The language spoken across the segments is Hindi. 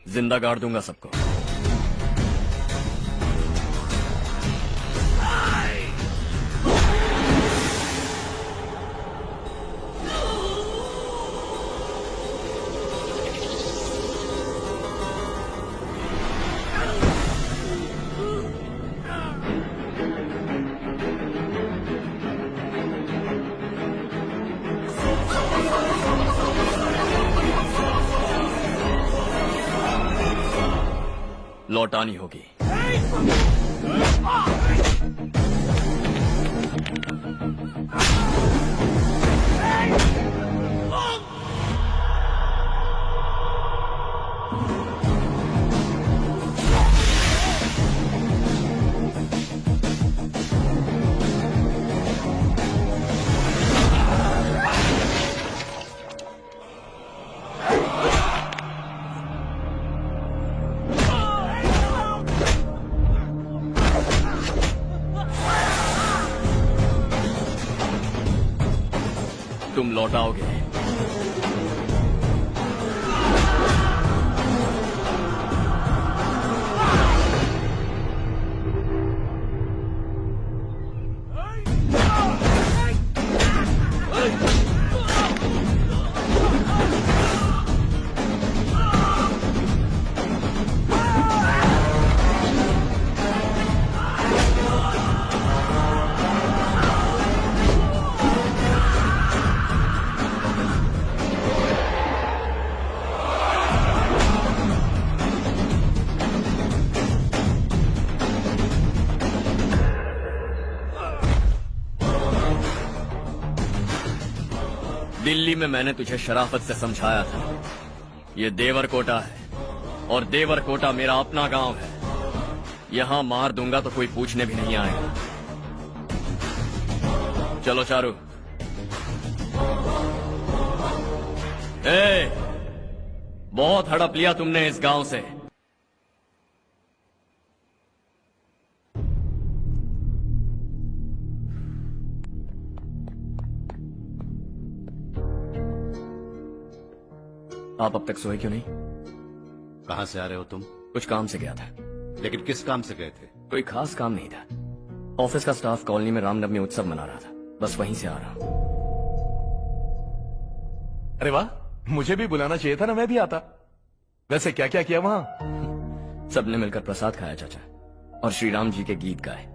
जिंदा गाड़ दूंगा सबको। लौटानी होगी। तुम लौटाओगे। दिल्ली में मैंने तुझे शराफत से समझाया था, ये देवरकोटा है और देवरकोटा मेरा अपना गांव है। यहां मार दूंगा तो कोई पूछने भी नहीं आएगा। चलो चारू। बहुत हड़प लिया तुमने इस गांव से। आप अब तक सोए क्यों नहीं? कहां से आ रहे हो तुम? कुछ काम से गया था। लेकिन किस काम से गए थे? कोई खास काम नहीं था। ऑफिस का स्टाफ कॉलोनी में रामनवमी उत्सव मना रहा था, बस वहीं से आ रहा हूं। अरे वाह, मुझे भी बुलाना चाहिए था ना, मैं भी आता। वैसे क्या क्या किया वहां? सबने मिलकर प्रसाद खाया चाचा, और श्री राम जी के गीत गाए।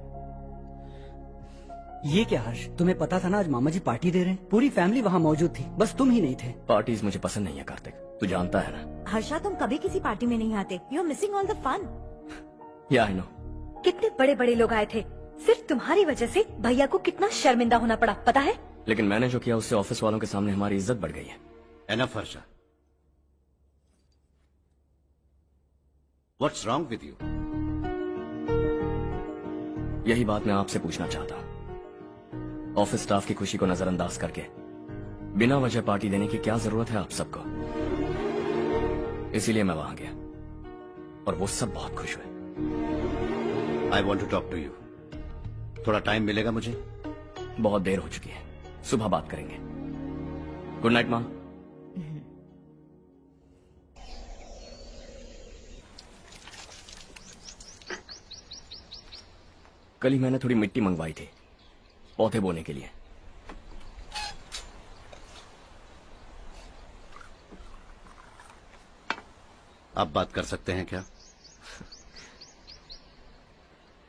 ये क्या हर्ष, तुम्हें पता था ना आज मामा जी पार्टी दे रहे हैं? पूरी फैमिली वहाँ मौजूद थी, बस तुम ही नहीं थे। पार्टीज मुझे पसंद नहीं है कार्तिक, तू जानता है ना। हर्षा, तुम कभी किसी पार्टी में नहीं आते। You are missing all the fun. Yeah I no. कितने बड़े बड़े लोग आए थे, सिर्फ तुम्हारी वजह से भैया को कितना शर्मिंदा होना पड़ा, पता है? लेकिन मैंने जो किया उससे ऑफिस वालों के सामने हमारी इज्जत बढ़ गई है। Enough Harsha, what's wrong with you? यही बात मैं आपसे पूछना चाहता हूँ। ऑफिस स्टाफ की खुशी को नजरअंदाज करके बिना वजह पार्टी देने की क्या जरूरत है आप सबको? इसीलिए मैं वहां गया और वो सब बहुत खुश हुए। I want to talk to you. थोड़ा टाइम मिलेगा मुझे? बहुत देर हो चुकी है, सुबह बात करेंगे। गुड नाइट माँ। कल ही मैंने थोड़ी मिट्टी मंगवाई थी पौधे बोने के लिए। आप बात कर सकते हैं क्या?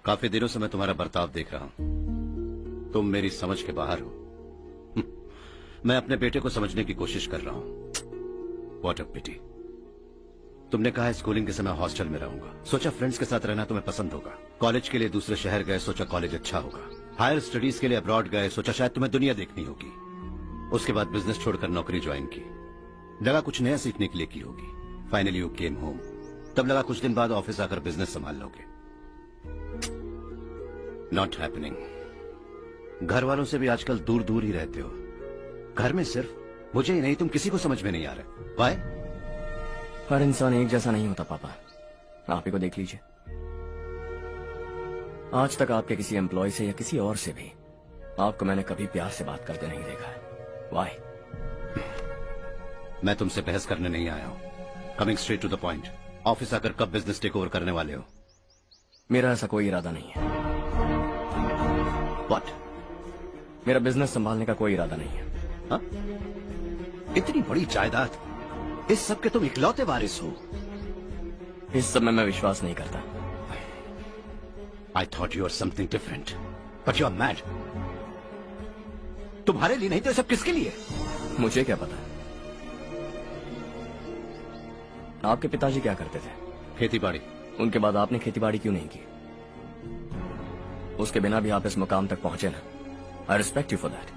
काफी दिनों से मैं तुम्हारा बर्ताव देख रहा हूं। तुम मेरी समझ के बाहर हो। मैं अपने बेटे को समझने की कोशिश कर रहा हूं। व्हाट अ पिटी। तुमने कहा स्कूलिंग के समय हॉस्टल में रहूंगा, सोचा फ्रेंड्स के साथ रहना तुम्हें पसंद होगा। कॉलेज के लिए दूसरे शहर गए, सोचा कॉलेज अच्छा होगा। हायर स्टडीज के लिए अब्रॉड गए, सोचा शायद तुम्हें दुनिया देखनी होगी। उसके बाद बिजनेस छोड़कर नौकरी ज्वाइन की, लगा कुछ नया सीखने के लिए की होगी। फाइनली यू केम होम, तब लगा कुछ दिन बाद ऑफिस आकर बिजनेस संभाल लोगे। Not happening. घर वालों से भी आजकल दूर दूर ही रहते हो। घर में सिर्फ मुझे ही नहीं, तुम किसी को समझ में नहीं आ रहे। वाई? हर इंसान एक जैसा नहीं होता पापा, आप ही को देख लीजिए। आज तक आपके किसी एम्प्लॉय से या किसी और से भी आपको मैंने कभी प्यार से बात करते नहीं देखा है। वाई? मैं तुमसे बहस करने नहीं आया हूं। Coming straight to the point, office आकर कब बिजनेस टेक ओवर करने वाले हो? मेरा ऐसा कोई इरादा नहीं है। व्हाट? मेरा बिजनेस संभालने का कोई इरादा नहीं है। हाँ? इतनी बड़ी जायदाद, इस सब के तुम इकलौते वारिस हो। इस सब में मैं विश्वास नहीं करता। I thought you are something different, but you are mad. तुम्हारे लिए नहीं तो ये सब किसके लिए? मुझे क्या पता। आपके पिताजी क्या करते थे? खेती बाड़ी। उनके बाद आपने खेतीबाड़ी क्यों नहीं की? उसके बिना भी आप इस मुकाम तक पहुंचे ना। I respect you for that.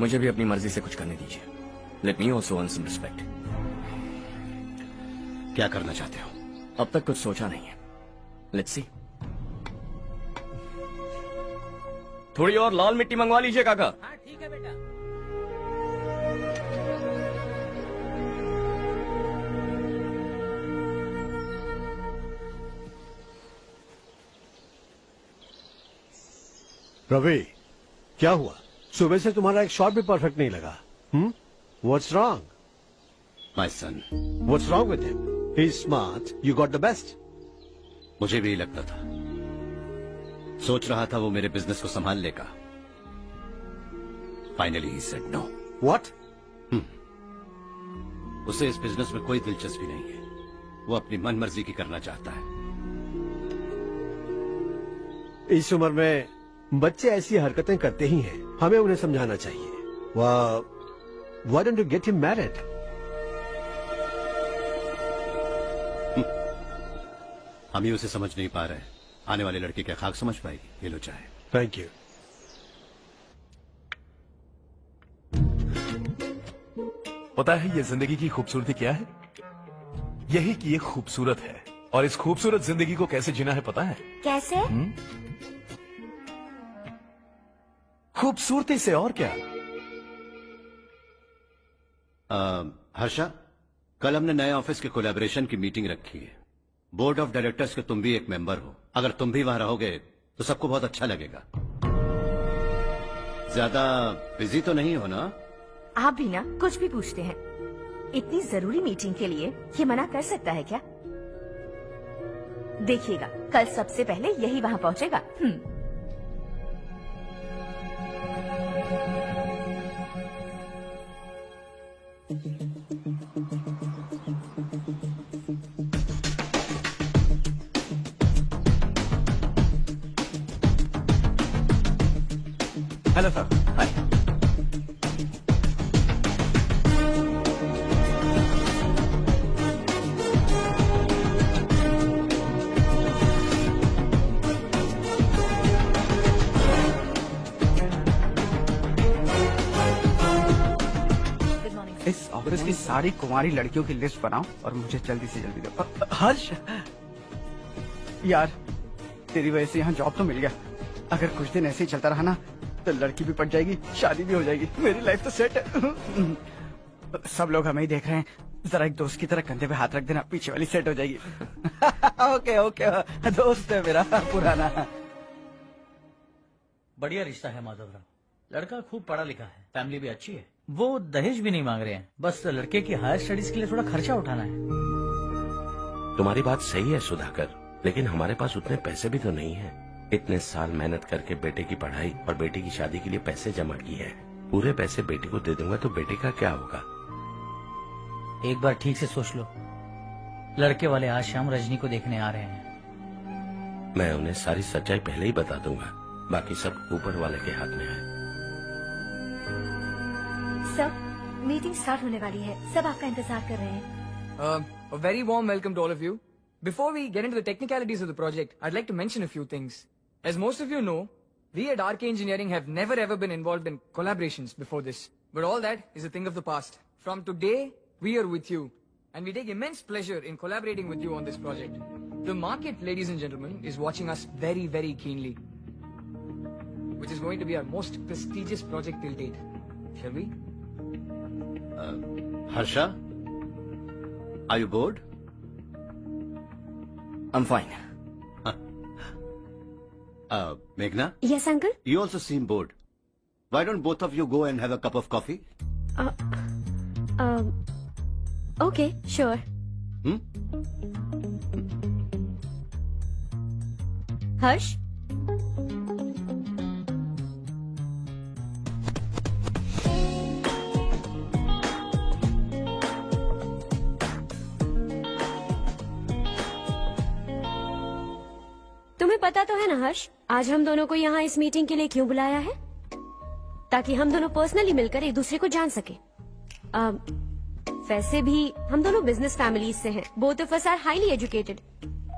मुझे भी अपनी मर्जी से कुछ करने दीजिए। Let me also earn some respect. क्या करना चाहते हो? अब तक कुछ सोचा नहीं है। Let's see. थोड़ी और लाल मिट्टी मंगवा लीजिए काका। हाँ ठीक है बेटा। रवि, क्या हुआ? सुबह से तुम्हारा एक शॉट भी परफेक्ट नहीं लगा। What's wrong? My son. What's wrong with him? He is smart, you got the best. मुझे भी यही लगता था। सोच रहा था वो मेरे बिजनेस को संभाल लेगा। Finally he said no. What? उसे इस बिजनेस में कोई दिलचस्पी नहीं है। वो अपनी मनमर्जी की करना चाहता है। इस उम्र में बच्चे ऐसी हरकतें करते ही हैं। हमें उन्हें समझाना चाहिए। Why don't you get him married? हम ही उसे समझ नहीं पा रहे। आने वाली लड़की क्या खाक समझ पाएगी? ये लो चाहे। Thank you. पता है ये जिंदगी की खूबसूरती क्या है? यही कि ये खूबसूरत है, और इस खूबसूरत जिंदगी को कैसे जीना है पता है? कैसे? खूबसूरती से, और क्या। हर्षा, कल हमने नए ऑफिस के कोलैबोरेशन की मीटिंग रखी है। बोर्ड ऑफ डायरेक्टर्स के तुम भी एक मेंबर हो। अगर तुम भी वहां रहोगे तो सबको बहुत अच्छा लगेगा। ज्यादा बिजी तो नहीं हो ना? आप भी ना कुछ भी पूछते हैं। इतनी जरूरी मीटिंग के लिए ये मना कर सकता है क्या? देखिएगा, कल सबसे पहले यही वहाँ पहुँचेगा। Hello sir. हाय। इस ऑफिस की सारी कुंवारी लड़कियों की लिस्ट बनाओ और मुझे जल्दी से जल्दी दो। हर्ष, यार तेरी वजह से यहाँ जॉब तो मिल गया। अगर कुछ दिन ऐसे ही चलता रहा ना तो लड़की भी पट जाएगी, शादी भी हो जाएगी, मेरी लाइफ तो सेट है। सब लोग हमें ही देख रहे हैं, जरा एक दोस्त की तरह कंधे पे हाथ रख देना, पीछे वाली सेट हो जाएगी। ओके ओके, दोस्त है मेरा पुराना। बढ़िया रिश्ता है माधवराव। लड़का खूब पढ़ा लिखा है, फैमिली भी अच्छी है। वो दहेज भी नहीं मांग रहे हैं, बस लड़के की हायर स्टडीज के लिए थोड़ा खर्चा उठाना है। तुम्हारी बात सही है सुधाकर, लेकिन हमारे पास उतने पैसे भी तो नहीं है। इतने साल मेहनत करके बेटे की पढ़ाई और बेटे की शादी के लिए पैसे जमा किए हैं। पूरे पैसे बेटे को दे दूंगा तो बेटे का क्या होगा? एक बार ठीक से सोच लो। लड़के वाले आज शाम रजनी को देखने आ रहे हैं। मैं उन्हें सारी सच्चाई पहले ही बता दूंगा, बाकी सब ऊपर वाले के हाथ में है। सब मीटिंग स्टार्ट होने वाली है, सब आपका इंतजार कर रहे हैं। A very warm welcome to all of you. Before we get into the technicalities of the project, I'd like to mention a few things. As most of you know, we at RK Engineering have never ever been involved in collaborations before this. But all that is a thing of the past. From today, we are with you. And we take immense pleasure in collaborating with you on this project. The market, ladies and gentlemen, is watching us very, very keenly. Which is going to be our most prestigious project till date. Shall we? Harsha, are you bored? I'm fine. Meghna? Yes, uncle. You also seem bored. Why don't both of you go and have a cup of coffee? Okay, sure. हर्ष, तुम्हें पता तो है ना हर्ष, आज हम दोनों को यहाँ इस मीटिंग के लिए क्यों बुलाया है? ताकि हम दोनों पर्सनली मिलकर एक दूसरे को जान सके। वैसे भी हम दोनों बिजनेस फैमिलीज से हैं। Both of us are highly educated.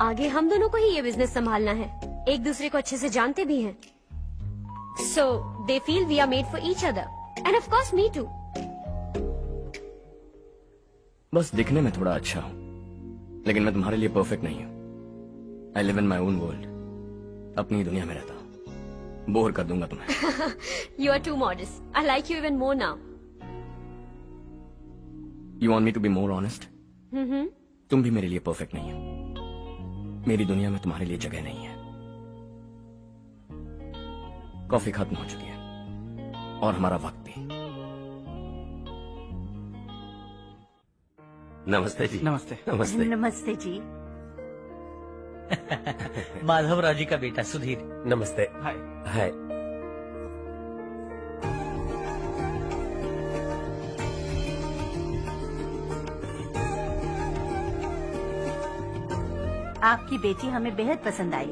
आगे हम दोनों को ही ये बिजनेस संभालना है। एक दूसरे को अच्छे से जानते भी हैं। So they feel we are made for each other and of course me too. बस दिखने में थोड़ा अच्छा हूँ, लेकिन मैं तुम्हारे लिए परफेक्ट नहीं हूँ। I live in my own world. अपनी ही दुनिया में रहता हूँ। बोर कर दूंगा तुम्हें। You are too modest. I like you even more now. You want me to be more honest? तुम भी मेरे लिए परफेक्ट नहीं हो। मेरी दुनिया में तुम्हारे लिए जगह नहीं है। कॉफी खत्म हो चुकी है और हमारा वक्त भी। नमस्ते जी। नमस्ते। नमस्ते। नमस्ते जी। माधवराव जी का बेटा सुधीर। नमस्ते। हाय। हाय। आपकी बेटी हमें बेहद पसंद आई।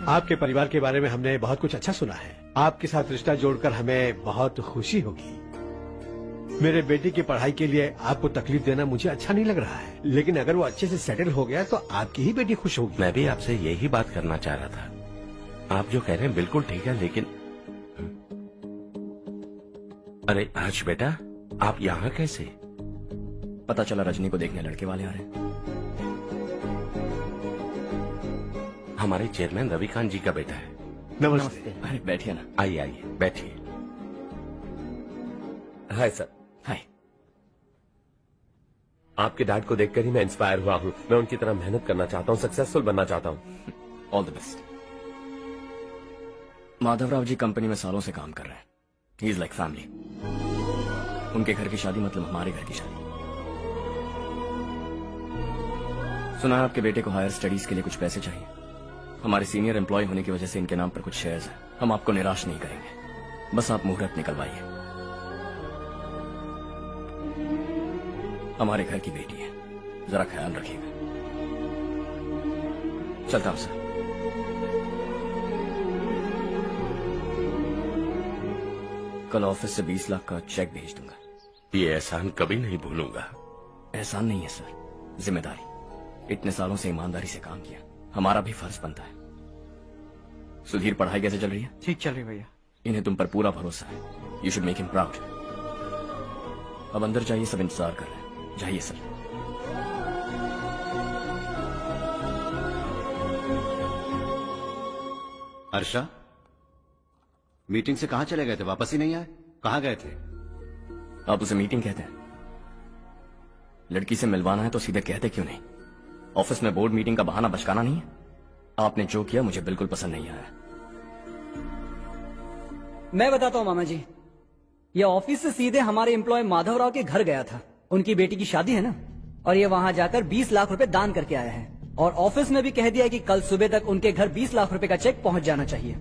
आपके परिवार के बारे में हमने बहुत कुछ अच्छा सुना है। आपके साथ रिश्ता जोड़कर हमें बहुत खुशी होगी। मेरे बेटे की पढ़ाई के लिए आपको तकलीफ देना मुझे अच्छा नहीं लग रहा है, लेकिन अगर वो अच्छे से सेटल हो गया तो आपकी ही बेटी खुश होगी। मैं भी आपसे यही बात करना चाह रहा था। आप जो कह रहे हैं बिल्कुल ठीक है, लेकिन अरे हर्ष बेटा, आप यहाँ कैसे? पता चला रजनी को देखने लड़के वाले आ रहे हैं। हमारे चेयरमैन रविकांत जी का बेटा है। नमस्ते। अरे बैठिए ना। आइए आइए बैठिए। Hi sir. हाय। आपके डैड को देखकर ही मैं इंस्पायर हुआ हूँ। मैं उनकी तरह मेहनत करना चाहता हूँ, सक्सेसफुल बनना चाहता हूँ। All the best. Madhavrao ji company में सालों से काम कर रहे हैं। He is like family. उनके घर की शादी मतलब हमारे घर की शादी। सुना है आपके बेटे को हायर स्टडीज के लिए कुछ पैसे चाहिए। हमारे सीनियर एम्प्लॉय होने की वजह से इनके नाम पर कुछ शेयर्स हैं। हम आपको निराश नहीं करेंगे, बस आप मुहूर्त निकलवाइए। हमारे घर की बेटी है, जरा ख्याल रखिएगा। चलता हूं सर। कल ऑफिस से 20 लाख का चेक भेज दूंगा। ये एहसान कभी नहीं भूलूंगा। एहसान नहीं है सर, जिम्मेदारी। इतने सालों से ईमानदारी से काम किया, हमारा भी फर्ज बनता है। सुधीर, पढ़ाई कैसे चल रही है? ठीक चल रही भैया। इन्हें तुम पर पूरा भरोसा है। You should make him proud. अब अंदर जाइए, सब इंतजार कर रहे हैं। जाइए सर। हर्षा, मीटिंग से कहाँ चले गए थे? वापस ही नहीं आए? कहाँ गए थे? आप उसे मीटिंग कहते हैं? लड़की से मिलवाना है तो सीधे कहते क्यों नहीं? ऑफिस में बोर्ड मीटिंग का बहाना बचकाना नहीं है। आपने जो किया मुझे बिल्कुल पसंद नहीं आया। मैं बताता हूँ मामा जी, ये ऑफिस से सीधे हमारे एम्प्लॉय माधवराव के घर गया था। उनकी बेटी की शादी है ना, और ये वहां जाकर 20 लाख रुपए दान करके आया है। और ऑफिस में भी कह दिया कि कल सुबह तक उनके घर 20 लाख रुपए का चेक पहुंच जाना चाहिए।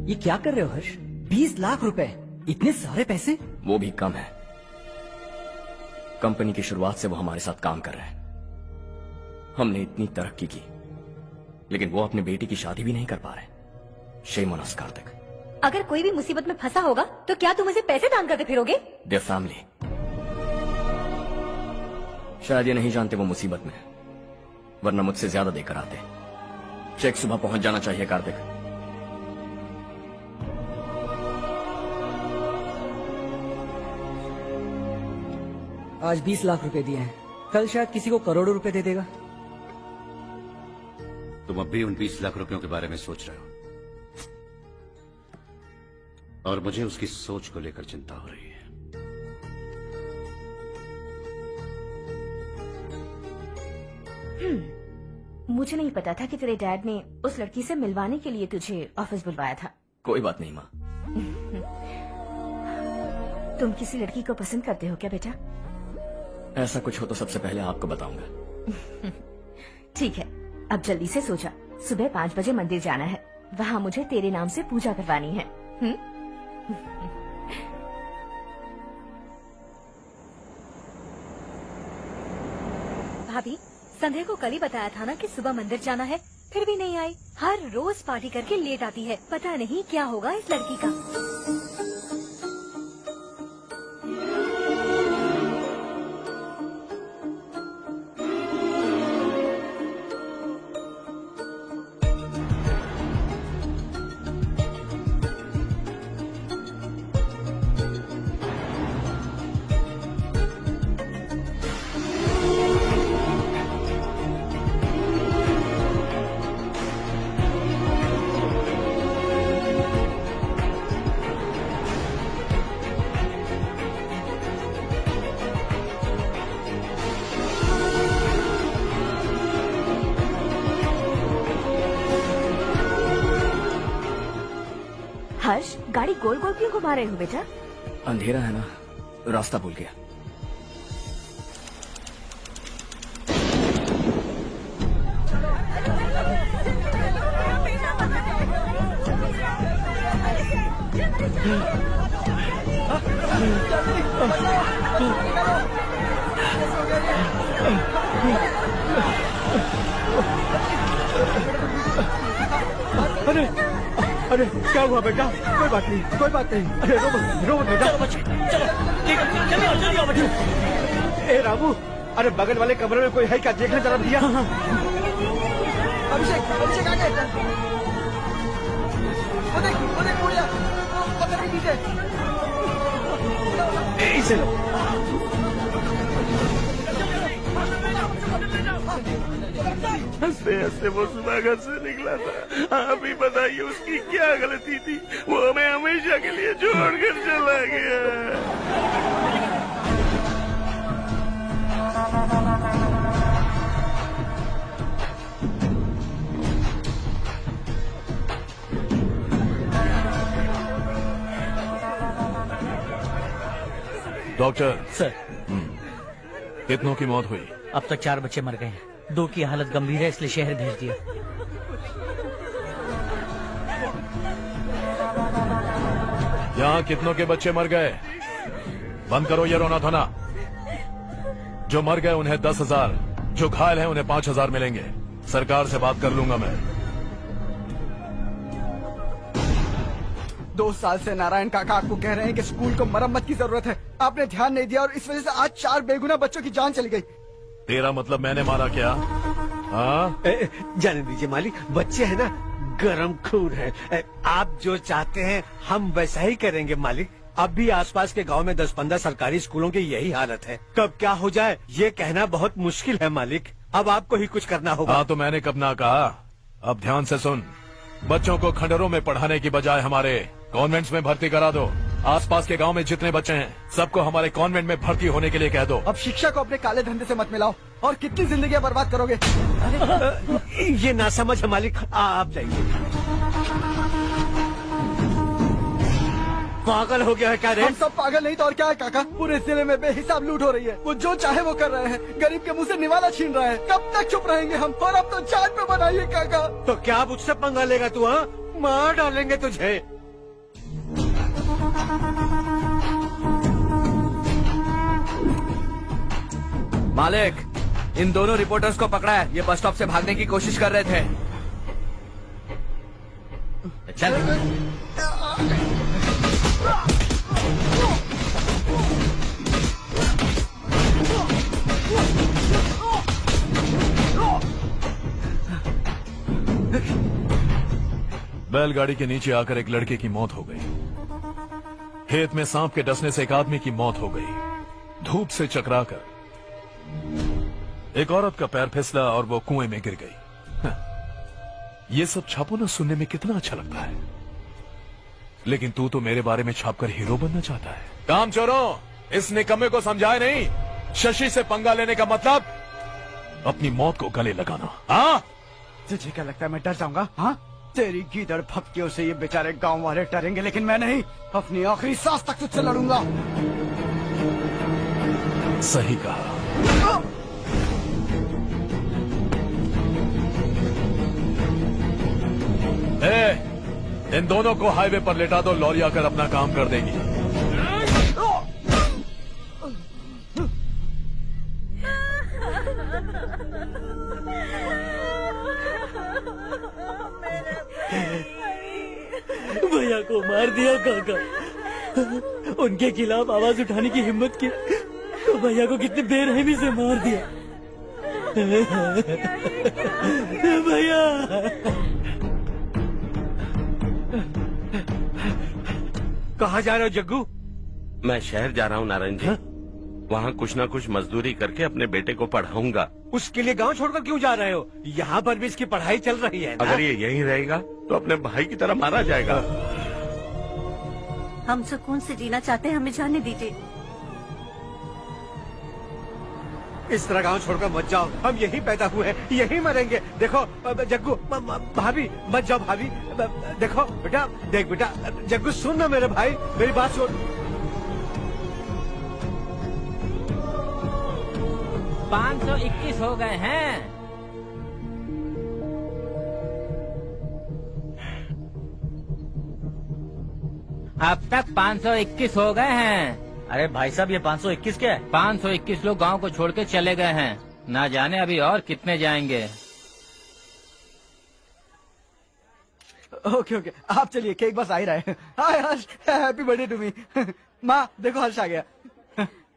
ये क्या कर रहे हो हर्ष? 20 लाख रुपए, इतने सारे पैसे? वो भी कम है। कंपनी की शुरुआत से वो हमारे साथ काम कर रहे हैं। हमने इतनी तरक्की की, लेकिन वो अपनी बेटी की शादी भी नहीं कर पा रहे। Shame on us Kartik. अगर कोई भी मुसीबत में फंसा होगा तो क्या तुम उसे पैसे दान करते फिरोगे? Their family. शायद ये नहीं जानते वो मुसीबत में है, वरना मुझसे ज्यादा देकर आते। चेक सुबह पहुंच जाना चाहिए कार्तिक। आज 20 लाख रुपए दिए हैं, कल शायद किसी को करोड़ों रुपए दे देगा। तुम अब भी उन 20 लाख रुपयों के बारे में सोच रहे हो, और मुझे उसकी सोच को लेकर चिंता हो रही है। मुझे नहीं पता था कि तेरे डैड ने उस लड़की से मिलवाने के लिए तुझे ऑफिस बुलवाया था। कोई बात नहीं माँ। तुम किसी लड़की को पसंद करते हो क्या बेटा? ऐसा कुछ हो तो सबसे पहले आपको बताऊंगा। ठीक है, अब जल्दी से सो जा। सुबह 5 बजे मंदिर जाना है, वहाँ मुझे तेरे नाम से पूजा करवानी है। भाभी, संध्या को कल ही बताया था ना कि सुबह मंदिर जाना है, फिर भी नहीं आई। हर रोज पार्टी करके लेट आती है, पता नहीं क्या होगा इस लड़की का। हर्ष, गाड़ी गोल गोल क्यों घुमा रहे हो बेटा? अंधेरा है ना, रास्ता भूल गया। अरे अरे क्या हुआ बेटा? कोई बात नहीं, कोई बात नहीं। अरे रो मत बेटा। चलो बच्चे, चलो जल्दी आओ बच्चे। ए रामू, अरे बगल वाले कमरे में कोई है क्या? देखने जरा भैया। अभिषेक, अभिषेक आ गए। वो देख बुढ़िया, वो पत्थर के नीचे। इसे लो। हंसते हंसते वो सुबह घर से निकला था। आप ही बताइए उसकी क्या गलती थी? वो हमें हमेशा के लिए छोड़कर चला गया। डॉक्टर सर, कितनों की मौत हुई? अब तक 4 बच्चे मर गए हैं, 2 की हालत गंभीर है, इसलिए शहर भेज दिया। यहाँ कितनों के बच्चे मर गए? बंद करो ये रोना धोना। जो मर गए उन्हें 10,000, जो घायल हैं उन्हें 5,000 मिलेंगे। सरकार से बात कर लूंगा मैं। 2 साल से नारायण काका आपको कह रहे हैं कि स्कूल को मरम्मत की जरूरत है। आपने ध्यान नहीं दिया और इस वजह से आज 4 बेगुनाह बच्चों की जान चली गई। तेरा मतलब मैंने मारा क्या? हाँ, जाने दीजिए मालिक, बच्चे हैं ना, गरम खून है। आप जो चाहते हैं हम वैसा ही करेंगे मालिक। अब भी आसपास के गांव में 10-15 सरकारी स्कूलों की यही हालत है। कब क्या हो जाए ये कहना बहुत मुश्किल है मालिक। अब आपको ही कुछ करना होगा। हाँ तो मैंने कब ना कहा। अब ध्यान से सुन, बच्चों को खंडरों में पढ़ाने की बजाय हमारे कॉन्वेंट्स में भर्ती करा दो। आसपास के गांव में जितने बच्चे हैं सबको हमारे कॉन्वेंट में भर्ती होने के लिए कह दो। अब शिक्षा को अपने काले धंधे से मत मिलाओ और कितनी जिंदगियां बर्बाद करोगे। ये ना समझ है मालिक, आप जाइए। पागल हो गया है क्या रे? हम सब पागल नहीं तो और क्या है काका। पूरे जिले में बेहिसाब लूट हो रही है। वो जो चाहे वो कर रहे हैं, गरीब के मुंह से निवाला छीन रहा है। कब तक चुप रहेंगे हम? और अब तो जान पे बनाइए काका। तो क्या मुझसे पंगा लेगा तू? हाँ, मार डालेंगे तुझे। मालिक, इन दोनों रिपोर्टर्स को पकड़ा है। ये बस स्टॉप से भागने की कोशिश कर रहे थे। चल। बैलगाड़ी के नीचे आकर एक लड़के की मौत हो गई। खेत में सांप के डसने से एक आदमी की मौत हो गई। धूप से चकराकर एक औरत का पैर फिसला और वो कुएं में गिर गई। ये सब छापो ना, सुनने में कितना अच्छा लगता है, लेकिन तू तो मेरे बारे में छापकर हीरो बनना चाहता है। काम चोरों, इस निकम्मे को समझाए नहीं। शशि से पंगा लेने का मतलब अपनी मौत को गले लगाना। हाँ, तुझे क्या लगता है मैं डर जाऊंगा? हाँ, तेरी गीदड़ भक्तियों से ये बेचारे गांव वाले डरेंगे, लेकिन मैं नहीं। अपनी आखिरी सांस तक तुझसे लड़ूंगा। सही कहा। इन दोनों को हाईवे पर लेटा दो, लॉरी आकर अपना काम कर देगी। भैया को मार दिया काका। उनके खिलाफ आवाज उठाने की हिम्मत की तो भैया को कितनी बेरहमी से मार दिया। भैया कहाँ जा रहे हो जग्गू? मैं शहर जा रहा हूँ नारायण जी। वहाँ कुछ ना कुछ मजदूरी करके अपने बेटे को पढ़ाऊंगा। उसके लिए गांव छोड़कर क्यों जा रहे हो? यहाँ पर भी इसकी पढ़ाई चल रही है ना? अगर ये यहीं रहेगा तो अपने भाई की तरह मारा जाएगा। हम सुकून से जीना चाहते हैं, हमें जाने दीजिए। इस तरह गांव छोड़कर मत जाओ, हम यहीं पैदा हुए हैं, यहीं मरेंगे। देखो जग्गू, भाभी मत जाओ भाभी। देखो बेटा, देख बेटा, जग्गू सुन ना मेरे भाई, मेरी बात सुन। 521 हो गए हैं। अब तक 521 हो गए हैं। अरे भाई साहब, ये 521 क्या है? 521 लोग गांव को छोड़ के चले गए हैं। ना जाने अभी और कितने जाएंगे। ओके ओके, आप चलिए, केक बस आ ही रहा है। हाय हर्ष, हैप्पी बर्थडे टू मी। माँ देखो, हर्ष आ गया।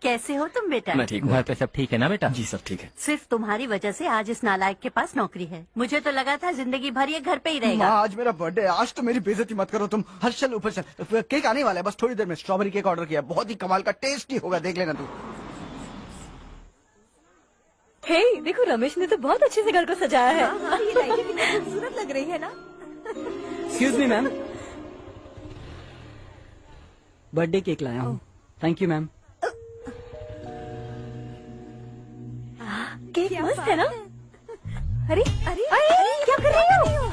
कैसे हो तुम बेटा? मैं ठीक हूँ। घर पे सब ठीक है ना बेटा? जी सब ठीक है। सिर्फ तुम्हारी वजह से आज इस नालायक के पास नौकरी है। मुझे तो लगा था जिंदगी भर ये घर पे ही रहेगा। माँ आज मेरा बर्थडे है, आज तो मेरी बेइज्जती मत करो तुम। हर्ष चल ऊपर चल, केक आने वाला है बस थोड़ी देर में। स्ट्रॉबेरी केक ऑर्डर किया, बहुत ही कमाल का, टेस्टी होगा, देख लेना तू। हे देखो, रमेश ने तो बहुत अच्छे से घर को सजाया है। ये लाइटें कितनी खूबसूरत लग रही है ना। Excuse me ma'am, birthday cake लाया हूँ। Thank you ma'am. केक मस्त है ना? अरे अरे अरे क्या कर रही हो?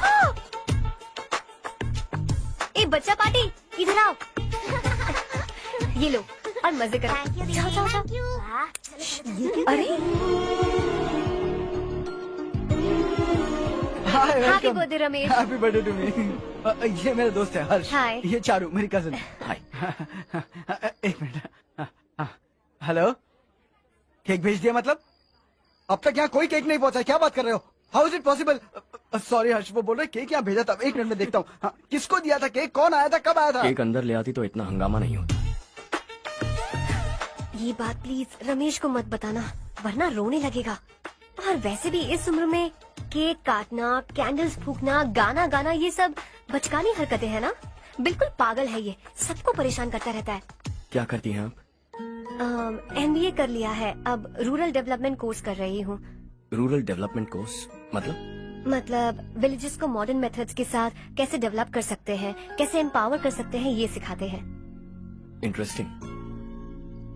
ए बच्चा पार्टी, इधर आओ। ये लो और मजे करो। जाओ जाओ जाओ। अरे happy birthday Ramesh. Happy birthday to me. ये मेरा दोस्त है हर्ष। हाय। ये चारू मेरी कजिन। हाय। एक मिनट। हेलो, केक भेज दिया मतलब? अब तक यहाँ कोई केक नहीं पहुंचा, क्या बात कर रहे हो? How is it possible? Sorry Harsh, वो बोल रहे केक यहाँ भेजा था। एक मिनट में देखता हूँ। हाँ, किसको दिया था केक? कौन आया था? कब आया था? केक अंदर ले आती तो इतना हंगामा नहीं होता। ये बात प्लीज रमेश को मत बताना, वरना रोने लगेगा। और वैसे भी इस उम्र में केक काटना, कैंडल्स फूकना, गाना गाना, ये सब बचकानी हरकतें हैं ना। बिल्कुल पागल है ये, सबको परेशान करता रहता है। क्या करती हैं आप? MBA कर लिया है, अब रूरल डेवलपमेंट कोर्स कर रही हूँ। रूरल डेवलपमेंट कोर्स मतलब विलेजेस को मॉडर्न मेथड्स के साथ कैसे डेवलप कर सकते हैं, कैसे एम्पावर कर सकते हैं, ये सिखाते हैं। इंटरेस्टिंग।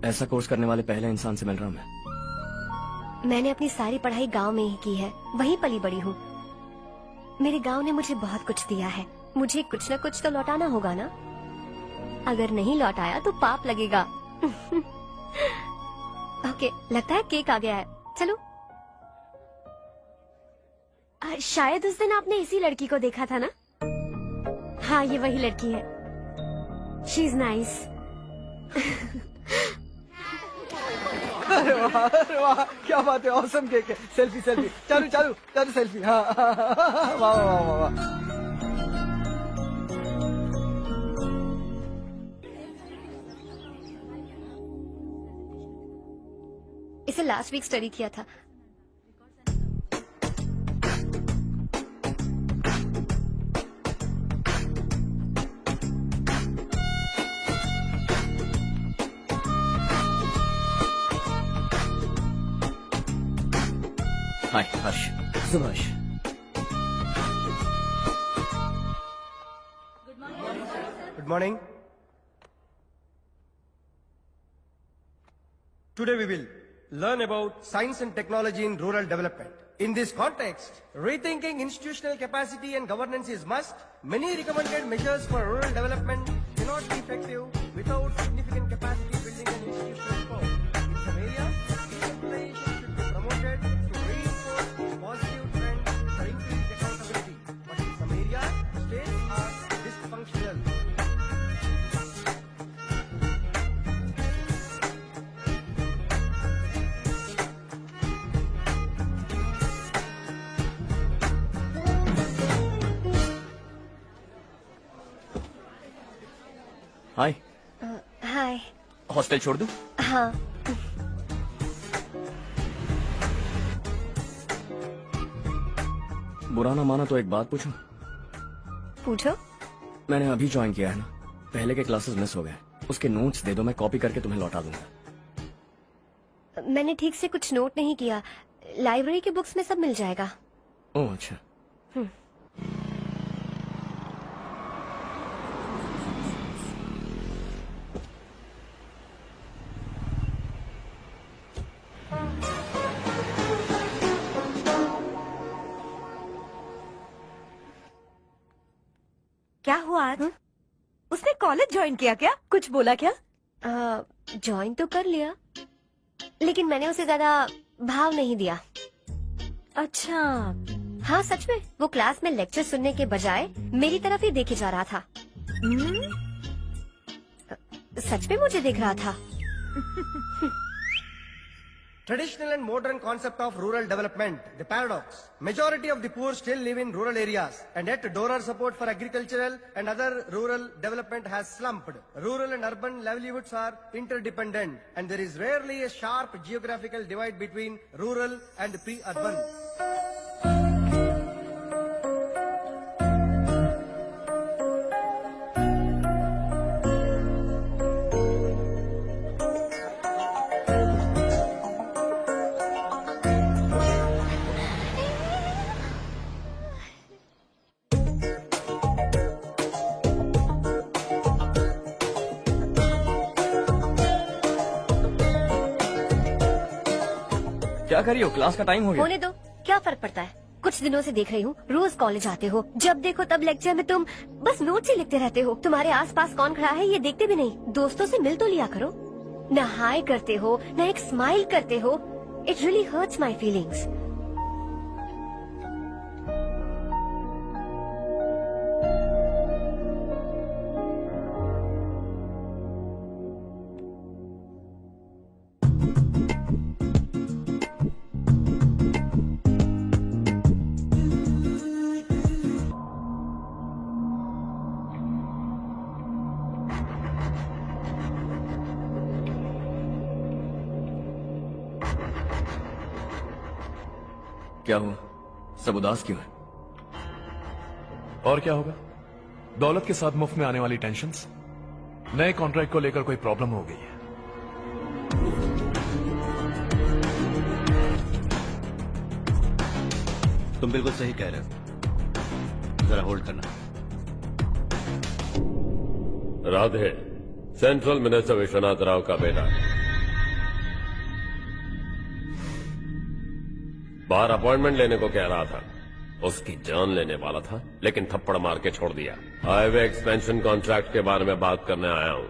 ऐसा कोर्स करने वाले पहले इंसान से मिल रहा हूँ मैं। मैंने अपनी सारी पढ़ाई गांव में ही की है, वहीं पली बड़ी हूँ। मेरे गांव ने मुझे बहुत कुछ दिया है, मुझे कुछ न कुछ तो लौटाना होगा ना। अगर नहीं लौटाया तो पाप लगेगा। ओके, लगता है केक आ गया है, चलो। शायद उस दिन आपने इसी लड़की को देखा था ना? हाँ, ये वही लड़की है। She is nice. अरे वाह, क्या बात है, ऑसम केक है। सेल्फी सेल्फी, चालू चालू चालू सेल्फी। हाँ वाह वाह वाह वाह। इसे लास्ट वीक स्टडी किया था। हाय हर्ष। Subhash. Good morning. Today we will learn about science and technology in rural development. In this context, rethinking institutional capacity and governance is must. Many recommended measures for rural development cannot be effective without significant capacity building and institutional support. In some areas, decentralization should be promoted to reinforce positive trends for increased accountability. But in some areas, states are dysfunctional. Hi hi. Hostel छोड़ दूं? हाँ। बुरा ना माना तो एक बात पूछूं? पूछो। मैंने अभी ज्वाइन किया है ना, पहले के क्लासेस मिस हो गए, उसके नोट्स दे दो, मैं कॉपी करके तुम्हें लौटा दूंगा। मैंने ठीक से कुछ नोट नहीं किया, लाइब्रेरी के बुक्स में सब मिल जाएगा। ओह अच्छा। क्या हुआ आज? उसने कॉलेज ज्वाइन किया क्या? कुछ बोला क्या? ज्वाइन तो कर लिया, लेकिन मैंने उसे ज्यादा भाव नहीं दिया। अच्छा। हाँ सच में, वो क्लास में लेक्चर सुनने के बजाय मेरी तरफ ही देखे जा रहा था। सच में मुझे देख रहा था। Traditional and modern concept of rural development, the paradox. Majority of the poor still live in rural areas, and yet donor support for agricultural and other rural development has slumped. Rural and urban livelihoods are interdependent, and there is rarely a sharp geographical divide between rural and pre-urban. क्या करी हो? क्लास का टाइम हो गया। होने दो, क्या फर्क पड़ता है? कुछ दिनों से देख रही हूँ, रोज कॉलेज आते हो, जब देखो तब लेक्चर में तुम बस नोट्स ही लिखते रहते हो। तुम्हारे आसपास कौन खड़ा है ये देखते भी नहीं। दोस्तों से मिल तो लिया करो। न हाय करते हो, न एक स्माइल करते हो। It really hurts my feelings. क्या हुआ? सब उदास क्यों है? और क्या होगा? दौलत के साथ मुफ्त में आने वाली टेंशन्स। नए कॉन्ट्रैक्ट को लेकर कोई प्रॉब्लम हो गई है। तुम बिल्कुल सही कह रहे हो, जरा होल्ड करना। राधे सेंट्रल मिनिस्टर विश्वनाथ राव का बेटा बाहर अपॉइंटमेंट लेने को कह रहा था। उसकी जान लेने वाला था, लेकिन थप्पड़ मार के छोड़ दिया। हाईवे एक्सपेंशन कॉन्ट्रैक्ट के बारे में बात करने आया हूँ।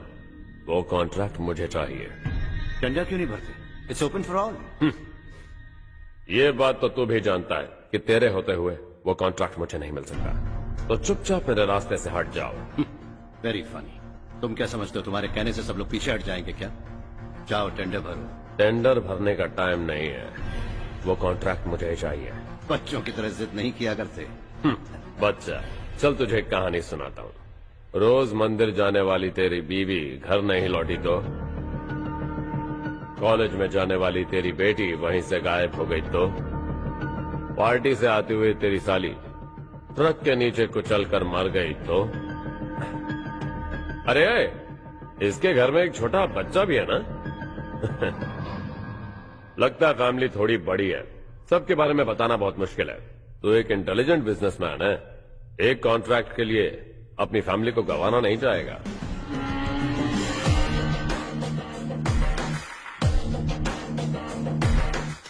वो कॉन्ट्रैक्ट मुझे चाहिए। टेंडर क्यों नहीं भरते? It's open for all. ये बात तो तू भी जानता है कि तेरे होते हुए वो कॉन्ट्रैक्ट मुझे नहीं मिल सकता। तो चुपचाप मेरे रास्ते से हट जाओ। Very funny. तुम क्या समझते हो तुम्हारे कहने से सब लोग पीछे हट जाएंगे क्या? जाओ टेंडर भरो। टेंडर भरने का टाइम नहीं है, वो कॉन्ट्रैक्ट मुझे ही चाहिए। बच्चों की तरह जिद नहीं किया करते। बच्चा, चल तुझे एक कहानी सुनाता हूँ। रोज मंदिर जाने वाली तेरी बीवी घर नहीं लौटी तो, कॉलेज में जाने वाली तेरी बेटी वहीं से गायब हो गई तो, पार्टी से आती हुई तेरी साली ट्रक के नीचे कुचलकर मर गई तो। अरे इसके घर में एक छोटा बच्चा भी है ना। लगता है फैमिली थोड़ी बड़ी है, सबके बारे में बताना बहुत मुश्किल है। तो एक इंटेलिजेंट बिजनेसमैन है, एक कॉन्ट्रैक्ट के लिए अपनी फैमिली को गंवाना नहीं चाहेगा।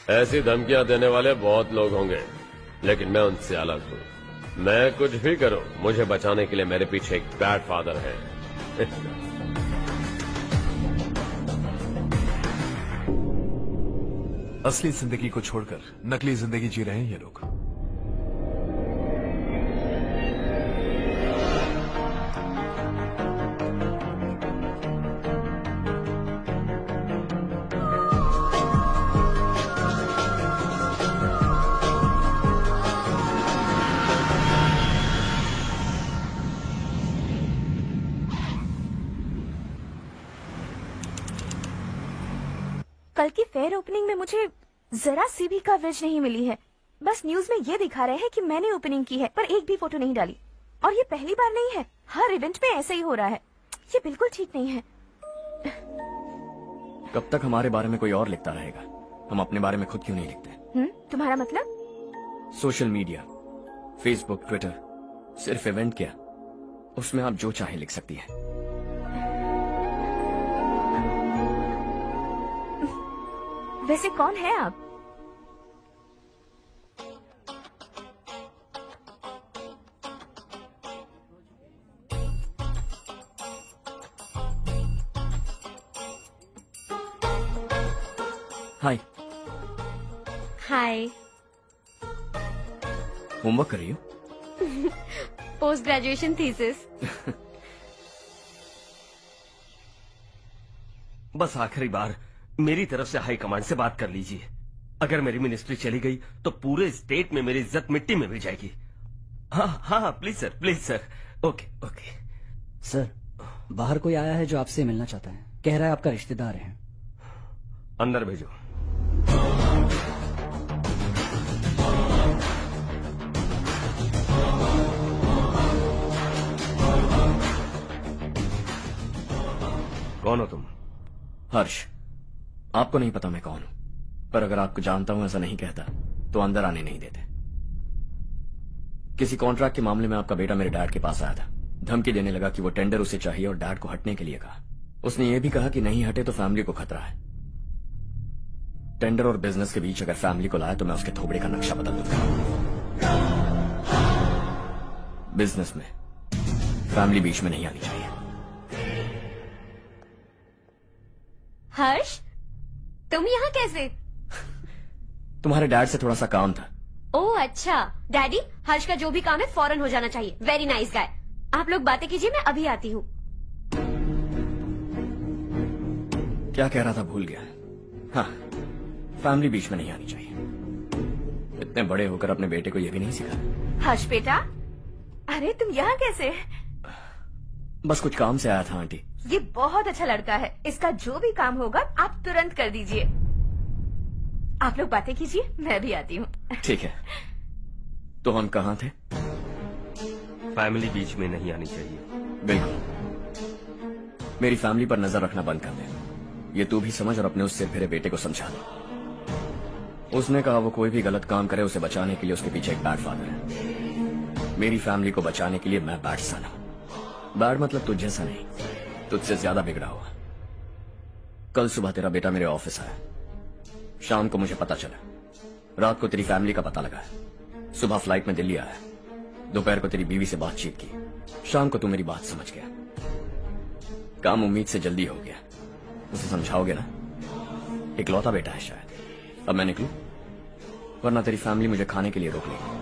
ऐसी धमकियां देने वाले बहुत लोग होंगे, लेकिन मैं उनसे अलग हूँ। मैं कुछ भी करूँ, मुझे बचाने के लिए मेरे पीछे एक बैड फादर है। असली जिंदगी को छोड़कर नकली जिंदगी जी रहे हैं ये लोग। कल की फेयर ओपनिंग में मुझे जरा सी भी कवरेज नहीं मिली है। बस न्यूज में ये दिखा रहे हैं कि मैंने ओपनिंग की है, पर एक भी फोटो नहीं डाली। और ये पहली बार नहीं है, हर इवेंट में ऐसा ही हो रहा है। ये बिल्कुल ठीक नहीं है। कब तक हमारे बारे में कोई और लिखता रहेगा? हम अपने बारे में खुद क्यों नहीं लिखते? तुम्हारा मतलब? सोशल मीडिया, फेसबुक, ट्विटर, सिर्फ इवेंट क्या, उसमें आप जो चाहे लिख सकती हैं। वैसे कौन है आप? हाय। हाय। होमवर्क कर रही हो? Post graduation thesis. बस आखिरी बार मेरी तरफ से हाई कमांड से बात कर लीजिए। अगर मेरी मिनिस्ट्री चली गई तो पूरे स्टेट में मेरी इज्जत मिट्टी में मिल जाएगी। हाँ हाँ please sir, please sir. Okay okay. Sir, बाहर कोई आया है जो आपसे मिलना चाहता है। कह रहा है आपका रिश्तेदार है। अंदर भेजो। कौन हो तुम? हर्ष। आपको नहीं पता मैं कौन हूं, पर अगर आपको जानता हूं ऐसा नहीं कहता तो अंदर आने नहीं देते। किसी कॉन्ट्रैक्ट के मामले में आपका बेटा मेरे डैड के पास आया था। धमकी देने लगा कि वो टेंडर उसे चाहिए और डैड को हटने के लिए कहा। उसने ये भी कहा कि नहीं हटे तो फैमिली को खतरा है। टेंडर और बिजनेस के बीच अगर फैमिली को लाया तो मैं उसके थोबड़े का नक्शा बदल दूंगा। बिजनेस में फैमिली बीच में नहीं आनी चाहिए। हर्ष, तुम यहाँ कैसे? तुम्हारे डैड से थोड़ा सा काम था। ओह अच्छा। डैडी, हर्ष का जो भी काम है फौरन हो जाना चाहिए। Very nice guy. आप लोग बातें कीजिए, मैं अभी आती हूँ। क्या कह रहा था भूल गया। हाँ, फैमिली बीच में नहीं आनी चाहिए। इतने बड़े होकर अपने बेटे को यह भी नहीं सिखा। हर्ष बेटा, अरे तुम यहाँ कैसे? बस कुछ काम से आया था आंटी। ये बहुत अच्छा लड़का है। इसका जो भी काम होगा आप तुरंत कर दीजिए। आप लोग बातें कीजिए, मैं भी आती हूँ। ठीक है। तो हम कहाँ थे? फैमिली बीच में नहीं आनी चाहिए। बिल्कुल। मेरी फैमिली पर नजर रखना बंद कर दे। ये तू भी समझ और अपने उस सिर फिरे बेटे को समझा दे। उसने कहा वो कोई भी गलत काम करे उसे बचाने के लिए उसके पीछे एक बैड फादर है। मेरी फैमिली को बचाने के लिए मैं बैड सन हूं। बैड मतलब तुझ जैसा नहीं, तुझसे ज्यादा बिगड़ा हुआ। कल सुबह तेरा बेटा मेरे ऑफिस आया। शाम को मुझे पता चला। रात को तेरी फैमिली का पता लगा। सुबह फ्लाइट में दिल्ली आया। दोपहर को तेरी बीवी से बातचीत की। शाम को तू मेरी बात समझ गया। काम उम्मीद से जल्दी हो गया। उसे समझाओगे ना? इकलौता बेटा है शायद। अब मैं निकलूं, वरना तेरी फैमिली मुझे खाने के लिए रोक लेगी।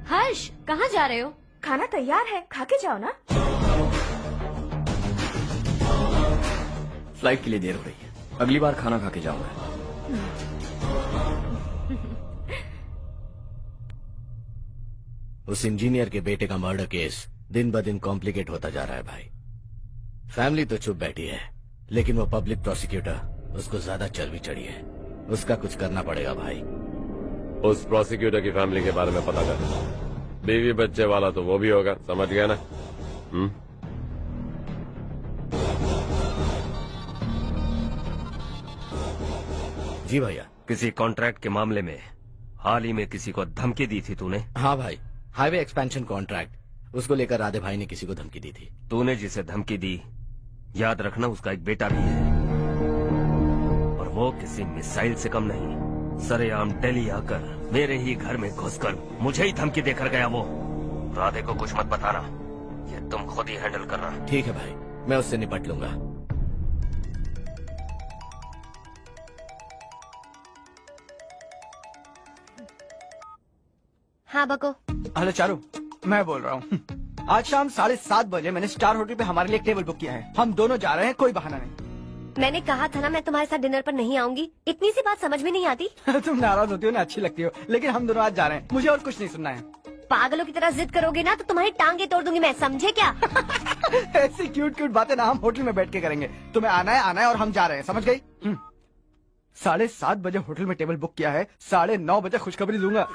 हर्ष, कहाँ जा रहे हो? खाना तैयार है, खा के जाओ ना। फ्लाइट के लिए देर हो रही है। अगली बार खाना खा के जाऊंगा। उस इंजीनियर के बेटे का मर्डर केस दिन ब दिन कॉम्प्लिकेट होता जा रहा है भाई। फैमिली तो चुप बैठी है, लेकिन वो पब्लिक प्रोसिक्यूटर उसको ज्यादा चर्बी चढ़ी है। उसका कुछ करना पड़ेगा भाई। उस प्रोसिक्यूटर की फैमिली के बारे में पता कर। बीवी बच्चे वाला तो वो भी होगा, समझ गया ना? जी भैया। किसी कॉन्ट्रैक्ट के मामले में हाल ही में किसी को धमकी दी थी तूने? हाँ भाई, हाईवे एक्सपेंशन कॉन्ट्रैक्ट, उसको लेकर राधे भाई ने किसी को धमकी दी थी। तूने जिसे धमकी दी, याद रखना उसका एक बेटा भी है। वो किसी मिसाइल से कम नहीं। सरेआम दिल्ली आकर मेरे ही घर में घुसकर मुझे ही धमकी देकर गया वो। राधे को कुछ मत बताना, ये तुम खुद ही हैंडल करना। ठीक है भाई, मैं उससे निपट लूंगा। हाँ बको। हेलो चारू, मैं बोल रहा हूँ। आज शाम 7:30 बजे मैंने स्टार होटल पे हमारे लिए एक टेबल बुक किया है। हम दोनों जा रहे हैं, कोई बहाना नहीं। मैंने कहा था ना मैं तुम्हारे साथ डिनर पर नहीं आऊंगी। इतनी सी बात समझ में नहीं आती। तुम नाराज होती हो ना, अच्छी लगती हो, लेकिन हम दोनों आज जा रहे हैं। मुझे और कुछ नहीं सुनना है। पागलों की तरह जिद करोगे ना तो तुम्हारी टांगे तोड़ दूंगी मैं, समझे क्या? ऐसी क्यूट क्यूट बातें ना हम होटल में बैठ के करेंगे। तुम्हें आना है और हम जा रहे हैं, समझ गई? 7:30 बजे होटल में टेबल बुक किया है, 9:30 बजे खुशखबरी दूंगा।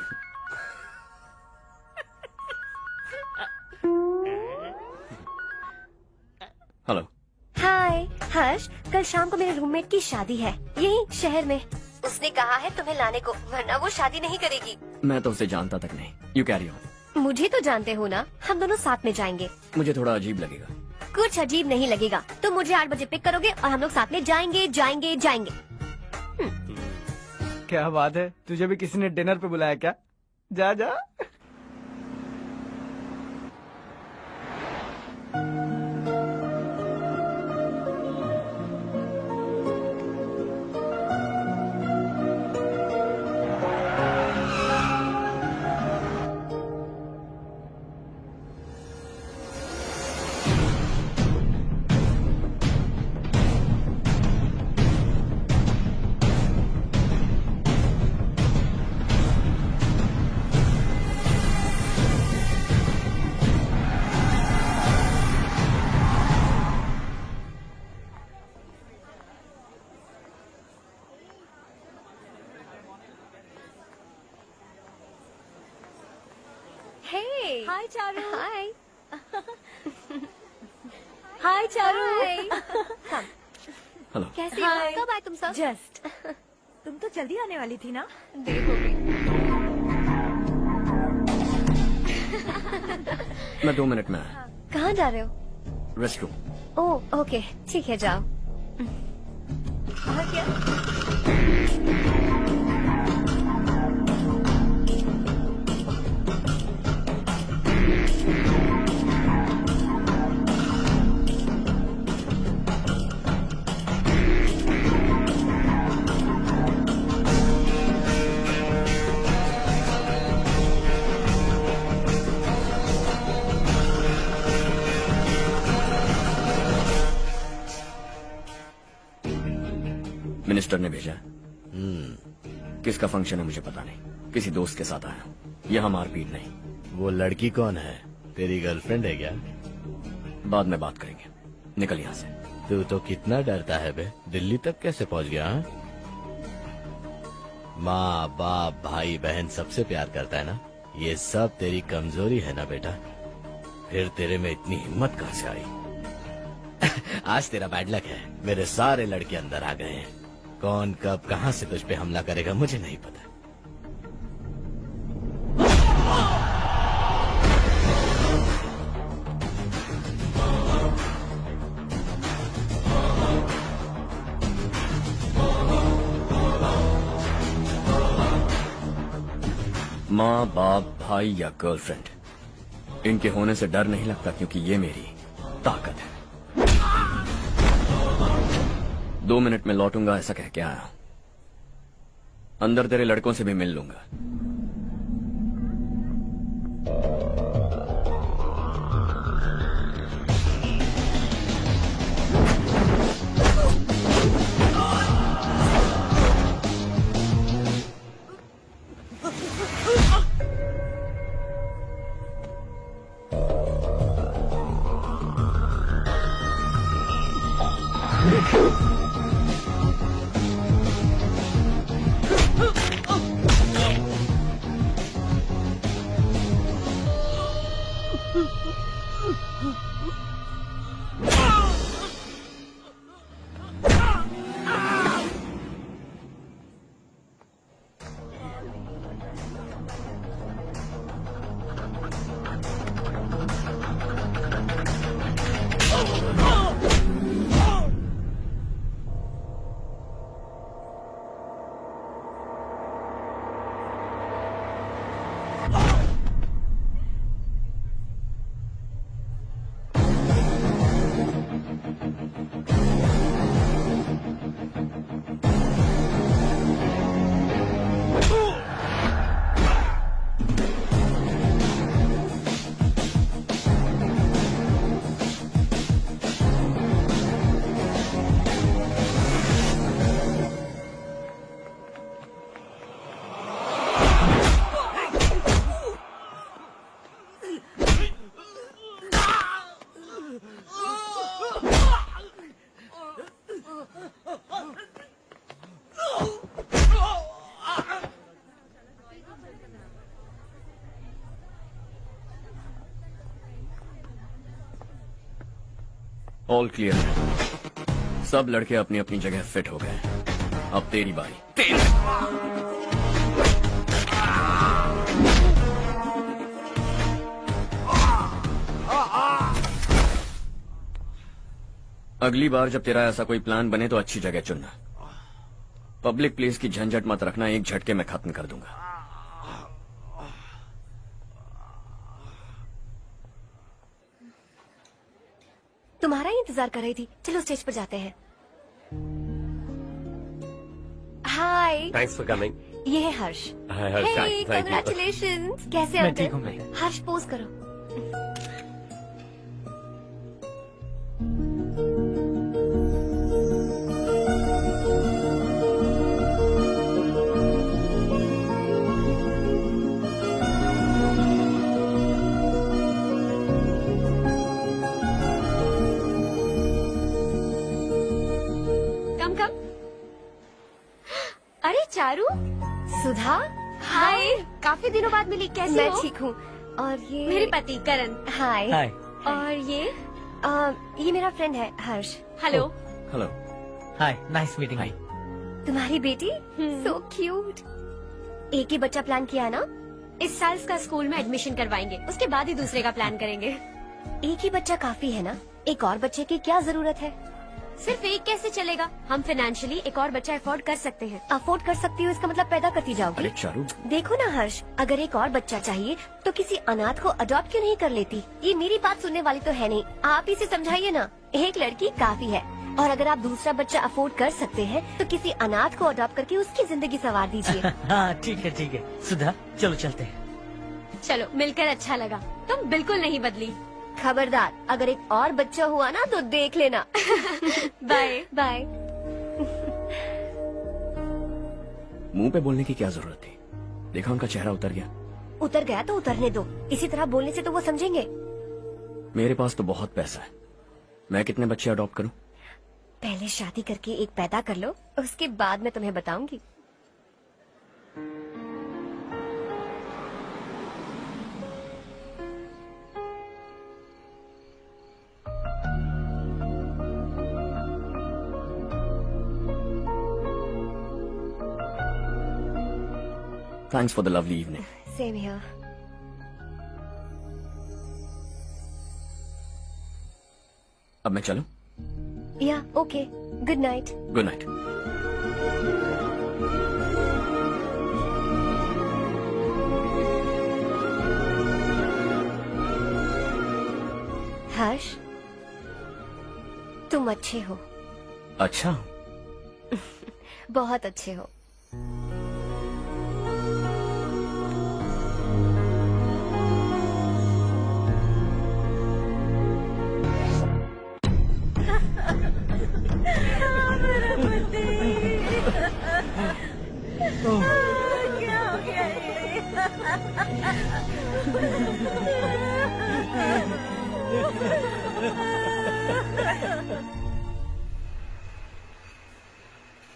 हेलो। हाय हर्ष, कल शाम को मेरे रूममेट की शादी है यही शहर में। उसने कहा है तुम्हें लाने को, वरना वो शादी नहीं करेगी। मैं तो उसे जानता तक नहीं। You carry on. मुझे तो जानते हो ना, हम दोनों साथ में जाएंगे। मुझे थोड़ा अजीब लगेगा। कुछ अजीब नहीं लगेगा। तुम मुझे 8 बजे पिक करोगे और हम लोग साथ में जाएंगे जाएंगे जाएंगे। क्या बात है, तुझे भी किसी ने डिनर पे बुलाया क्या? जा जा। Hey. Hi, Charu. Hi. Hi, Charu. Come. Hello. कैसी हो? कब आए तुम सब? Just. तुम तो जल्दी आने वाली थी ना? देर हो गई। मैं 2 मिनट में आया। कहाँ जा रहे हो? Rest room. ओह ओके, ठीक है जाओ। और क्या? मिनिस्टर ने भेजा। किसका फंक्शन है मुझे पता नहीं, किसी दोस्त के साथ आया हूँ। यहाँ मारपीट नहीं। वो लड़की कौन है? तेरी गर्लफ्रेंड है क्या? बाद में बात करेंगे, निकल यहाँ से। तू तो कितना डरता है बे, दिल्ली तक कैसे पहुँच गया? हाँ? माँ बाप भाई बहन सबसे प्यार करता है ना, ये सब तेरी कमजोरी है ना बेटा। फिर तेरे में इतनी हिम्मत कहाँ से आई? आज तेरा बैड लक है, मेरे सारे लड़के अंदर आ गए हैं। कौन कब कहां से तुझ पे हमला करेगा मुझे नहीं पता। माँ बाप भाई या गर्लफ्रेंड, इनके होने से डर नहीं लगता, क्योंकि ये मेरी ताकत है। 2 मिनट में लौटूंगा ऐसा कह के आया। अंदर तेरे लड़कों से भी मिल लूंगा। ऑल क्लियर है। सब लड़के अपनी अपनी जगह फिट हो गए। अब तेरी बारी। अगली बार जब तेरा ऐसा कोई प्लान बने तो अच्छी जगह चुनना। पब्लिक प्लेस की झंझट मत रखना, एक झटके में खत्म कर दूंगा। तुम्हारा ही इंतजार कर रही थी। चलो स्टेज पर जाते हैं। हाय, थैंक्स फॉर कमिंग। ये है हर्ष। हाय हर्ष, थैंक यू। कांग्रेचुलेशंस। कैसे हो? मैं ठीक हूँ, मैं। हर्ष पोज करो। अरे चारू, सुधा, हाय। काफी दिनों बाद मिली, कैसी हो? मैं ठीक हूँ। और ये मेरे पति करण। हाय। हाय। और ये मेरा फ्रेंड है हर्ष। हेलो। हेलो। हाय, नाइस मीटिंग। हाय। तुम्हारी बेटी सो क्यूट। एक ही बच्चा प्लान किया ना? इस साल इसका स्कूल में एडमिशन करवाएंगे, उसके बाद ही दूसरे का प्लान करेंगे। एक ही बच्चा काफी है ना? एक और बच्चे की क्या जरूरत है? सिर्फ एक कैसे चलेगा? हम फाइनेंशियली एक और बच्चा अफोर्ड कर सकते हैं। अफोर्ड कर सकती हो इसका मतलब पैदा करती जाओगी? अरे चारू, देखो ना हर्ष, अगर एक और बच्चा चाहिए तो किसी अनाथ को अडॉप्ट क्यों नहीं कर लेती? ये मेरी बात सुनने वाली तो है नहीं, आप इसे समझाइए ना। एक लड़की काफी है, और अगर आप दूसरा बच्चा अफोर्ड कर सकते हैं तो किसी अनाथ को अडॉप्ट करके उसकी जिंदगी संवार दीजिए। हाँ ठीक है सुधा, चलो चलते हैं। चलो, मिलकर अच्छा लगा। तुम बिल्कुल नहीं बदली। खबरदार, अगर एक और बच्चा हुआ ना तो देख लेना। Bye bye. मुंह पे बोलने की क्या जरूरत थी? देखा उनका चेहरा उतर गया। उतर गया तो उतरने दो, इसी तरह बोलने से तो वो समझेंगे। मेरे पास तो बहुत पैसा है, मैं कितने बच्चे अडॉप्ट करूं? पहले शादी करके एक पैदा कर लो, उसके बाद मैं तुम्हें बताऊंगी। Thanks for the lovely evening. Same here. अब मैं चलूं? Yeah, okay. Good night. Good night. हर्ष, तुम अच्छे हो। अच्छा? बहुत अच्छे हो।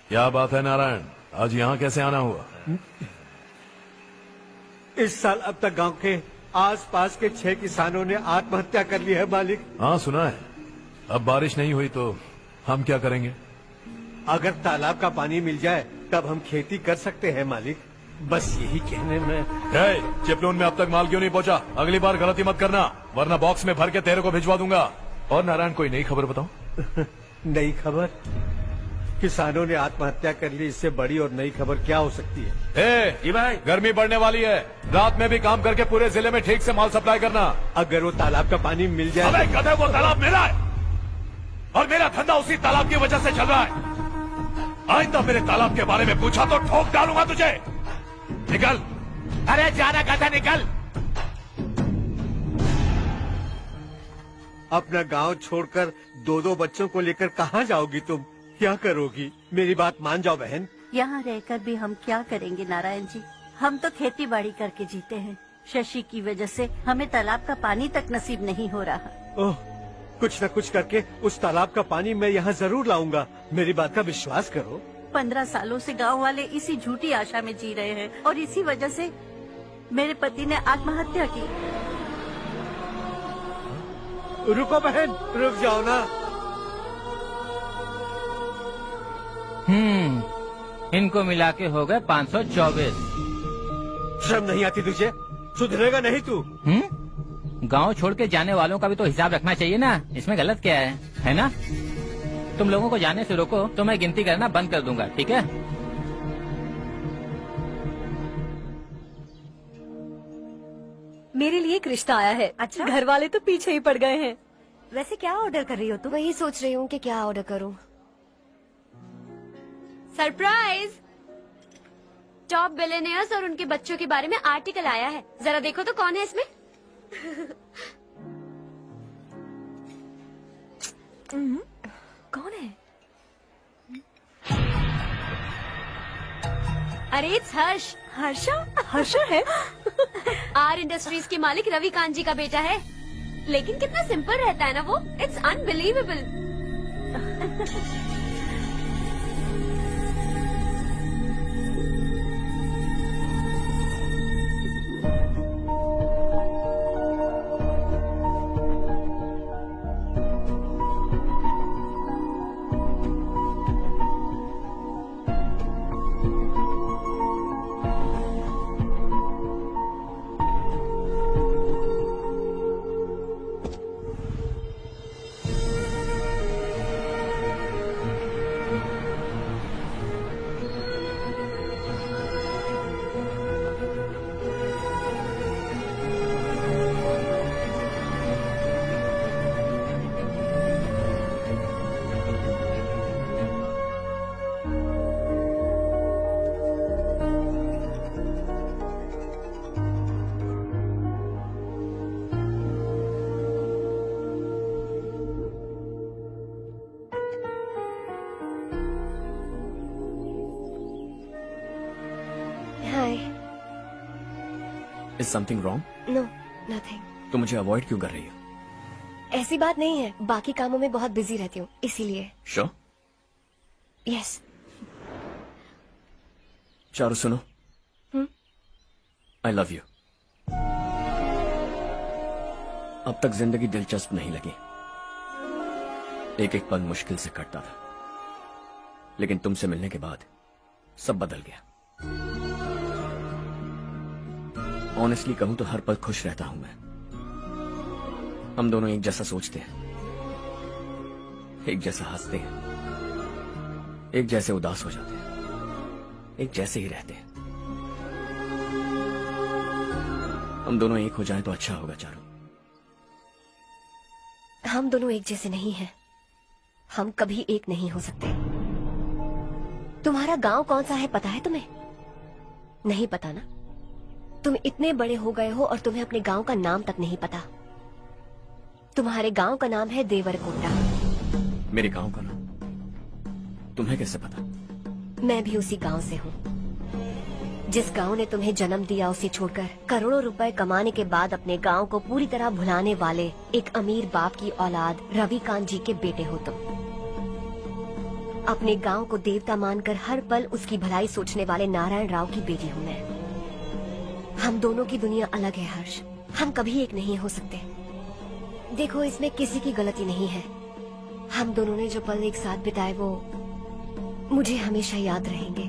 क्या बात है नारायण, आज यहाँ कैसे आना हुआ? इस साल अब तक गांव के आसपास के 6 किसानों ने आत्महत्या कर ली है मालिक। हाँ सुना है। अब बारिश नहीं हुई तो हम क्या करेंगे? अगर तालाब का पानी मिल जाए तब हम खेती कर सकते हैं मालिक। बस यही कहने में। चिपलून में अब तक माल क्यों नहीं पहुंचा? अगली बार गलती मत करना, वरना बॉक्स में भर के तेरे को भिजवा दूंगा। और नारायण, कोई नई खबर बताओ। नई खबर? किसानों ने आत्महत्या कर ली, इससे बड़ी और नई खबर क्या हो सकती है? जी भाई, गर्मी बढ़ने वाली है, रात में भी काम करके पूरे जिले में ठीक से माल सप्लाई करना। अगर वो तालाब का पानी मिल जाए। अबे गधे, वो तालाब मेरा है और मेरा धंधा उसी तालाब की वजह से चल रहा है। आइंदा मेरे तालाब के बारे में पूछा तो ठोक डालूंगा तुझे। निकल। अरे जाना गधा, निकल। अपना गांव छोड़कर 2-2 बच्चों को लेकर कहाँ जाओगी तुम? क्या करोगी? मेरी बात मान जाओ बहन। यहाँ रहकर भी हम क्या करेंगे नारायण जी? हम तो खेती बाड़ी करके जीते हैं। शशि की वजह से हमें तालाब का पानी तक नसीब नहीं हो रहा। ओह, कुछ न कुछ करके उस तालाब का पानी मैं यहाँ जरूर लाऊंगा। मेरी बात का विश्वास करो। 15 सालों से गांव वाले इसी झूठी आशा में जी रहे हैं और इसी वजह से मेरे पति ने आत्महत्या की। रुको बहन, रुक जाओ ना। इनको मिला के हो गए 524। शर्म नहीं आती तुझे? सुधरेगा नहीं तू? गांव छोड़ के जाने वालों का भी तो हिसाब रखना चाहिए ना। इसमें गलत क्या है ना? तुम लोगों को जाने से रोको तो मैं गिनती करना बंद कर दूंगा, ठीक है? मेरे लिए एक रिश्ता आया है। अच्छा, घर वाले तो पीछे ही पड़ गए हैं। वैसे क्या ऑर्डर कर रही हो तुम? वही सोच रही हूँ कि क्या ऑर्डर करूँ। सरप्राइज! टॉप बिलियनियर्स और उनके बच्चों के बारे में आर्टिकल आया है। जरा देखो तो कौन है इसमें। कौन है? अरे इट्स हर्ष। हर्षा है? आर इंडस्ट्रीज के मालिक रवि कांत जी का बेटा है। लेकिन कितना सिंपल रहता है ना वो। It's unbelievable. Is something wrong? No nothing. तो मुझे अवॉइड क्यों कर रही हो? ऐसी बात नहीं है, बाकी कामों में बहुत बिजी रहती हूँ इसीलिए। Sure? यस। चारू सुनो। I love you. अब तक जिंदगी दिलचस्प नहीं लगी। एक एक पल मुश्किल से कटता था, लेकिन तुमसे मिलने के बाद सब बदल गया। ऑनेस्टली कहूं तो हर पल खुश रहता हूं मैं। हम दोनों एक जैसा सोचते हैं, एक जैसा हंसते हैं, एक जैसे उदास हो जाते हैं, एक जैसे ही रहते हैं। हम दोनों एक हो जाएं तो अच्छा होगा चारू। हम दोनों एक जैसे नहीं हैं। हम कभी एक नहीं हो सकते। तुम्हारा गांव कौन सा है पता है तुम्हें? नहीं पता ना? तुम इतने बड़े हो गए हो और तुम्हें अपने गांव का नाम तक नहीं पता। तुम्हारे गांव का नाम है देवरकोटा। मेरे गांव का नाम तुम्हें कैसे पता? मैं भी उसी गांव से हूँ। जिस गांव ने तुम्हें जन्म दिया उसे छोड़कर करोड़ों रुपए कमाने के बाद अपने गांव को पूरी तरह भुलाने वाले एक अमीर बाप की औलाद रवि कांत जी के बेटे हो तुम। अपने गांव को देवता मानकर हर पल उसकी भलाई सोचने वाले नारायण राव की बेटी हूँ मैं। हम दोनों की दुनिया अलग है हर्ष। हम कभी एक नहीं हो सकते। देखो इसमें किसी की गलती नहीं है। हम दोनों ने जो पल एक साथ बिताए वो मुझे हमेशा याद रहेंगे।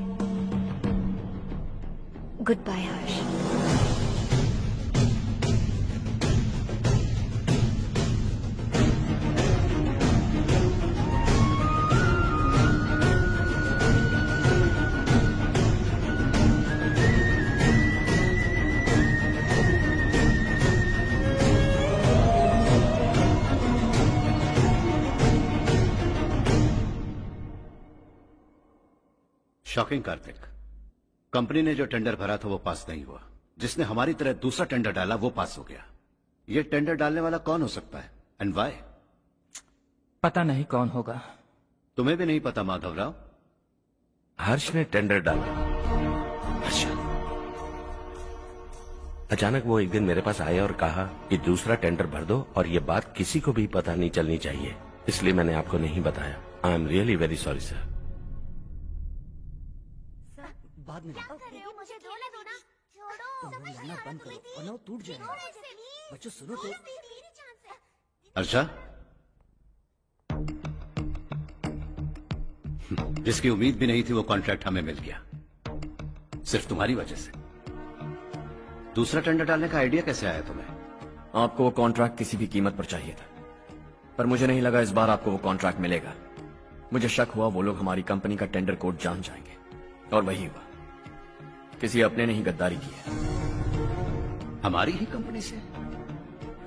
गुड बाय हर्ष। शॉकिंग कार्तिक। कंपनी ने जो टेंडर भरा था वो पास नहीं हुआ। जिसने हमारी तरह दूसरा टेंडर डाला वो पास हो गया। ये टेंडर डालने वाला कौन हो सकता है एंड व्हाई? पता नहीं कौन होगा। तुम्हें भी नहीं पता माधवराव? हर्ष ने टेंडर डाला। अच्छा। अचानक वो एक दिन मेरे पास आया और कहा कि दूसरा टेंडर भर दो और ये बात किसी को भी पता नहीं चलनी चाहिए, इसलिए मैंने आपको नहीं बताया। I am really very sorry sir. बाद में मुझे धोने दो ना। तुम लड़ना बंद करो वरना वो टूट जाएगा। बच्चों सुनो तो। अर्षा, जिसकी उम्मीद भी नहीं थी वो कॉन्ट्रैक्ट हमें मिल गया, सिर्फ तुम्हारी वजह से। दूसरा टेंडर डालने का आइडिया कैसे आया तुम्हें? आपको वो कॉन्ट्रैक्ट किसी भी कीमत पर चाहिए था, पर मुझे नहीं लगा इस बार आपको वो कॉन्ट्रैक्ट मिलेगा। मुझे शक हुआ वो लोग हमारी कंपनी का टेंडर कोड जान जाएंगे, और वही हुआ। किसी अपने ने ही गद्दारी की है। हमारी ही कंपनी से?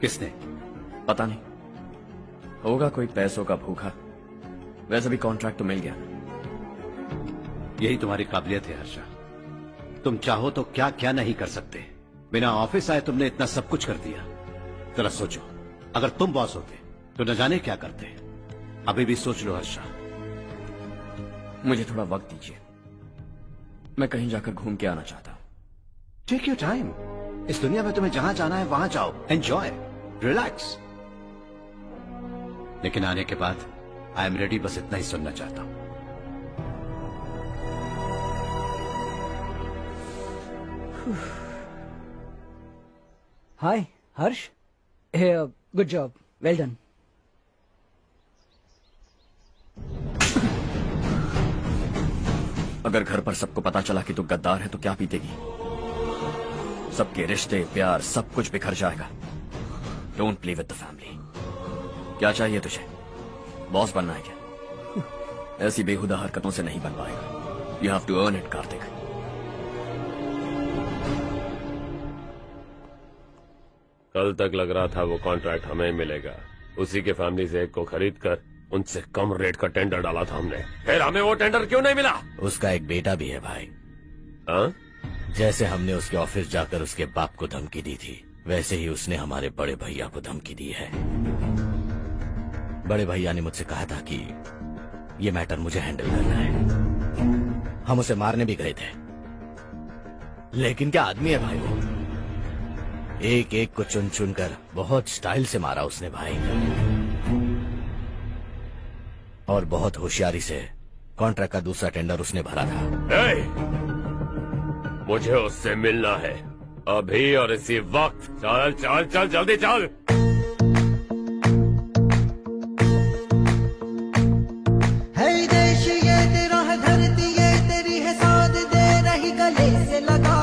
किसने? पता नहीं, होगा कोई पैसों का भूखा। वैसे भी कॉन्ट्रैक्ट तो मिल गया। यही तुम्हारी काबिलियत है हर्षा, तुम चाहो तो क्या क्या नहीं कर सकते। बिना ऑफिस आए तुमने इतना सब कुछ कर दिया। जरा सोचो, अगर तुम बॉस होते तो न जाने क्या करते। अभी भी सोच लो हर्षा। मुझे थोड़ा वक्त दीजिए, मैं कहीं जाकर घूम के आना चाहता हूं। Take your time. इस दुनिया में तुम्हें जहां जाना है वहां जाओ, एंजॉय, रिलैक्स। लेकिन आने के बाद आई एम रेडी, बस इतना ही सुनना चाहता हूं। हाय हर्ष, गुड जॉब, वेल डन। अगर घर पर सबको पता चला कि तू गद्दार है तो क्या पीतेगी? सबके रिश्ते, प्यार, सब कुछ बिखर जाएगा। Don't play with the family. क्या चाहिए तुझे? बॉस बनना है क्या? ऐसी बेहुदा हरकतों से नहीं बन पाएगा। You have to earn it Kartik. कल तक लग रहा था वो कॉन्ट्रैक्ट हमें मिलेगा, उसी के फैमिली से एक को खरीद कर उनसे कम रेट का टेंडर डाला था हमने, फिर हमें वो टेंडर क्यों नहीं मिला? उसका एक बेटा भी है भाई। हाँ? जैसे हमने उसके ऑफिस जाकर उसके बाप को धमकी दी थी, वैसे ही उसने हमारे बड़े भैया को धमकी दी है। बड़े भैया ने मुझसे कहा था कि ये मैटर मुझे हैंडल करना है। हम उसे मारने भी गए थे, लेकिन क्या आदमी है भाई वो। एक एक को चुन चुन कर बहुत स्टाइल से मारा उसने भाई, और बहुत होशियारी से कॉन्ट्रैक्ट का दूसरा टेंडर उसने भरा था। मुझे उससे मिलना है अभी और इसी वक्त। चल चल चल, जल्दी चल। है देश ये तेरा है, धरती ये तेरी है, साथ दे रही गले से लगा।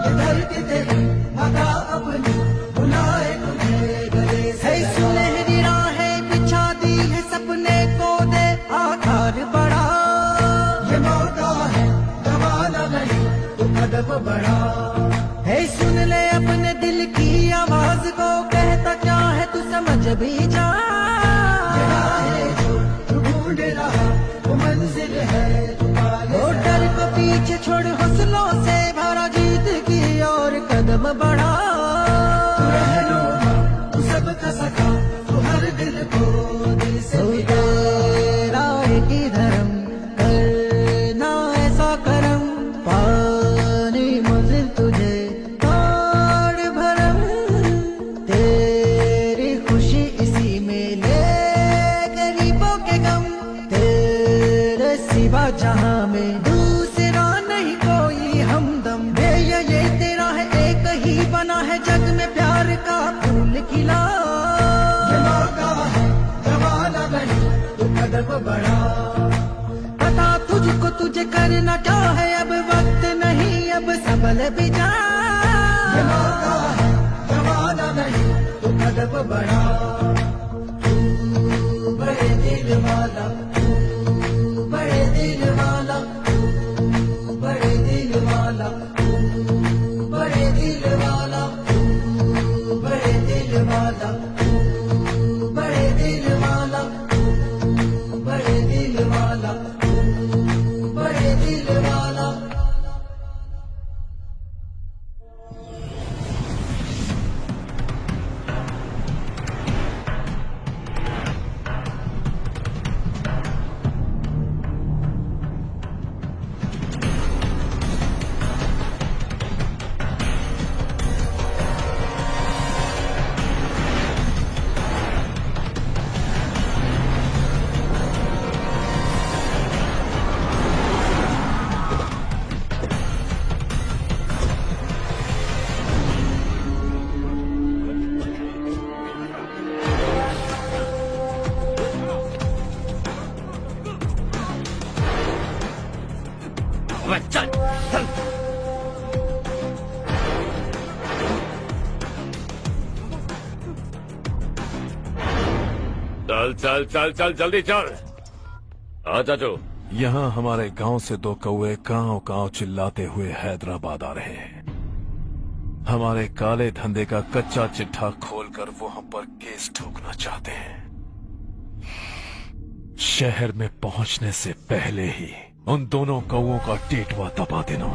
ये धरती तेरी माता अपनी बुलाए तुझे गले से। सुनहरी राहें बिछा दी है, सपने को दे आकार बड़ा। ये मौका है जमाना नहीं, तू कदम बढ़ा। है सुन ले अपने दिल की आवाज को, कहता क्या है तू समझ भी जा। ये राहें जो तू ढूंढ रहा वो मंजिल है तू पाले। वो डर को पीछे छोड़ हौसलों से भरा, जीत की और कदम बढ़ा। तू रहनुमा, तू सबका सखा, तू हर दिल को दिल से मिला। तेरा एक ही धर्म, करना ऐसा करम, पानी मंजिल तुझे तोड़ भरम। तेरी खुशी इसी में ले गरीबों के गम, तेरे सिवा जहां में दूसरा नहीं कोई हमदम। ये तेरा है, एक ही बना है जग में प्यार का फूल खिला। ये मौका है जमाना नहीं, तू कदम बढ़ा। पता तुझको तुझे करना क्या है, अब वक्त नहीं, अब संभल भी जा। ये मौका है जमाना नहीं, तू कदम बढ़ा। तू बड़े दिल वाला, तू बड़े दिल वाला, तू बड़े दिल वाला, तू बड़े दिल वाला, तू बड़े दिल वाला, तू बड़े दिल वाला, तू बड़े दिल वाला, तू बड़े दिल वाला। अबे चल चल। चल चल चल चल जल्दी चल। हाँ चाचू। यहाँ हमारे गांव से 2 कौवे कांव कांव चिल्लाते हुए हैदराबाद आ रहे हैं। हमारे काले धंधे का कच्चा चिट्ठा खोलकर वो हम पर केस ठोकना चाहते हैं। शहर में पहुंचने से पहले ही उन दोनों कौवों का टेटवा दबा देना।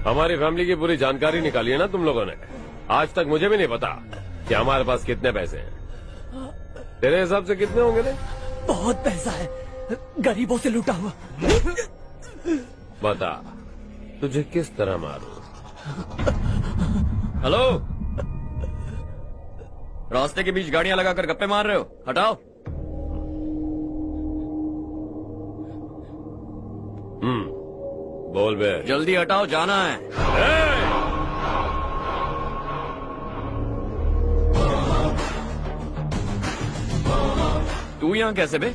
हमारी फैमिली की पूरी जानकारी निकाली है ना तुम लोगों ने। आज तक मुझे भी नहीं पता कि हमारे पास कितने पैसे हैं। तेरे हिसाब से कितने होंगे रे? बहुत पैसा है, गरीबों से लूटा हुआ। बता तुझे किस तरह मारूं? हेलो, रास्ते के बीच गाड़ियां लगाकर गप्पे मार रहे हो? हटाओ। बोल बे। जल्दी हटाओ, जाना है। तू यहाँ कैसे बे?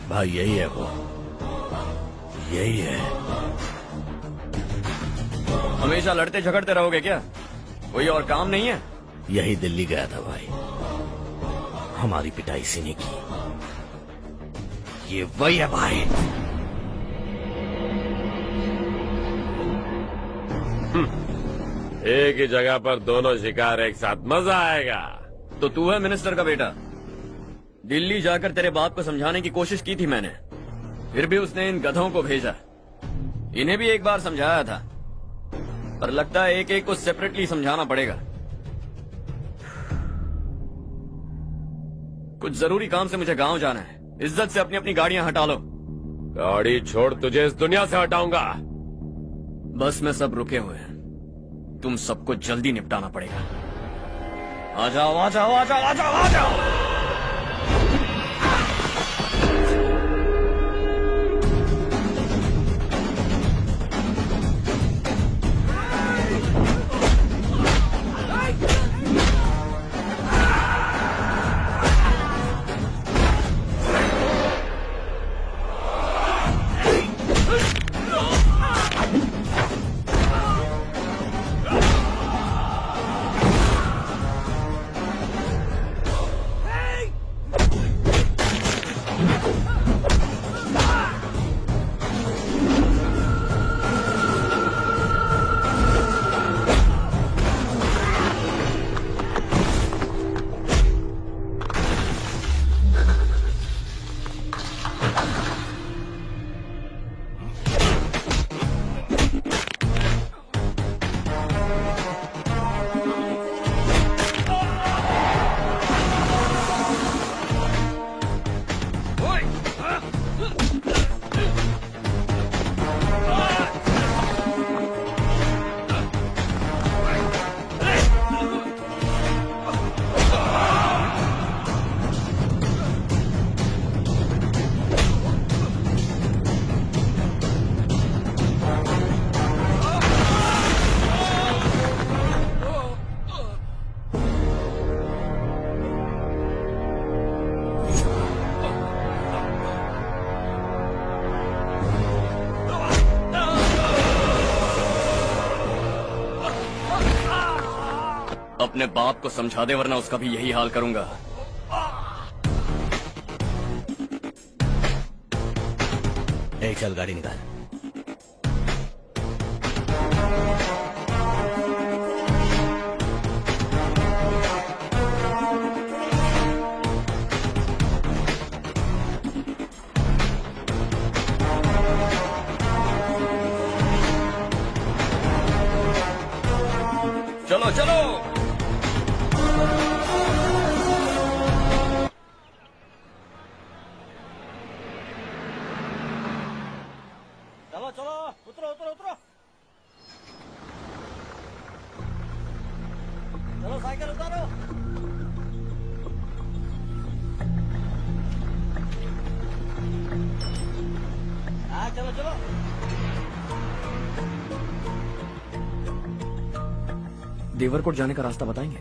भाई यही है वो, यही है। हमेशा लड़ते झगड़ते रहोगे क्या? कोई और काम नहीं है? यही दिल्ली गया था भाई, हमारी पिटाई इसी ने की। ये वही है भाई। एक ही जगह पर दोनों शिकार एक साथ, मजा आएगा। तो तू है मिनिस्टर का बेटा? दिल्ली जाकर तेरे बाप को समझाने की कोशिश की थी मैंने, फिर भी उसने इन गधों को भेजा। इन्हें भी एक बार समझाया था, पर लगता है एक एक को सेपरेटली समझाना पड़ेगा। कुछ जरूरी काम से मुझे गांव जाना है। इज्जत से अपनी अपनी गाड़ियां हटा लो। गाड़ी छोड़, तुझे इस दुनिया से हटाऊंगा। बस में सब रुके हुए हैं, तुम सबको जल्दी निपटाना पड़ेगा। आ जाओ आ जाओ आ जाओ आ जाओ आ जाओ। अपने बाप को समझा दे, वरना उसका भी यही हाल करूंगा। एक चल गाड़ी निकाल। चलो चलो। चलो चलो, उतरो उतरो उतरो। चलो चलो। देवरकोट जाने का रास्ता बताएंगे?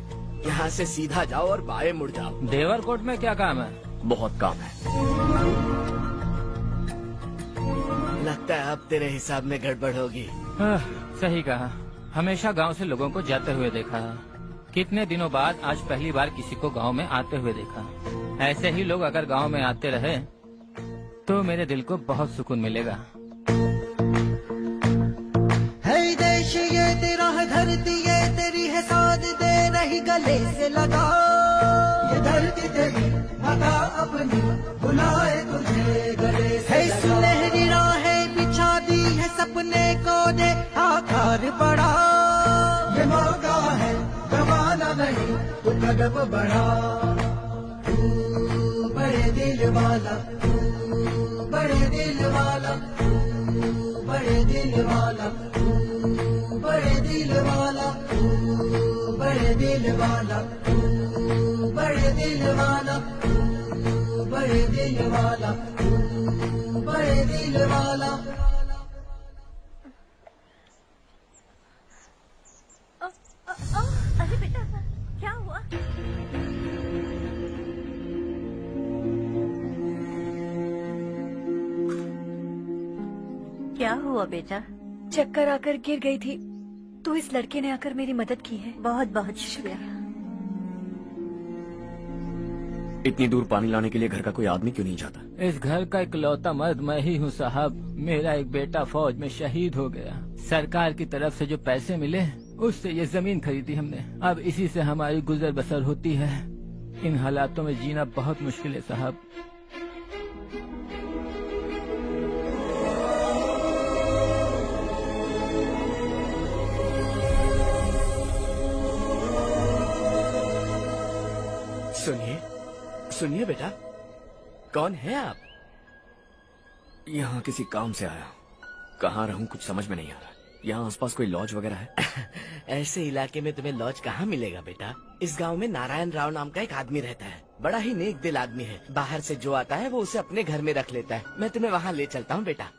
यहाँ से सीधा जाओ और बाएं मुड़ जाओ। देवरकोट में क्या काम है? बहुत काम है। लगता है अब तेरे हिसाब में गड़बड़ होगी। सही कहा। हमेशा गांव से लोगों को जाते हुए देखा है। कितने दिनों बाद आज पहली बार किसी को गांव में आते हुए देखा। ऐसे ही लोग अगर गांव में आते रहे तो मेरे दिल को बहुत सुकून मिलेगा। है देश ये तेरा है, धरती ये तेरी है, साथ दे रही गले से लगा। ये धरती तेरी माता अपनी बुलाए तुझे गले से लगा। सुनहरी राहें बिछा दी है, सपने को दे आकार बड़ा। ये मौका है गवाना नहीं, तू कदम बढ़ा। तू बड़े दिल वाला, तू बड़े दिल वाला, तू बड़े दिल वाला, तू बड़े दिल वाला, तू बड़े दिल वाला, तू बड़े दिल वाला, तू बड़े दिल वाला, तू बड़े दिल वाला। अरे बेटा क्या हुआ? क्या हुआ बेटा? चक्कर आकर गिर गई थी तो इस लड़के ने आकर मेरी मदद की है। बहुत बहुत शुक्रिया। इतनी दूर पानी लाने के लिए घर का कोई आदमी क्यों नहीं जाता? इस घर का इकलौता मर्द मैं ही हूँ साहब। मेरा एक बेटा फौज में शहीद हो गया। सरकार की तरफ से जो पैसे मिले उससे ये जमीन खरीदी हमने। अब इसी से हमारी गुजर बसर होती है। इन हालातों में जीना बहुत मुश्किल है साहब। सुनिए सुनिए बेटा, कौन है आप? यहाँ किसी काम से आया। कहाँ रहूँ कुछ समझ में नहीं आ रहा। यहाँ आसपास कोई लॉज वगैरह है? ऐसे इलाके में तुम्हें लॉज कहाँ मिलेगा बेटा? इस गांव में नारायण राव नाम का एक आदमी रहता है। बड़ा ही नेक दिल आदमी है। बाहर से जो आता है वो उसे अपने घर में रख लेता है। मैं तुम्हें वहाँ ले चलता हूँ बेटा।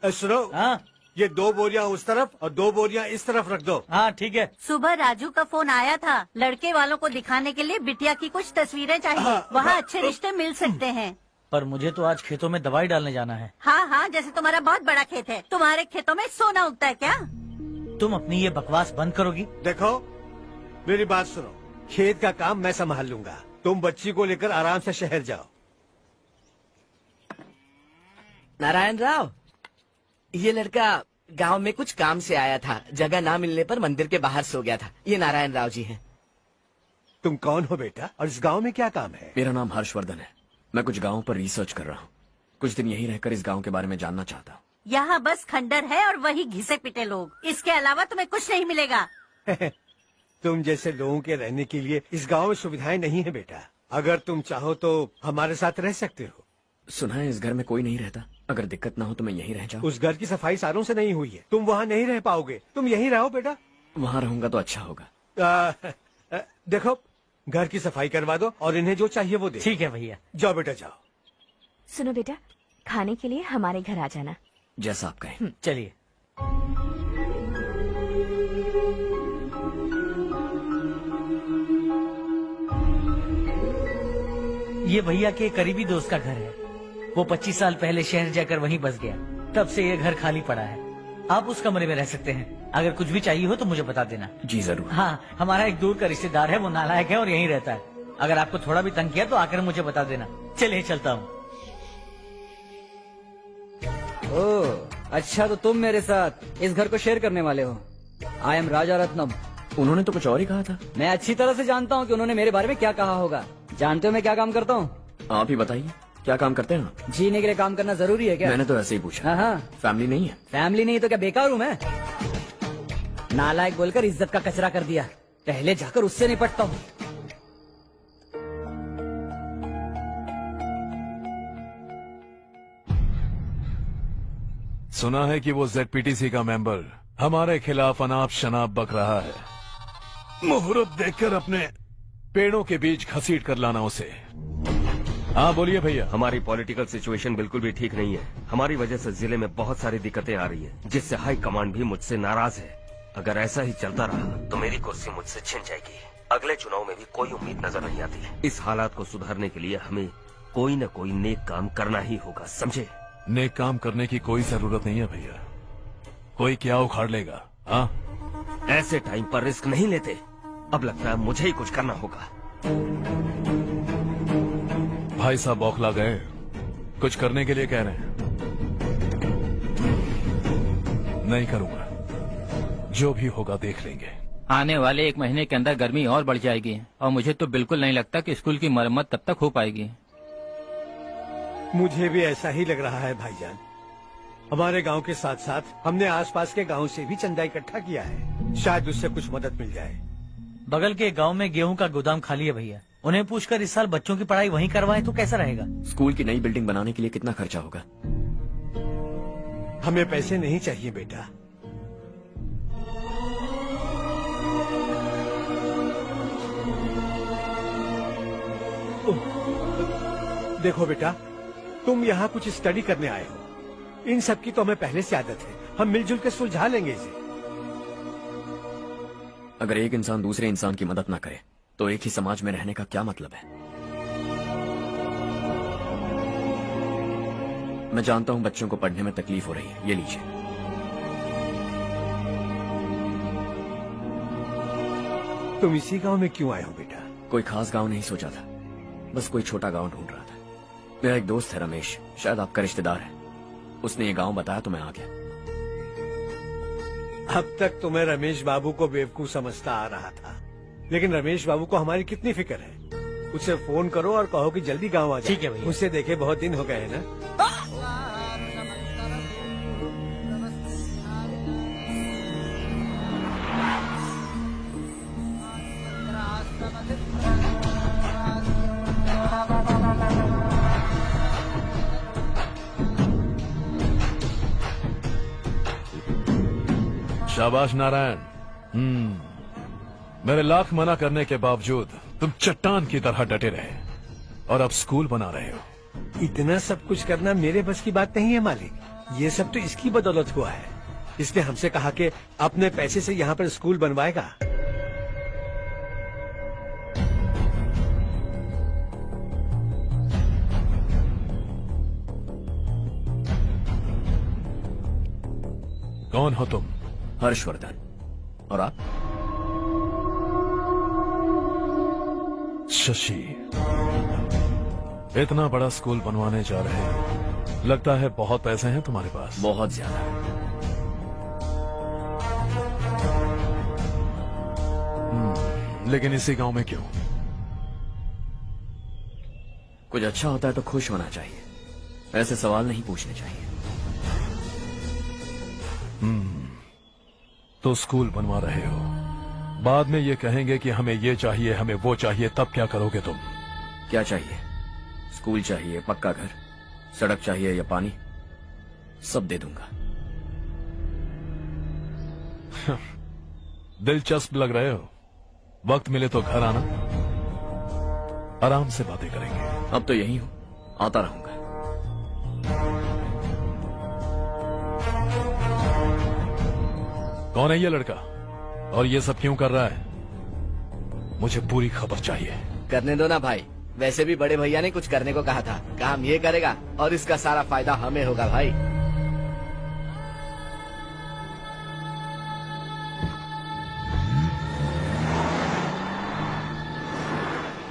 सुनो, ये 2 बोरियां उस तरफ और 2 बोरियां इस तरफ रख दो। हाँ ठीक है। सुबह राजू का फोन आया था। लड़के वालों को दिखाने के लिए बिटिया की कुछ तस्वीरें चाहिए। वहाँ अच्छे रिश्ते मिल सकते हैं। पर मुझे तो आज खेतों में दवाई डालने जाना है। हाँ हाँ, जैसे तुम्हारा बहुत बड़ा खेत है। तुम्हारे खेतों में सोना उगता है क्या? तुम अपनी ये बकवास बंद करोगी? देखो मेरी बात सुनो, खेत का काम मैं संभाल लूंगा। तुम बच्ची को लेकर आराम से शहर जाओ। नारायण राव, ये लड़का गांव में कुछ काम से आया था। जगह ना मिलने पर मंदिर के बाहर सो गया था। ये नारायण राव जी हैं। तुम कौन हो बेटा और इस गांव में क्या काम है? मेरा नाम हर्षवर्धन है। मैं कुछ गाँव पर रिसर्च कर रहा हूँ। कुछ दिन यहीं रहकर इस गाँव के बारे में जानना चाहता हूँ। यहाँ बस खंडर है और वही घिसे पिटे लोग। इसके अलावा तुम्हें कुछ नहीं मिलेगा। तुम जैसे लोगों के रहने के लिए इस गांव में सुविधाएं नहीं है बेटा। अगर तुम चाहो तो हमारे साथ रह सकते हो। सुना है इस घर में कोई नहीं रहता। अगर दिक्कत ना हो तो मैं यहीं रह जाऊँ। उस घर की सफाई सालों से नहीं हुई है। तुम वहाँ नहीं रह पाओगे। तुम यहीं रहो बेटा। वहाँ रहूंगा तो अच्छा होगा। देखो, घर की सफाई करवा दो और इन्हें जो चाहिए वो दे। ठीक है भैया। जाओ बेटा जाओ। सुनो बेटा, खाने के लिए हमारे घर आ जाना। जैसा आप कहें। चलिए। ये भैया के करीबी दोस्त का घर है। वो 25 साल पहले शहर जाकर वहीं बस गया। तब से ये घर खाली पड़ा है। आप उस कमरे में रह सकते हैं। अगर कुछ भी चाहिए हो तो मुझे बता देना। जी जरूर। हाँ, हमारा एक दूर का रिश्तेदार है, वो नालायक है और यहीं रहता है। अगर आपको थोड़ा भी तंग किया तो आकर मुझे बता देना। चलिए चलता हूँ। ओह अच्छा, तो तुम मेरे साथ इस घर को शेयर करने वाले हो। आई एम राजा रत्नम। उन्होंने तो कुछ और ही कहा था। मैं अच्छी तरह से जानता हूँ कि उन्होंने मेरे बारे में क्या कहा होगा। जानते हो मैं क्या काम करता हूँ? आप ही बताइए, क्या काम करते हैं आप? जीने के लिए काम करना जरूरी है क्या? मैंने तो ऐसे ही पूछा। हाँ हाँ। फैमिली नहीं है? फैमिली नहीं तो क्या बेकार हूँ मैं? नालायक बोलकर इज्जत का कचरा कर दिया। पहले जाकर उससे निपटता हूँ। सुना है कि वो ZPTC का मेंबर हमारे खिलाफ अनाप शनाप बक रहा है। मुहूर्त देखकर अपने पेड़ों के बीच घसीट कर लाना उसे। हाँ बोलिए भैया। हमारी पॉलिटिकल सिचुएशन बिल्कुल भी ठीक नहीं है। हमारी वजह से जिले में बहुत सारी दिक्कतें आ रही है, जिससे हाई कमांड भी मुझसे नाराज है। अगर ऐसा ही चलता रहा तो मेरी कुर्सी मुझसे छिन जाएगी। अगले चुनाव में भी कोई उम्मीद नजर नहीं आती। इस हालात को सुधारने के लिए हमें कोई न कोई नेक काम करना ही होगा, समझे? नेक काम करने की कोई जरूरत नहीं है भैया, कोई क्या उखाड़ लेगा। हाँ, ऐसे टाइम पर रिस्क नहीं लेते। अब लगता है मुझे ही कुछ करना होगा। भाई साहब बौखला गए, कुछ करने के लिए कह रहे हैं। नहीं करूंगा, जो भी होगा देख लेंगे। आने वाले 1 महीने के अंदर गर्मी और बढ़ जाएगी और मुझे तो बिल्कुल नहीं लगता कि स्कूल की मरम्मत तब तक हो पाएगी। मुझे भी ऐसा ही लग रहा है भाईजान। हमारे गांव के साथ साथ हमने आसपास के गांव से भी चंदा इकट्ठा किया है, शायद उससे कुछ मदद मिल जाए। बगल के गांव में गेहूं का गोदाम खाली है भैया, उन्हें पूछकर इस साल बच्चों की पढ़ाई वहीं करवाएं तो कैसा रहेगा? स्कूल की नई बिल्डिंग बनाने के लिए कितना खर्चा होगा? हमें पैसे नहीं चाहिए बेटा। देखो बेटा, तुम यहाँ कुछ स्टडी करने आए हो, इन सब की तो हमें पहले से आदत है। हम मिलजुल के सुलझा लेंगे इसे। अगर एक इंसान दूसरे इंसान की मदद ना करे तो एक ही समाज में रहने का क्या मतलब है? मैं जानता हूं बच्चों को पढ़ने में तकलीफ हो रही है, ये लीजिए। तुम इसी गांव में क्यों आए हो बेटा? कोई खास गांव नहीं सोचा था, बस कोई छोटा गांव ढूंढ रहा था। मेरा एक दोस्त है रमेश, शायद आपका रिश्तेदार है, उसने ये गांव बताया तो मैं आ गया। अब तक तो मैं रमेश बाबू को बेवकूफ समझता आ रहा था, लेकिन रमेश बाबू को हमारी कितनी फिक्र है। उसे फोन करो और कहो कि जल्दी गांव आ जाए। ठीक है भैया। उससे देखे बहुत दिन हो गए ना। शाबाश नारायण। मेरे लाख मना करने के बावजूद तुम चट्टान की तरह डटे रहे और अब स्कूल बना रहे हो। इतना सब कुछ करना मेरे बस की बात नहीं है मालिक, ये सब तो इसकी बदौलत हुआ है। इसने हमसे कहा कि अपने पैसे से यहाँ पर स्कूल बनवाएगा। कौन हो तुम? हर्षवर्धन। और आप? शशि। इतना बड़ा स्कूल बनवाने जा रहे हो, लगता है बहुत पैसे हैं तुम्हारे पास। बहुत ज्यादा। लेकिन इसी गांव में क्यों? कुछ अच्छा होता है तो खुश होना चाहिए, ऐसे सवाल नहीं पूछने चाहिए। तो स्कूल बनवा रहे हो, बाद में ये कहेंगे कि हमें ये चाहिए, हमें वो चाहिए, तब क्या करोगे तुम? क्या चाहिए? स्कूल चाहिए, पक्का घर, सड़क चाहिए या पानी, सब दे दूंगा। दिलचस्प लग रहे हो। वक्त मिले तो घर आना, आराम से बातें करेंगे। अब तो यही हूं, आता रहूंगा। कौन है ये लड़का और ये सब क्यों कर रहा है? मुझे पूरी खबर चाहिए। करने दो ना भाई, वैसे भी बड़े भैया ने कुछ करने को कहा था, काम ये करेगा और इसका सारा फायदा हमें होगा भाई।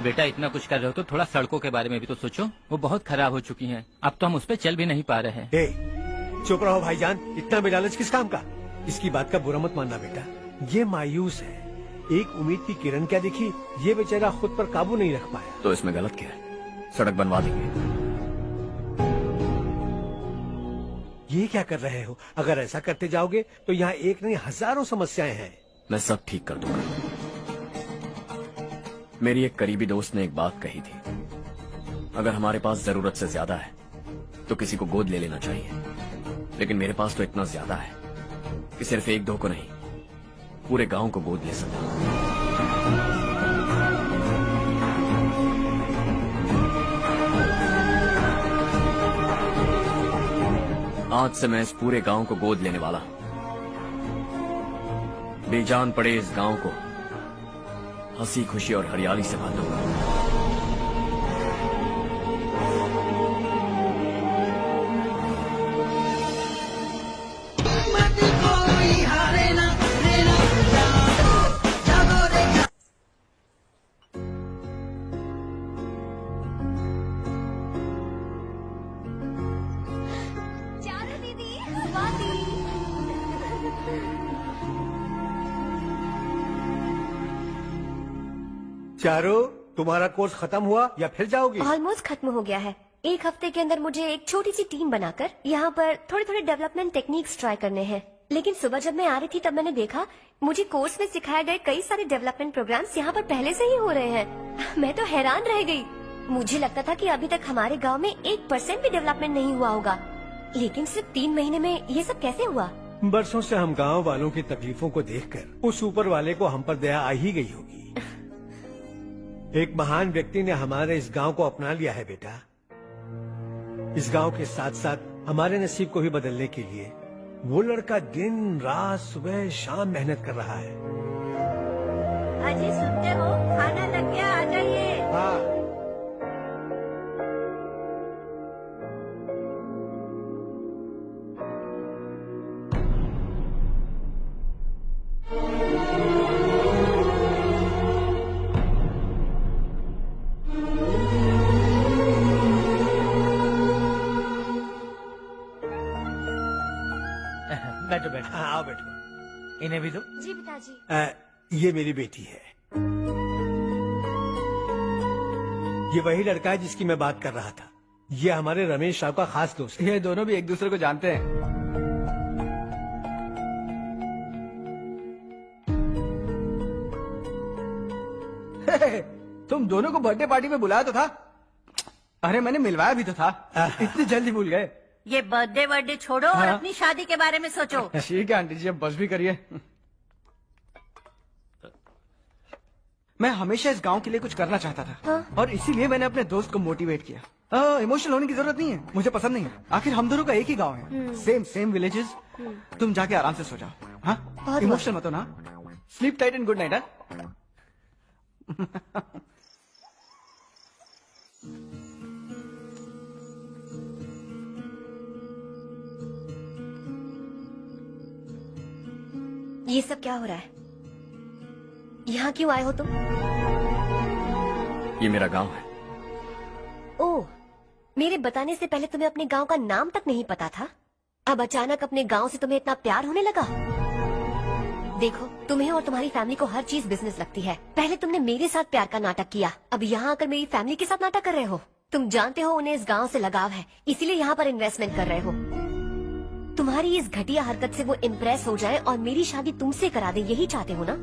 बेटा इतना कुछ कर रहे हो तो थोड़ा सड़कों के बारे में भी तो सोचो, वो बहुत खराब हो चुकी हैं। अब तो हम उस पर चल भी नहीं पा रहे हैं। चुप रहो भाईजान, इतना बेलालच किस काम का? इसकी बात का बुरा मत मानना बेटा, ये मायूस है। एक उम्मीद की किरण क्या दिखी, ये बेचारा खुद पर काबू नहीं रख पाया। तो इसमें गलत क्या है? सड़क बनवा देंगे। ये क्या कर रहे हो? अगर ऐसा करते जाओगे तो यहाँ एक नहीं हजारों समस्याएं हैं। मैं सब ठीक कर दूंगा। मेरी एक करीबी दोस्त ने एक बात कही थी, अगर हमारे पास जरूरत से ज्यादा है तो किसी को गोद ले लेना चाहिए, लेकिन मेरे पास तो इतना ज्यादा है कि सिर्फ एक दो को नहीं, पूरे गांव को गोद ले सकता हूं। आज से मैं इस पूरे गांव को गोद लेने वाला हूं। बेजान पड़े इस गांव को हंसी खुशी और हरियाली से भर दूंगा। चारू, तुम्हारा कोर्स खत्म हुआ या फिर जाओगी? ऑलमोस्ट खत्म हो गया है। एक हफ्ते के अंदर मुझे एक छोटी सी टीम बनाकर यहाँ पर थोड़े थोड़े डेवलपमेंट टेक्निक्स ट्राई करने हैं। लेकिन सुबह जब मैं आ रही थी तब मैंने देखा मुझे कोर्स में सिखाए गए कई सारे डेवलपमेंट प्रोग्राम्स यहाँ पर पहले से ही हो रहे हैं। मैं तो हैरान रह गई। मुझे लगता था कि अभी तक हमारे गांव में 1% भी डेवलपमेंट नहीं हुआ होगा, लेकिन सिर्फ 3 महीने में ये सब कैसे हुआ? बरसों से हम गांव वालों की तकलीफों को देखकर उस ऊपर वाले को हम पर दया आ ही गई होगी। एक महान व्यक्ति ने हमारे इस गांव को अपना लिया है बेटा। इस गांव के साथ साथ हमारे नसीब को भी बदलने के लिए वो लड़का दिन रात सुबह शाम मेहनत कर रहा है। अजी सुनते हो, खाना लग गया, आ जाइए। हाँ। बैठो बैठो। हाँ, आओ बैठो। इन्हें भी दो। जी पिताजी। ये मेरी बेटी है। ये वही लड़का है जिसकी मैं बात कर रहा था। ये हमारे रमेश राव का खास दोस्त है। ये दोनों भी एक दूसरे को जानते हैं। तुम दोनों को बर्थडे पार्टी में बुलाया तो था। अरे मैंने मिलवाया भी तो था। इतनी जल्दी भूल गए। ये बर्थडे छोड़ो और हाँ? अपनी शादी के बारे में सोचो। ठीक है आंटी जी, अब बस भी करिए। मैं हमेशा इस गांव के लिए कुछ करना चाहता था। हाँ? और इसीलिए मैंने अपने दोस्त को मोटिवेट किया। इमोशनल होने की जरूरत नहीं है, मुझे पसंद नहीं है। आखिर हम दोनों का एक ही गांव है, सेम विलेजेस। तुम जाके आराम से सो जाओ। हाँ, इमोशनल मत हो ना। Sleep tight and good night. ये सब क्या हो रहा है? यहाँ क्यों आए हो तुम? ये मेरा गांव है। ओह, मेरे बताने से पहले तुम्हें अपने गांव का नाम तक नहीं पता था? अब अचानक अपने गांव से तुम्हें इतना प्यार होने लगा? देखो, तुम्हें और तुम्हारी फैमिली को हर चीज बिजनेस लगती है। पहले तुमने मेरे साथ प्यार का नाटक किया, अब यहाँ आकर मेरी फैमिली के साथ नाटक कर रहे हो। तुम जानते हो उन्हें इस गांव से लगाव है, इसीलिए यहाँ पर इन्वेस्टमेंट कर रहे हो। तुम्हारी इस घटिया हरकत से वो इम्प्रेस हो जाए और मेरी शादी तुमसे करा दे, यही चाहते हो ना?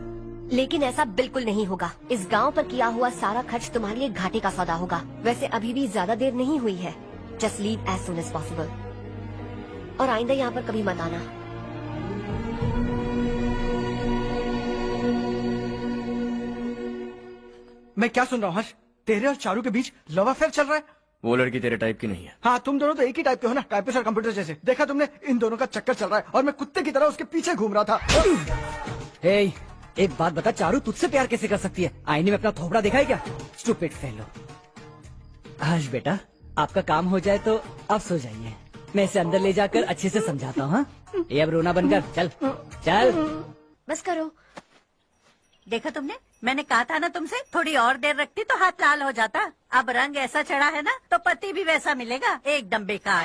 लेकिन ऐसा बिल्कुल नहीं होगा। इस गांव पर किया हुआ सारा खर्च तुम्हारे लिए घाटे का सौदा होगा। वैसे अभी भी ज्यादा देर नहीं हुई है। Just leave as soon as possible. और आइंदा यहाँ पर कभी मत आना। मैं क्या सुन रहा हूँ हर्ष? तेरे और चारू के बीच लव अफेयर चल रहा है? वो लड़की तेरे टाइप की नहीं है। हाँ, तुम दोनों तो एक ही टाइप के हो ना, टाइपिस्ट और कंप्यूटर जैसे। देखा तुमने, इन दोनों का चक्कर चल रहा है और मैं कुत्ते की तरह उसके पीछे घूम रहा था। हे, एक बात बता, चारू तुझसे प्यार कैसे कर सकती है? आईने में अपना थोपड़ा देखा है क्या? Stupid fellow. हर्ष बेटा, आपका काम हो जाए तो आप सो जाइए। मैं इसे अंदर ले जाकर अच्छे से समझाता हूँ। हाँ? ये अब रोना बनकर चल चल। बस करो। देखा तुमने, मैंने कहा था ना तुमसे, थोड़ी और देर रखती तो हाथ लाल हो जाता। अब रंग ऐसा चढ़ा है ना तो पति भी वैसा मिलेगा, एकदम बेकार।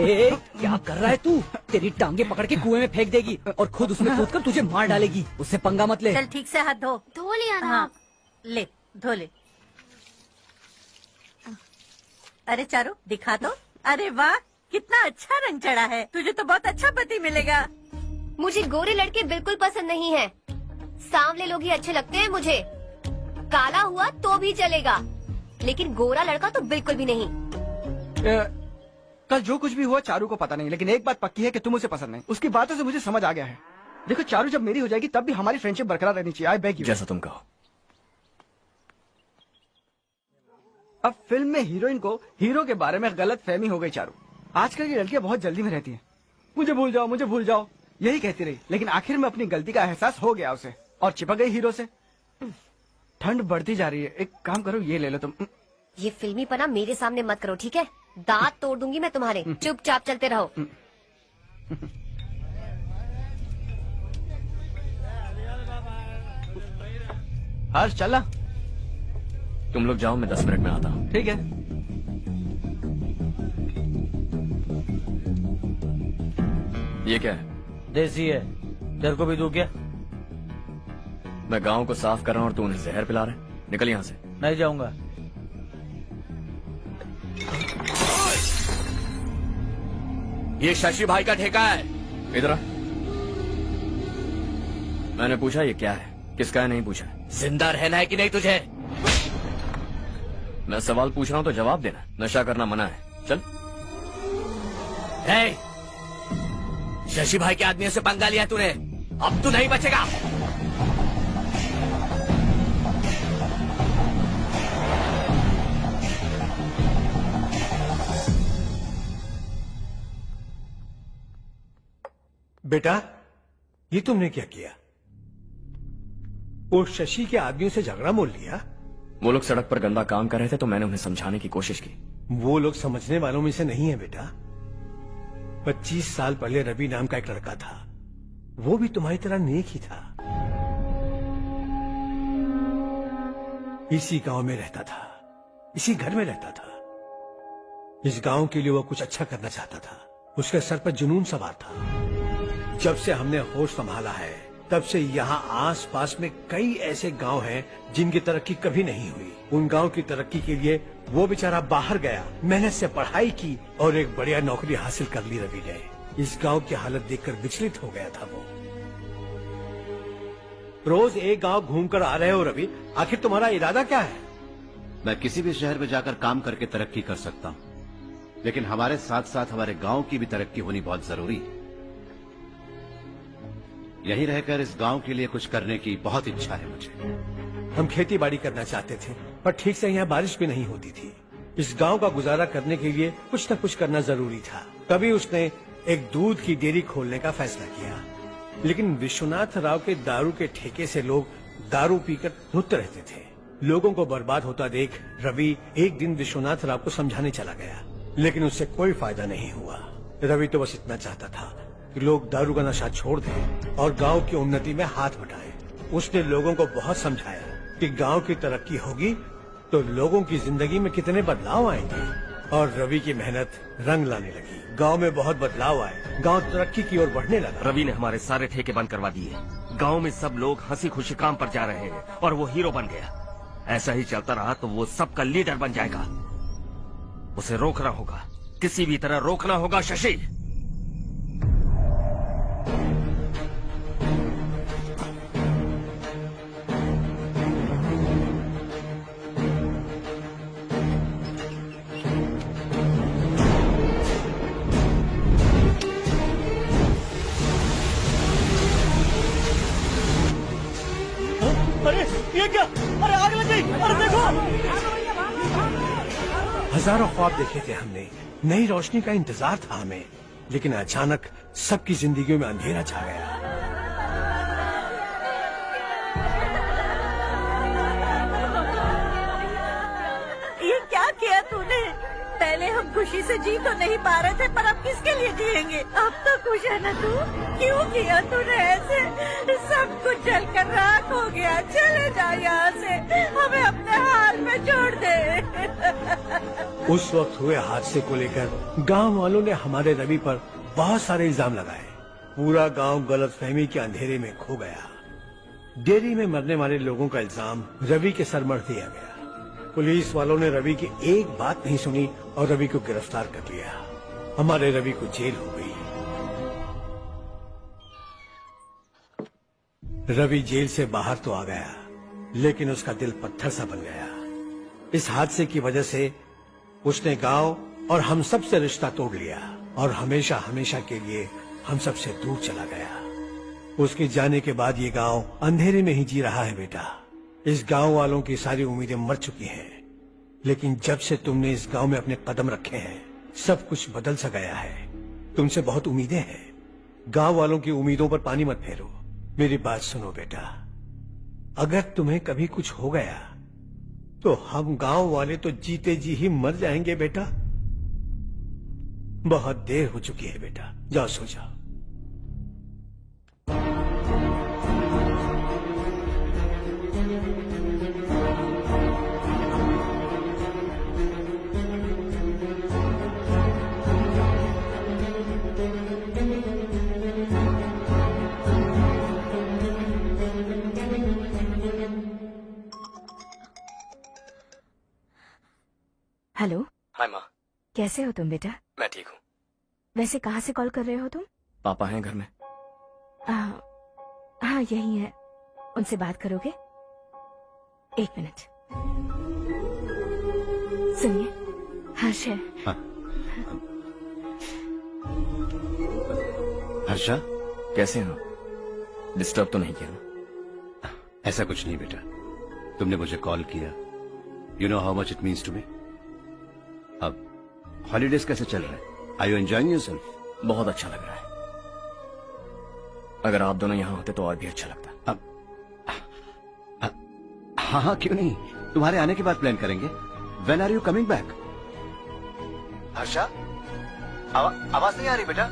ए, क्या कर रहा है तू? तेरी टांगे पकड़ के कुएं में फेंक देगी और खुद उसमें कूदकर तुझे मार डालेगी। उससे पंगा मत ले। चल ठीक से हाथ धो। धो लिया ना। हाँ, ले धो ले। अरे चारू दिखा तो। अरे वाह, कितना अच्छा रंग चढ़ा है। तुझे तो बहुत अच्छा पति मिलेगा। मुझे गोरे लड़के बिल्कुल पसंद नहीं है। सांवले लोग ही अच्छे लगते हैं मुझे। काला हुआ तो भी चलेगा, लेकिन गोरा लड़का तो बिल्कुल भी नहीं। कल जो कुछ भी हुआ चारू को पता नहीं, लेकिन एक बात पक्की है कि तुम उसे पसंद नहीं। उसकी बातों से मुझे समझ आ गया है। देखो चारू जब मेरी हो जाएगी तब भी हमारी फ्रेंडशिप बरकरार रहनी चाहिए। I beg you. जैसा तुम कहो। अब फिल्म में हीरोइन को हीरो के बारे में गलत फहमी हो गई चारू। आजकल की लड़कियां बहुत जल्दी में रहती हैं। मुझे भूल जाओ यही कहती रही, लेकिन आखिर में अपनी गलती का एहसास हो गया उसे और चिपक गई हीरो से। ठंड बढ़ती जा रही है, एक काम करो ये ले लो तुम। ये फिल्मी पना मेरे सामने मत करो, ठीक है? दांत तोड़ दूंगी मैं तुम्हारे। चुपचाप चलते रहो। हर्ष चला। तुम लोग जाओ, मैं 10 मिनट में आता हूँ। ठीक है। ये क्या है? देसी है, तेरे को भी दूं क्या? मैं गांव को साफ कर रहा हूँ और तू उन्हें जहर पिला रहा है। निकल यहाँ से। नहीं जाऊंगा। ये शशि भाई का ठेका है। इधर आ। मैंने पूछा ये क्या है, किसका है नहीं पूछा। जिंदा रहना है कि नहीं तुझे? मैं सवाल पूछ रहा हूँ तो जवाब देना। नशा करना मना है। चल। हे, शशि भाई के आदमियों से पंगा लिया तूने, अब तू नहीं बचेगा। बेटा, ये तुमने क्या किया? वो शशि के आदमियों से झगड़ा मोल लिया? वो लोग सड़क पर गंदा काम कर रहे थे तो मैंने उन्हें समझाने की कोशिश की। वो लोग समझने वालों में से नहीं है बेटा। 25 साल पहले रवि नाम का एक लड़का था, वो भी तुम्हारी तरह नेक ही था। इसी गांव में रहता था, इसी घर में रहता था। इस गांव के लिए वो कुछ अच्छा करना चाहता था। उसके सर पर जुनून सवार था। जब से हमने होश संभाला है तब से यहाँ आस पास में कई ऐसे गांव हैं जिनकी तरक्की कभी नहीं हुई। उन गांव की तरक्की के लिए वो बेचारा बाहर गया, मेहनत से पढ़ाई की और एक बढ़िया नौकरी हासिल कर ली रवि ने। इस गांव की हालत देखकर विचलित हो गया था वो। रोज एक गांव घूमकर आ रहे हो रवि, आखिर तुम्हारा इरादा क्या है? मैं किसी भी शहर में जाकर काम करके तरक्की कर सकता हूँ, लेकिन हमारे साथ साथ हमारे गांव की भी तरक्की होनी बहुत जरूरी है। यहीं रहकर इस गांव के लिए कुछ करने की बहुत इच्छा है मुझे। हम खेती बाड़ी करना चाहते थे, पर ठीक से यहाँ बारिश भी नहीं होती थी। इस गांव का गुजारा करने के लिए कुछ न कुछ करना जरूरी था। तभी उसने एक दूध की डेयरी खोलने का फैसला किया। लेकिन विश्वनाथ राव के दारू के ठेके से लोग दारू पीकर धुत रहते थे। लोगों को बर्बाद होता देख रवि एक दिन विश्वनाथ राव को समझाने चला गया, लेकिन उससे कोई फायदा नहीं हुआ। रवि तो बस इतना चाहता था कि लोग दारू का नशा छोड़ दें और गांव की उन्नति में हाथ बटाएं। उसने लोगों को बहुत समझाया कि गांव की तरक्की होगी तो लोगों की जिंदगी में कितने बदलाव आएंगे, और रवि की मेहनत रंग लाने लगी। गांव में बहुत बदलाव आए, गांव तरक्की की ओर बढ़ने लगा। रवि ने हमारे सारे ठेके बंद करवा दिए। गांव में सब लोग हंसी खुशी काम पर जा रहे हैं और वो हीरो बन गया। ऐसा ही चलता रहा तो वो सबका लीडर बन जाएगा। उसे रोकना होगा, किसी भी तरह रोकना होगा शशि। अरे ये क्या? अरे आग लग गई! अरे देखो! हजारों ख्वाब देखे थे हमने, नई रोशनी का इंतजार था हमें, लेकिन अचानक सबकी जिंदगियों में अंधेरा छा गया। ये क्या किया तूने? पहले हम खुशी से जी तो नहीं पा रहे थे, पर अब किसके लिए जिएंगे? अब तो खुश है ना तू? क्यों किया तूने ऐसे? सब कुछ जलकर राख हो गया। चले जा यहाँ से, हमें अपने हाल में छोड़ दे। उस वक्त हुए हादसे को लेकर गांव वालों ने हमारे रवि पर बहुत सारे इल्जाम लगाए। पूरा गांव गलतफहमी के अंधेरे में खो गया। डेयरी में मरने वाले लोगों का इल्जाम रवि के सर मढ़ दिया गया। पुलिस वालों ने रवि की एक बात नहीं सुनी और रवि को गिरफ्तार कर लिया। हमारे रवि को जेल हो गई। रवि जेल से बाहर तो आ गया, लेकिन उसका दिल पत्थर सा बन गया। इस हादसे की वजह से उसने गांव और हम सब से रिश्ता तोड़ लिया और हमेशा हमेशा के लिए हम सब से दूर चला गया। उसके जाने के बाद ये गांव अंधेरे में ही जी रहा है बेटा। इस गांव वालों की सारी उम्मीदें मर चुकी हैं, लेकिन जब से तुमने इस गांव में अपने कदम रखे हैं, सब कुछ बदल सा गया है। तुमसे बहुत उम्मीदें हैं। गांव वालों की उम्मीदों पर पानी मत फेरो। मेरी बात सुनो बेटा, अगर तुम्हें कभी कुछ हो गया तो हम गांव वाले तो जीते जी ही मर जाएंगे बेटा। बहुत देर हो चुकी है बेटा, जाओ सो जाओ। हेलो, हाय माँ। कैसे हो तुम बेटा? मैं ठीक हूँ। वैसे कहाँ से कॉल कर रहे हो तुम? पापा हैं घर में। हाँ यही है। उनसे बात करोगे? 1 मिनट। सुनिए, हर्ष है। हर्षा, कैसे हो? डिस्टर्ब तो नहीं किया ना? ऐसा कुछ नहीं बेटा, तुमने मुझे कॉल किया। You know how much it means to me. अब हॉलीडेज कैसे चल रहे हैं? Are you enjoying yourself? बहुत अच्छा लग रहा है। अगर आप दोनों यहाँ होते तो और भी अच्छा लगता। हाँ हाँ, क्यों नहीं, तुम्हारे आने के बाद प्लान करेंगे। When are you coming back? Harsha, आवाज नहीं आ रही बेटा।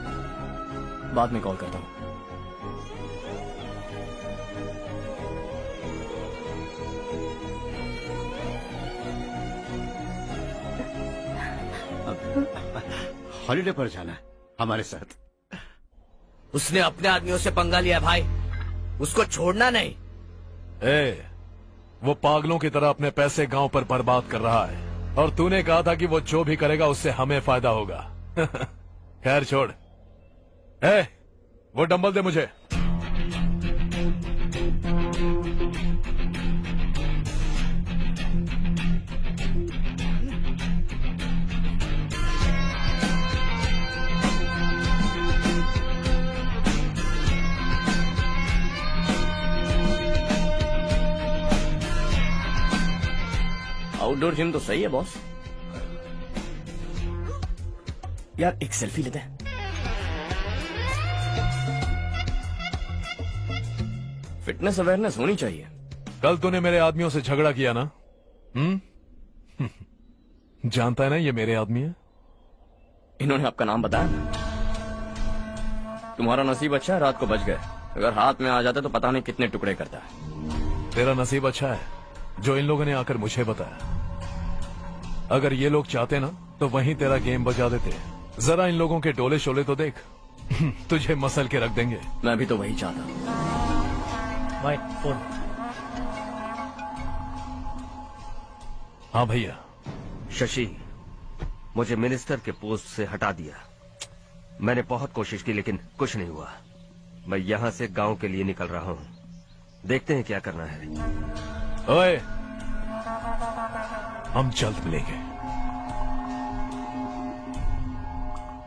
बाद में कॉल करता हूँ। हॉलीडे पर जाना है हमारे साथ। उसने अपने आदमियों से पंगा लिया भाई, उसको छोड़ना नहीं। वो पागलों की तरह अपने पैसे गांव पर बर्बाद कर रहा है और तूने कहा था कि वो जो भी करेगा उससे हमें फायदा होगा। खैर छोड़। वो डंबल दे मुझे। आउटडोर जिम तो सही है बॉस। यार एक सेल्फी लेते हैं। फिटनेस अवेयरनेस होनी चाहिए। कल तूने मेरे आदमियों से झगड़ा किया ना? जानता है ना ये मेरे आदमी है। इन्होंने आपका नाम बताया? तुम्हारा नसीब अच्छा है, रात को बच गए। अगर हाथ में आ जाते तो पता नहीं कितने टुकड़े करता है। तेरा नसीब अच्छा है जो इन लोगों ने आकर मुझे बताया। अगर ये लोग चाहते ना तो वहीं तेरा गेम बजा देते। जरा इन लोगों के डोले शोले तो देख। तुझे मसल के रख देंगे। मैं भी तो वही चाहता। भाई फोन। हाँ भैया। शशि, मुझे मिनिस्टर के पोस्ट से हटा दिया। मैंने बहुत कोशिश की लेकिन कुछ नहीं हुआ। मैं यहाँ से गांव के लिए निकल रहा हूँ। देखते हैं क्या करना है। ओए, हम जल्द मिलेंगे।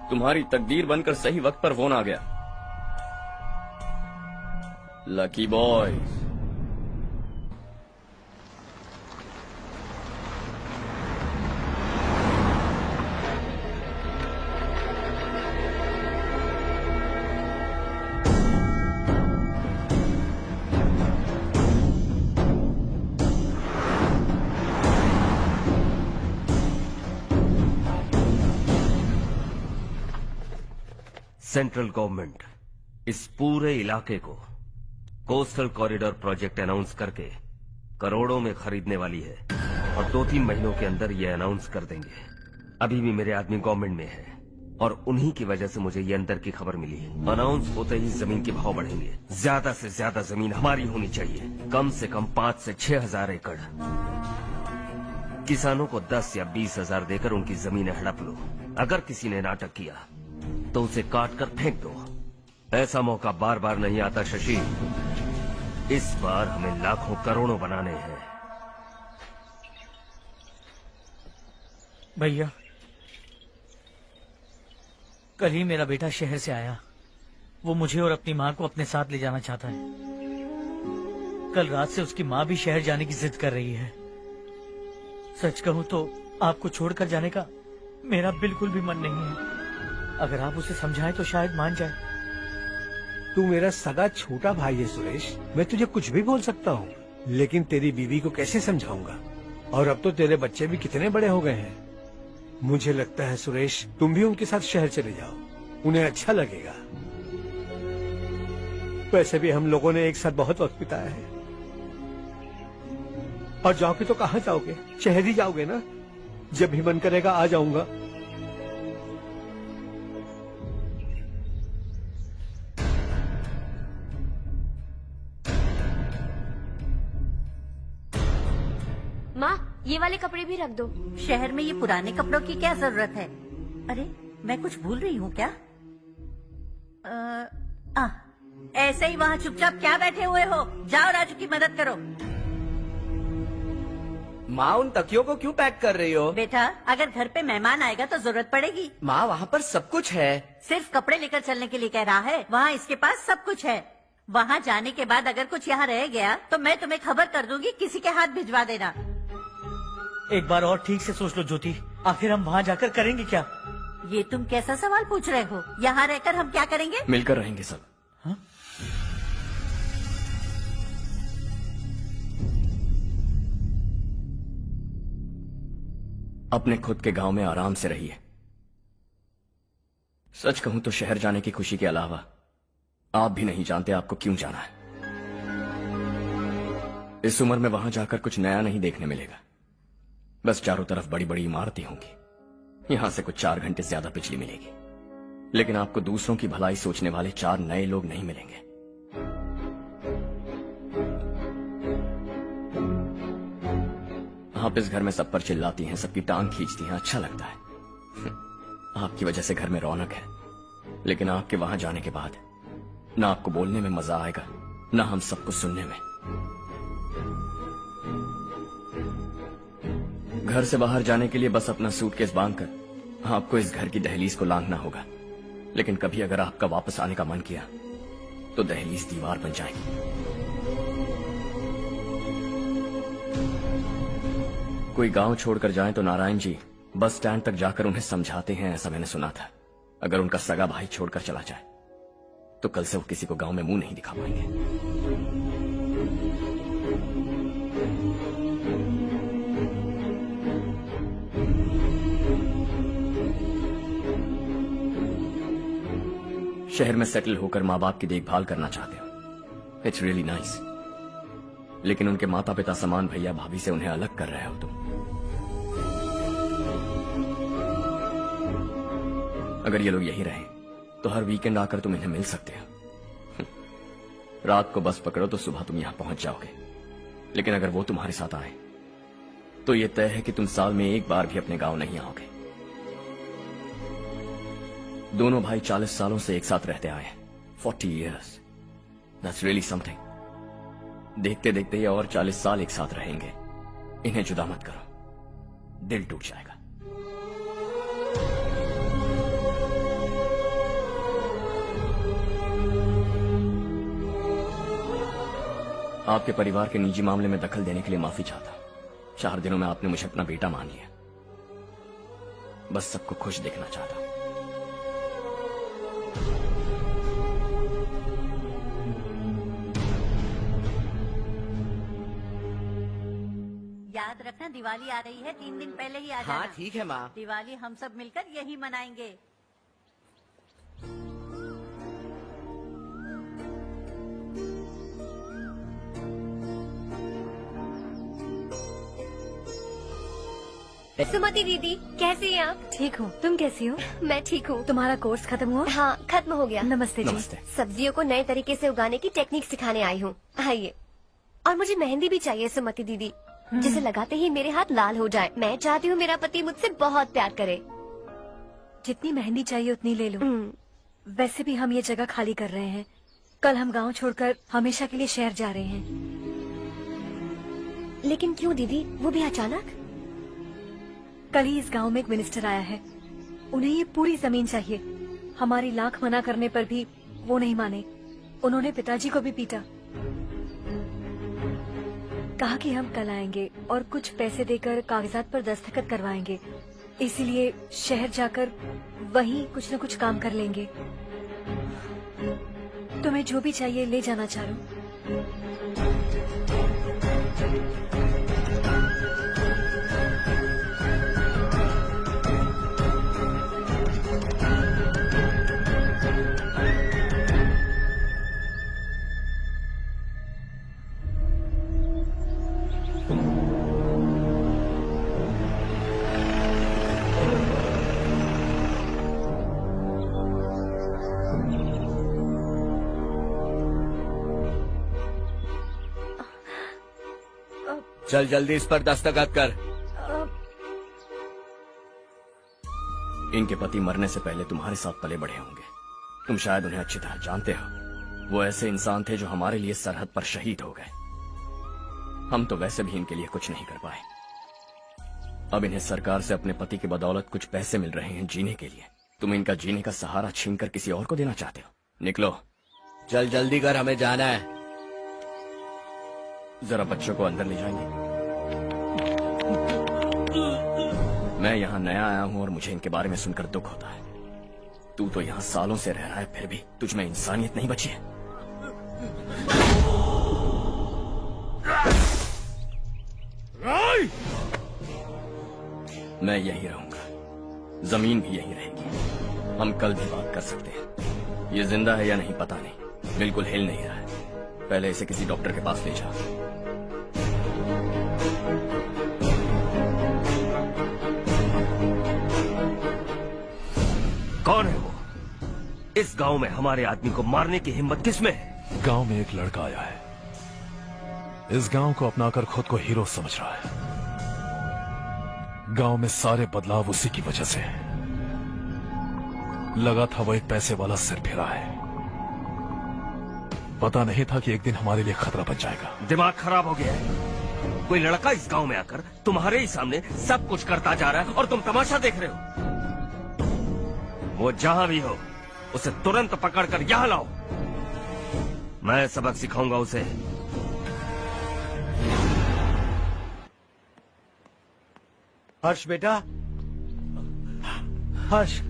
तुम्हारी तकदीर बनकर सही वक्त पर फोन आ गया। Lucky boys. सेंट्रल गवर्नमेंट इस पूरे इलाके को कोस्टल कॉरिडोर प्रोजेक्ट अनाउंस करके करोड़ों में खरीदने वाली है और 2-3 महीनों के अंदर ये अनाउंस कर देंगे। अभी भी मेरे आदमी गवर्नमेंट में है और उन्हीं की वजह से मुझे ये अंदर की खबर मिली है। अनाउंस होते ही जमीन के भाव बढ़ेंगे। ज्यादा से ज्यादा जमीन हमारी होनी चाहिए, कम से कम 5 से 6 हजार एकड़। किसानों को 10 या 20 हजार देकर उनकी जमीनें हड़प लो। अगर किसी ने नाटक किया तो उसे काट कर फेंक दो। ऐसा मौका बार बार नहीं आता शशि। इस बार हमें लाखों करोड़ों बनाने हैं। भैया, कल ही मेरा बेटा शहर से आया। वो मुझे और अपनी माँ को अपने साथ ले जाना चाहता है। कल रात से उसकी माँ भी शहर जाने की जिद कर रही है। सच कहूँ तो आपको छोड़कर जाने का मेरा बिल्कुल भी मन नहीं है। अगर आप उसे समझाएं तो शायद मान जाए। तू मेरा सगा छोटा भाई है सुरेश, मैं तुझे कुछ भी बोल सकता हूँ, लेकिन तेरी बीवी को कैसे समझाऊंगा? और अब तो तेरे बच्चे भी कितने बड़े हो गए हैं। मुझे लगता है सुरेश, तुम भी उनके साथ शहर चले जाओ, उन्हें अच्छा लगेगा। वैसे भी हम लोगों ने एक साथ बहुत वक्त बिताया है। और जाओगे तो कहाँ जाओगे? शहर ही जाओगे ना? जब भी मन करेगा आ जाऊंगा। माँ, ये वाले कपड़े भी रख दो। शहर में ये पुराने कपड़ों की क्या जरूरत है? अरे मैं कुछ भूल रही हूँ क्या? ऐसे ही वहाँ चुपचाप क्या बैठे हुए हो? जाओ राजू की मदद करो। माँ, उन तकियों को क्यों पैक कर रही हो? बेटा, अगर घर पे मेहमान आएगा तो जरूरत पड़ेगी। माँ, वहाँ पर सब कुछ है। सिर्फ कपड़े लेकर चलने के लिए कह रहा है? वहाँ इसके पास सब कुछ है। वहाँ जाने के बाद अगर कुछ यहाँ रह गया तो मैं तुम्हें खबर कर दूंगी, किसी के हाथ भिजवा देना। एक बार और ठीक से सोच लो ज्योति, आखिर हम वहाँ जाकर करेंगे क्या? ये तुम कैसा सवाल पूछ रहे हो? यहाँ रहकर हम क्या करेंगे? मिलकर रहेंगे सब। हाँ? अपने खुद के गांव में आराम से रहिए। सच कहूं तो शहर जाने की खुशी के अलावा आप भी नहीं जानते आपको क्यों जाना है। इस उम्र में वहां जाकर कुछ नया नहीं देखने मिलेगा। बस चारों तरफ बड़ी बड़ी इमारतें होंगी। यहां से कुछ 4 घंटे ज्यादा बिजली मिलेगी, लेकिन आपको दूसरों की भलाई सोचने वाले 4 नए लोग नहीं मिलेंगे। आप इस घर में सब पर चिल्लाती हैं, सबकी टांग खींचती हैं, अच्छा लगता है। आपकी वजह से घर में रौनक है, लेकिन आपके वहां जाने के बाद ना आपको बोलने में मजा आएगा, ना हम सबको सुनने में। घर से बाहर जाने के लिए बस अपना सूटकेस बांधकर आपको इस घर की दहलीज को लांघना होगा, लेकिन कभी अगर आपका वापस आने का मन किया तो दहलीज दीवार बन जाएगी। कोई गांव छोड़कर जाए तो नारायण जी बस स्टैंड तक जाकर उन्हें समझाते हैं, ऐसा मैंने सुना था। अगर उनका सगा भाई छोड़कर चला जाए तो कल से वो किसी को गांव में मुंह नहीं दिखा पाएंगे। शहर में सेटल होकर माँ बाप की देखभाल करना चाहते हो, इट्स रियली नाइस, लेकिन उनके माता पिता समान भैया भाभी से उन्हें अलग कर रहे हो तुम। अगर ये लोग यही रहे तो हर वीकेंड आकर तुम इन्हें मिल सकते हो। रात को बस पकड़ो तो सुबह तुम यहां पहुंच जाओगे, लेकिन अगर वो तुम्हारे साथ आए तो ये तय है कि तुम साल में एक बार भी अपने गांव नहीं आओगे। दोनों भाई 40 सालों से एक साथ रहते आए, 40 years, that's really something। देखते देखते ये और 40 साल एक साथ रहेंगे। इन्हें जुदा मत करो, दिल टूट जाएगा। आपके परिवार के निजी मामले में दखल देने के लिए माफी चाहता हूं। 4 दिनों में आपने मुझे अपना बेटा मान लिया। बस सबको खुश देखना चाहता हूं। याद रखना, दिवाली आ रही है, 3 दिन पहले ही आ जाना। हाँ ठीक है माँ। दिवाली हम सब मिलकर यही मनाएंगे। सुमति दीदी, कैसी हैं आप? ठीक हूँ, तुम कैसी हो? मैं ठीक हूँ। तुम्हारा कोर्स खत्म हुआ? हाँ, खत्म हो गया। नमस्ते जी। नमस्ते। सब्जियों को नए तरीके से उगाने की टेक्निक सिखाने आई हूँ। आइए। और मुझे मेहंदी भी चाहिए सुमति दीदी, जिसे लगाते ही मेरे हाथ लाल हो जाए। मैं चाहती हूँ मेरा पति मुझसे बहुत प्यार करे। जितनी मेहंदी चाहिए उतनी ले लो। वैसे भी हम ये जगह खाली कर रहे हैं। कल हम गांव छोड़कर हमेशा के लिए शहर जा रहे हैं। लेकिन क्यों दीदी, वो भी अचानक? कल ही इस गांव में एक मिनिस्टर आया है, उन्हें ये पूरी जमीन चाहिए। हमारी लाख मना करने पर भी वो नहीं माने। उन्होंने पिताजी को भी पीटा। कहा कि हम कल आएंगे और कुछ पैसे देकर कागजात पर दस्तखत करवाएंगे, इसीलिए शहर जाकर वहीं कुछ न कुछ काम कर लेंगे। तुम्हें जो भी चाहिए ले जाना चारू। चल जल्दी इस पर दस्तखत कर। इनके पति मरने से पहले तुम्हारे साथ पले बढ़े होंगे। तुम शायद उन्हें अच्छी तरह जानते हो। वो ऐसे इंसान थे जो हमारे लिए सरहद पर शहीद हो गए। हम तो वैसे भी इनके लिए कुछ नहीं कर पाए। अब इन्हें सरकार से अपने पति की बदौलत कुछ पैसे मिल रहे हैं जीने के लिए। तुम इनका जीने का सहारा छीनकर किसी और को देना चाहते हो? निकलो। चल जल्दी कर, हमें जाना है। जरा बच्चों को अंदर ले जाएंगे। मैं यहाँ नया आया हूँ और मुझे इनके बारे में सुनकर दुख होता है। तू तो यहाँ सालों से रह रहा है, फिर भी तुझ में इंसानियत नहीं बची है। मैं यही रहूंगा, जमीन भी यही रहेगी। हम कल भी बात कर सकते हैं। ये जिंदा है या नहीं पता नहीं, बिल्कुल हिल नहीं रहा है। पहले इसे किसी डॉक्टर के पास ले जा। कौन है वो? इस गांव में हमारे आदमी को मारने की हिम्मत किसमें है? गांव में एक लड़का आया है, इस गांव को अपनाकर खुद को हीरो समझ रहा है। गांव में सारे बदलाव उसी की वजह से है। लगा था वो एक पैसे वाला सिर फिरा है। पता नहीं था कि एक दिन हमारे लिए खतरा बन जाएगा। दिमाग खराब हो गया है। कोई लड़का इस गांव में आकर तुम्हारे ही सामने सब कुछ करता जा रहा है और तुम तमाशा देख रहे हो। वो जहां भी हो उसे तुरंत पकड़कर यहां लाओ। मैं सबक सिखाऊंगा उसे। हर्ष बेटा, हर्ष,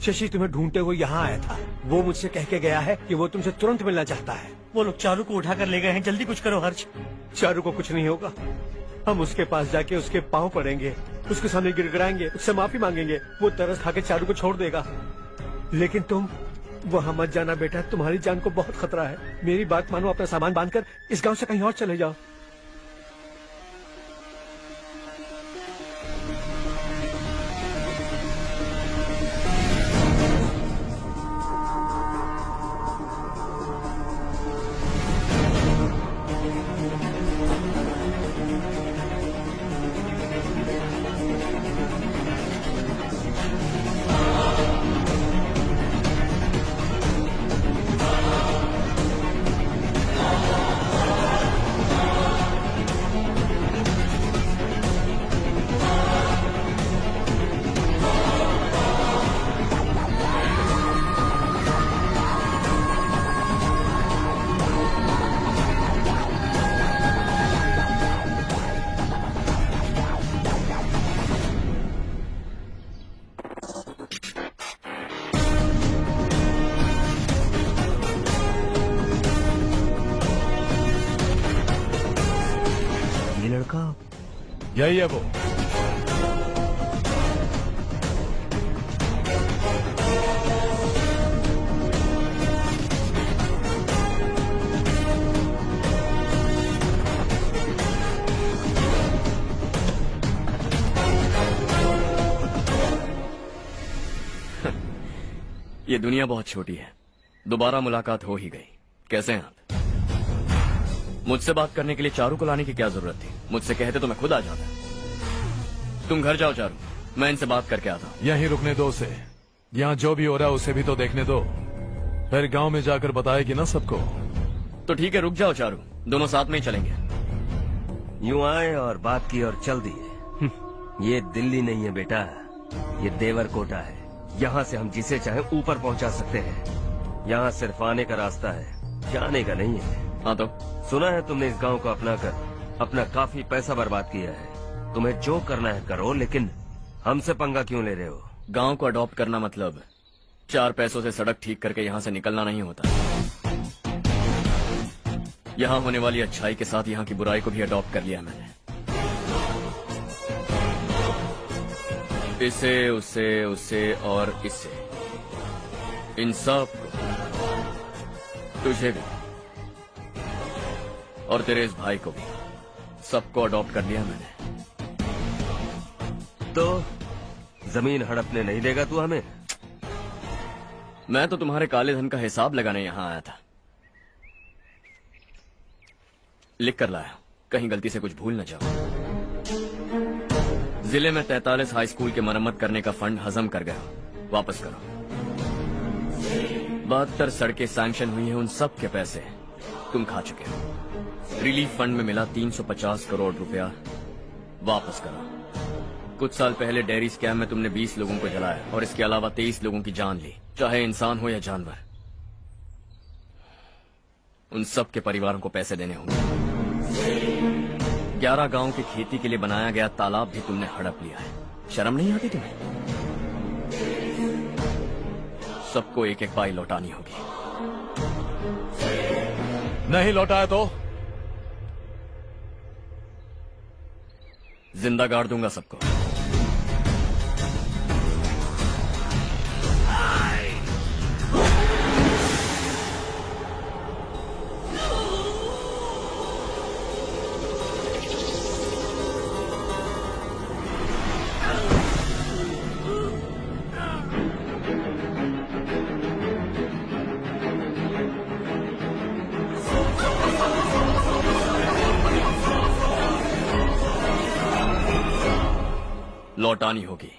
शशि तुम्हें ढूंढते हुए यहाँ आया था। वो मुझसे कह के गया है कि वो तुमसे तुरंत मिलना चाहता है। वो लोग चारू को उठाकर ले गए हैं, जल्दी कुछ करो हर्ष। चारू को कुछ नहीं होगा। हम उसके पास जाके उसके पांव पड़ेंगे, उसके सामने गिड़गिड़ाएंगे, उससे माफी मांगेंगे। वो तरस खा के चारू को छोड़ देगा। लेकिन तुम वहां मत जाना बेटा, तुम्हारी जान को बहुत खतरा है। मेरी बात मानो, अपना सामान बांधकर इस गांव से कहीं और चले जाओ। यही है वो। ये दुनिया बहुत छोटी है। दोबारा मुलाकात हो ही गई। कैसे हैं आप? मुझसे बात करने के लिए चारू को लाने की क्या जरूरत थी? मुझसे कहते तो मैं खुद आ जाता। तुम घर जाओ चारू, मैं इनसे बात करके आता हूँ। यहीं रुकने दो उसे। यहाँ जो भी हो रहा है उसे भी तो देखने दो। फिर गांव में जाकर बताएगी ना सबको। तो ठीक है, रुक जाओ चारू, दोनों साथ में ही चलेंगे। यूं आए और बात की और चल दिए। ये दिल्ली नहीं है बेटा, ये देवरकोटा है। यहाँ से हम जिसे चाहे ऊपर पहुँचा सकते हैं। यहाँ सिर्फ आने का रास्ता है, जाने का नहीं है। हाँ तो सुना है तुमने इस गांव को अपना कर अपना काफी पैसा बर्बाद किया है। तुम्हें जो करना है करो, लेकिन हमसे पंगा क्यों ले रहे हो? गांव को अडॉप्ट करना मतलब 4 पैसों से सड़क ठीक करके यहाँ से निकलना नहीं होता। यहाँ होने वाली अच्छाई के साथ यहाँ की बुराई को भी अडॉप्ट कर लिया मैंने। इसे, उसे और इससे, इन सब को, तुझे भी और तेरे इस भाई को भी, सबको अडॉप्ट कर लिया मैंने। तो जमीन हड़पने नहीं देगा तू हमें? मैं तो तुम्हारे काले धन का हिसाब लगाने यहाँ आया था। लिख कर लाया, कहीं गलती से कुछ भूल न जाओ। जिले में 43 हाई स्कूल के मरम्मत करने का फंड हजम कर गया, वापस करो। 72 सड़कें सैंक्शन हुई हैं, उन सब के पैसे तुम खा चुके हो। रिलीफ फंड में मिला 350 करोड़ रुपया, वापस करो। कुछ साल पहले डेयरी स्कैम में तुमने 20 लोगों को जलाया और इसके अलावा 23 लोगों की जान ली, चाहे इंसान हो या जानवर। उन सब के परिवारों को पैसे देने होंगे। 11 गांव की खेती के लिए बनाया गया तालाब भी तुमने हड़प लिया है। शर्म नहीं आती तुम्हें? सबको एक एक पाई लौटानी होगी। नहीं लौटाया तो जिंदा गाड़ दूंगा सबको। लौटानी होगी।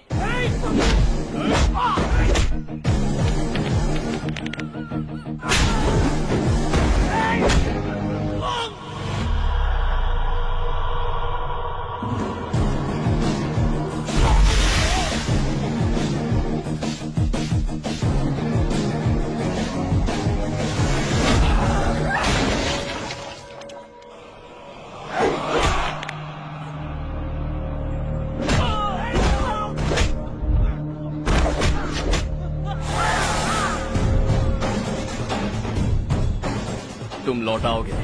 तुम लौटाओगे।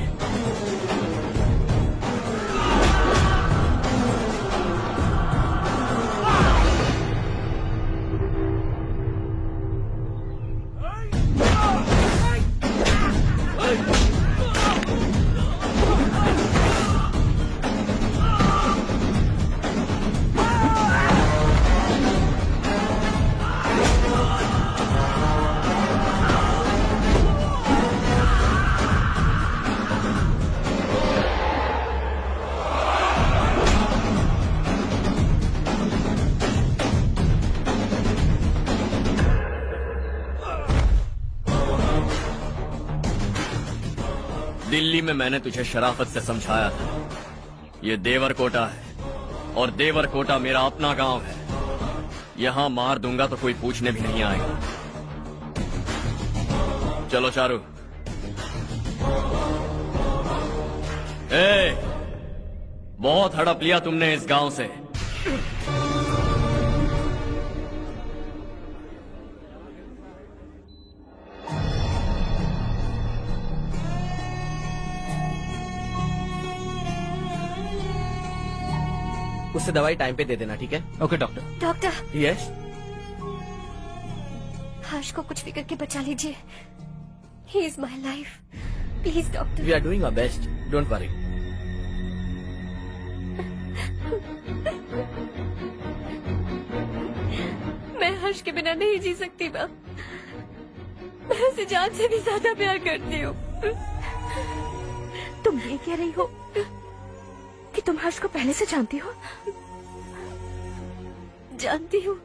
दिल्ली में मैंने तुझे शराफत से समझाया था, ये देवरकोटा है और देवरकोटा मेरा अपना गांव है। यहां मार दूंगा तो कोई पूछने भी नहीं आएगा। चलो चारू। बहुत हड़प लिया तुमने इस गांव से। उससे दवाई टाइम पे दे देना, ठीक है? Okay doctor. Doctor. Yes. Harsh को कुछ भी करके बचा लीजिए। He is my life, please doctor. We are doing our best, don't worry. मैं हर्ष के बिना नहीं जी सकती मैम। मैं उसे जान से भी ज्यादा प्यार करती हूँ। तुम ये कह रही हो कि तुम हर्ष को पहले से जानती हो? जानती हूँ,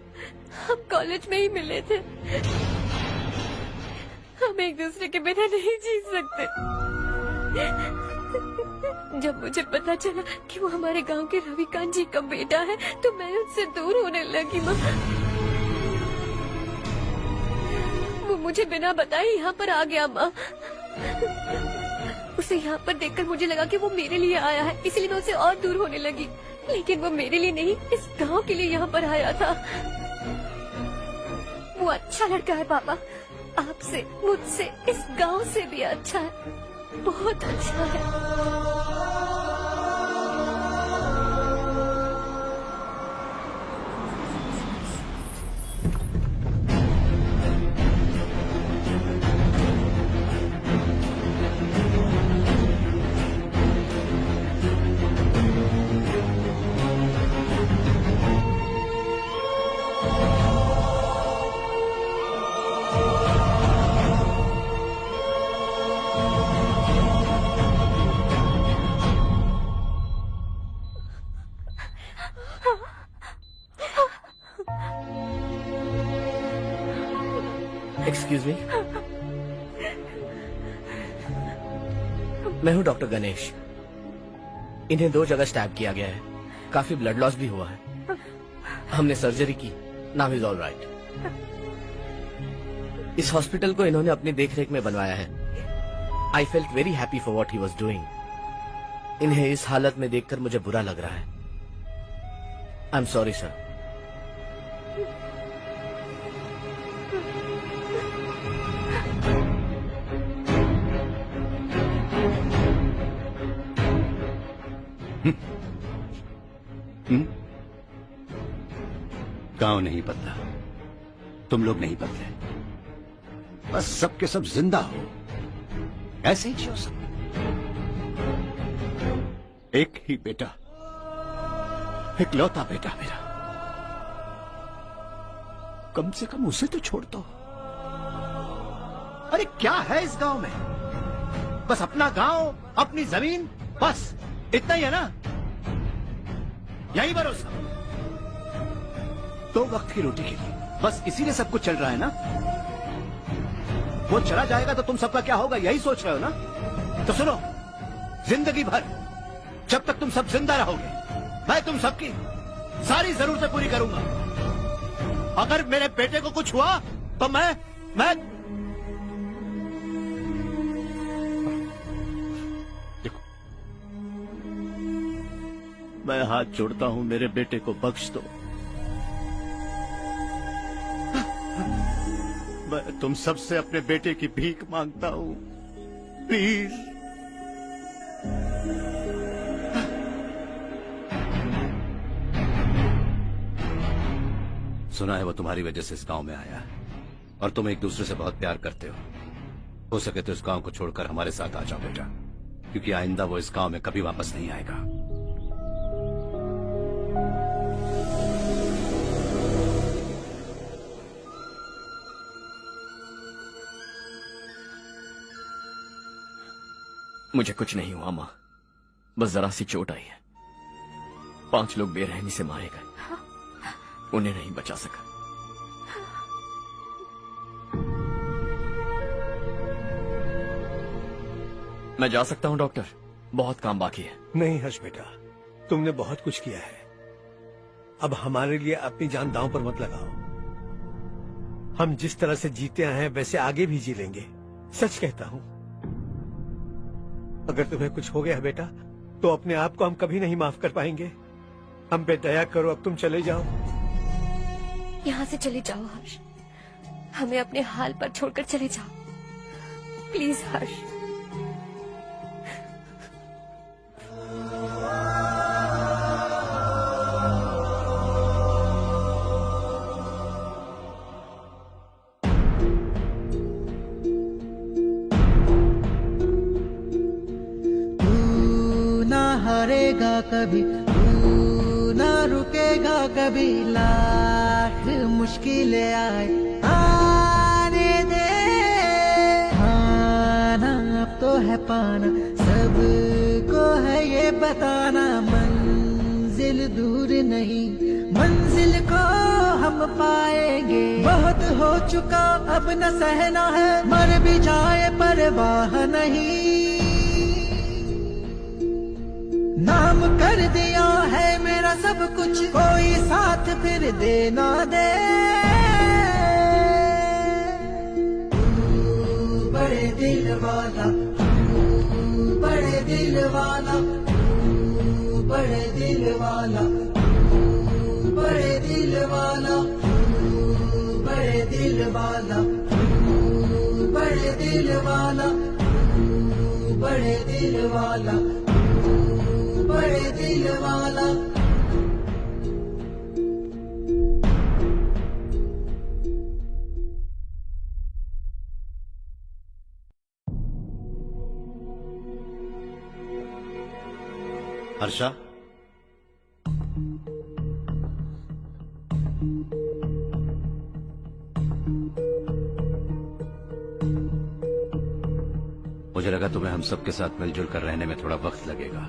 हम कॉलेज में ही मिले थे। हम एक दूसरे के बिना नहीं जी सकते। जब मुझे पता चला कि वो हमारे गांव के रविकांत जी का बेटा है तो मैं उससे दूर होने लगी। वो मुझे बिना बताए यहाँ पर आ गया माँ। उसे यहाँ पर देखकर मुझे लगा कि वो मेरे लिए आया है, इसलिए मैं उसे और दूर होने लगी। लेकिन वो मेरे लिए नहीं, इस गांव के लिए यहाँ पर आया था। वो अच्छा लड़का है पापा, आपसे, मुझसे, इस गांव से भी अच्छा है, बहुत अच्छा है। एक्सक्यूज मी, मैं हूं डॉक्टर गणेश। इन्हें 2 जगह स्टैब किया गया है, काफी ब्लड लॉस भी हुआ है। हमने सर्जरी की, नाउ इज ऑल राइट। इस हॉस्पिटल को इन्होंने अपनी देखरेख में बनवाया है। I felt very happy for what he was doing. इन्हें इस हालत में देखकर मुझे बुरा लग रहा है। I am sorry sir. गांव नहीं बदला, तुम लोग नहीं बदले, बस सबके सब जिंदा हो, ऐसे ही जियो सब। एक ही बेटा, इकलौता बेटा मेरा, कम से कम उसे तो छोड़ दो। अरे क्या है इस गांव में? बस अपना गांव, अपनी जमीन, बस इतना ही है ना? यही भरोसा, 2 वक्त की रोटी के लिए, बस इसीलिए सब कुछ चल रहा है ना? वो चला जाएगा तो तुम सबका क्या होगा, यही सोच रहे हो ना? तो सुनो, जिंदगी भर जब तक तुम सब जिंदा रहोगे, मैं तुम सबकी सारी जरूरतें पूरी करूंगा। अगर मेरे बेटे को कुछ हुआ तो मैं देखो, मैं हाथ जोड़ता हूं, मेरे बेटे को बख्श दो। मैं तुम सबसे अपने बेटे की भीख मांगता हूं, प्लीज। सुना है वो तुम्हारी वजह से इस गांव में आया है, और तुम एक दूसरे से बहुत प्यार करते हो सके तो इस गांव को छोड़कर हमारे साथ आ जाओ बेटा, क्योंकि आइंदा वो इस गांव में कभी वापस नहीं आएगा। मुझे कुछ नहीं हुआ माँ, बस जरा सी चोट आई है। 5 लोग बेरहमी से मारे गए, उन्हें नहीं बचा सका। मैं जा सकता हूँ डॉक्टर, बहुत काम बाकी है। नहीं हर्ष बेटा, तुमने बहुत कुछ किया है, अब हमारे लिए अपनी जान दांव पर मत लगाओ। हम जिस तरह से जीते आए हैं वैसे आगे भी जी लेंगे, सच कहता हूँ। अगर तुम्हें कुछ हो गया बेटा तो अपने आप को हम कभी नहीं माफ कर पाएंगे। हम पे दया करो, अब तुम चले जाओ। यहाँ से चले जाओ हर्ष, हमें अपने हाल पर छोड़कर चले जाओ, प्लीज हर्ष। हारेगा कभी, तू ना रुकेगा कभी, लाख मुश्किलें आने दे। खाना अब तो है पाना, सबको है ये बताना, मंजिल दूर नहीं, मंजिल को हम पाएंगे। बहुत हो चुका अब न सहना है, मर भी जाए परवाह नहीं। नाम कर दिया है मेरा सब कुछ, कोई साथ फिर देना दे। तू बड़े दिल वाला, तू बड़े दिल वाला, तू बड़े दिल वाला। वाला, बड़े दिल वाला, बड़े दिल वाला, बड़े दिल वाला, बड़े दिल वाला, बड़े दिल वाला। हर्षा, मुझे लगा तुम्हें हम सबके साथ मिलजुल कर रहने में थोड़ा वक्त लगेगा,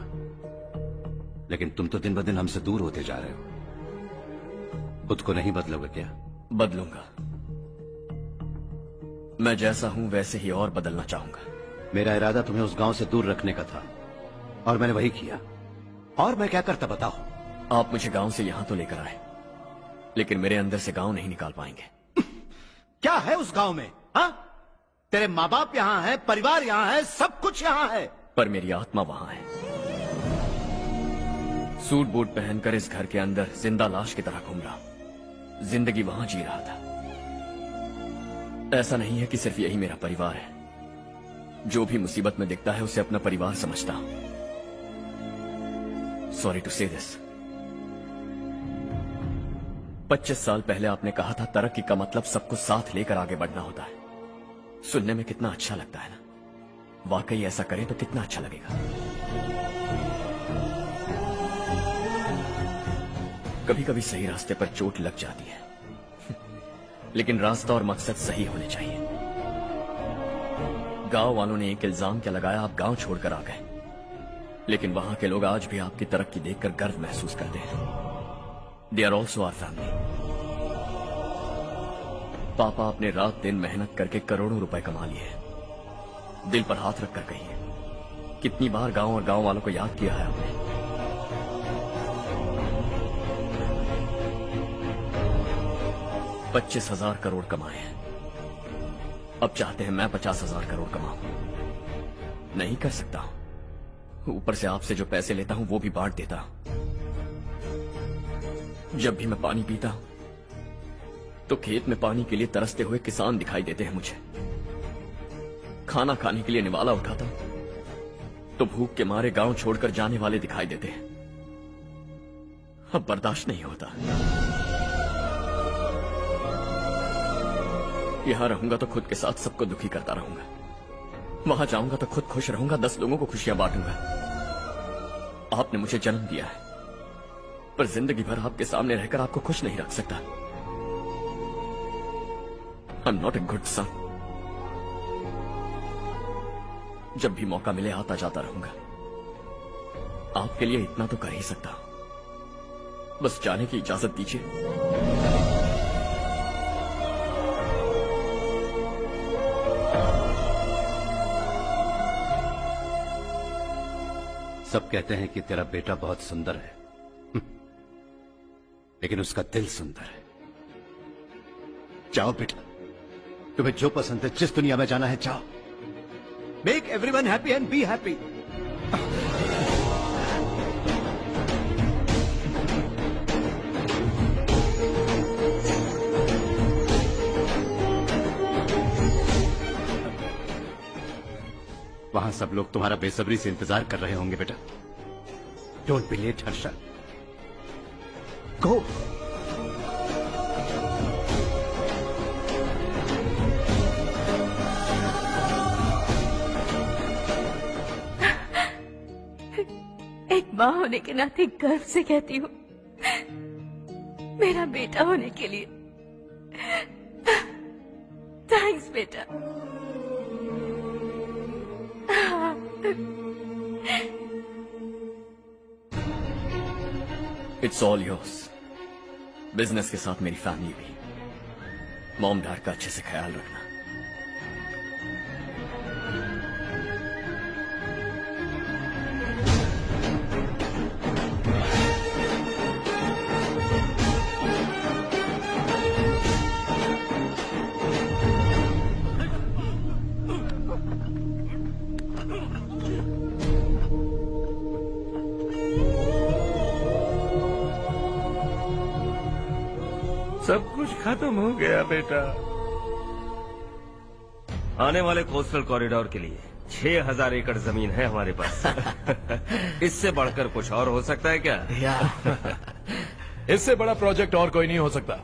लेकिन तुम तो दिन ब दिन हमसे दूर होते जा रहे हो। खुद को नहीं बदलोगे क्या? बदलूंगा। मैं जैसा हूं वैसे ही और बदलना चाहूंगा। मेरा इरादा तुम्हें उस गांव से दूर रखने का था और मैंने वही किया। और मैं क्या करता बताओ? आप मुझे गांव से यहां तो लेकर आए, लेकिन मेरे अंदर से गांव नहीं निकाल पाएंगे। क्या है उस गांव में? हाँ, तेरे माँ बाप यहाँ है, परिवार यहाँ है, सब कुछ यहाँ है, पर मेरी आत्मा वहां है। सूट बूट पहनकर इस घर के अंदर जिंदा लाश की तरह घूम रहा, जिंदगी वहां जी रहा था। ऐसा नहीं है कि सिर्फ यही मेरा परिवार है। जो भी मुसीबत में दिखता है उसे अपना परिवार समझता हूं। सॉरी टू से दिस। 25 साल पहले आपने कहा था तरक्की का मतलब सबको साथ लेकर आगे बढ़ना होता है। सुनने में कितना अच्छा लगता है ना? वाकई ऐसा करें तो कितना अच्छा लगेगा। कभी कभी सही रास्ते पर चोट लग जाती है, लेकिन रास्ता और मकसद सही होने चाहिए। गांव वालों ने एक इल्जाम क्या लगाया, आप गांव छोड़कर आ गए, लेकिन वहां के लोग आज भी आपकी तरक्की देखकर गर्व महसूस करते हैं। They are also our family. पापा आपने रात दिन मेहनत करके करोड़ों रुपए कमा लिए। दिल पर हाथ रखकर कहिए, कितनी बार गांव और गांव वालों को याद किया है आपने? $25,000 करोड़ कमाए हैं। अब चाहते हैं मैं 50,000 करोड़ कमाऊं। नहीं कर सकता हूं। ऊपर से आपसे जो पैसे लेता हूं वो भी बांट देता हूं। जब भी मैं पानी पीता हूं तो खेत में पानी के लिए तरसते हुए किसान दिखाई देते हैं मुझे। खाना खाने के लिए निवाला उठाता हूं तो भूख के मारे गांव छोड़कर जाने वाले दिखाई देते हैं। अब बर्दाश्त नहीं होता। यहां रहूंगा तो खुद के साथ सबको दुखी करता रहूंगा, वहां जाऊंगा तो खुद खुश रहूंगा, 10 लोगों को खुशियां बांटूंगा। आपने मुझे जन्म दिया है, पर जिंदगी भर आपके सामने रहकर आपको खुश नहीं रख सकता। I am not a good son. जब भी मौका मिले आता जाता रहूंगा। आपके लिए इतना तो कर ही सकता हूं, बस जाने की इजाजत दीजिए। सब कहते हैं कि तेरा बेटा बहुत सुंदर है, लेकिन उसका दिल सुंदर है। जाओ बेटा, तुम्हें जो पसंद है, जिस दुनिया में जाना है जाओ। Make everyone happy and be happy. वहां सब लोग तुम्हारा बेसब्री से इंतजार कर रहे होंगे बेटा। डोंट बी लेट हर्षा, गो। एक माँ होने के नाते गर्व से कहती हूँ, मेरा बेटा होने के लिए थैंक्स बेटा। It's all yours. बिजनेस के साथ मेरी फैमिली भी। मॉम डैड का अच्छे से ख्याल रखना। सब कुछ खत्म हो गया बेटा। आने वाले कोस्टल कॉरिडोर के लिए 6000 एकड़ जमीन है हमारे पास। इससे बढ़कर कुछ और हो सकता है क्या? इससे बड़ा प्रोजेक्ट और कोई नहीं हो सकता।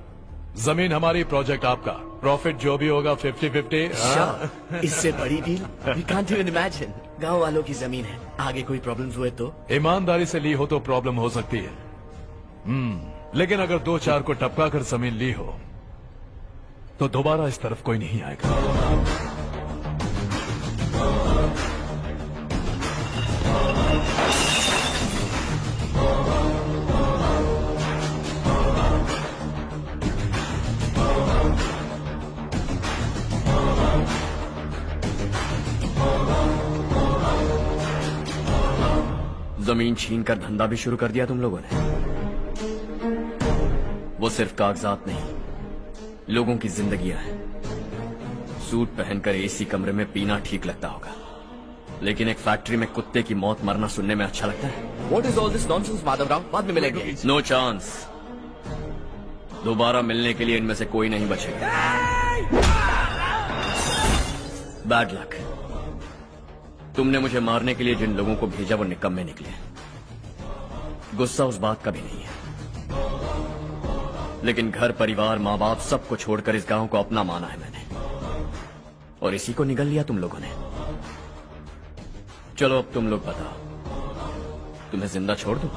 जमीन हमारी, प्रोजेक्ट आपका, प्रॉफिट जो भी होगा 50-50। इससे बड़ी deal we can't even imagine. गांव वालों की जमीन है, आगे कोई प्रॉब्लम्स हुए तो? ईमानदारी से ली हो तो प्रॉब्लम हो सकती है, लेकिन अगर 2-4 को टपका कर जमीन ली हो तो दोबारा इस तरफ कोई नहीं आएगा। जमीन छीन कर धंधा भी शुरू कर दिया तुम लोगों ने। वो सिर्फ कागजात नहीं, लोगों की जिंदगियां हैं। सूट पहनकर एसी कमरे में पीना ठीक लगता होगा, लेकिन एक फैक्ट्री में कुत्ते की मौत मरना सुनने में अच्छा लगता है। What is all this nonsense, Madhavrao? बाद में मिलेंगे। No chance. दोबारा मिलने के लिए इनमें से कोई नहीं बचेगा। Bad luck. तुमने मुझे मारने के लिए जिन लोगों को भेजा वो निकम्मे निकले। गुस्सा उस बात का भी नहीं है, लेकिन घर परिवार माँ बाप सबको छोड़कर इस गांव को अपना माना है मैंने, और इसी को निगल लिया तुम लोगों ने। चलो अब तुम लोग बताओ, तुम्हें जिंदा छोड़ दूं?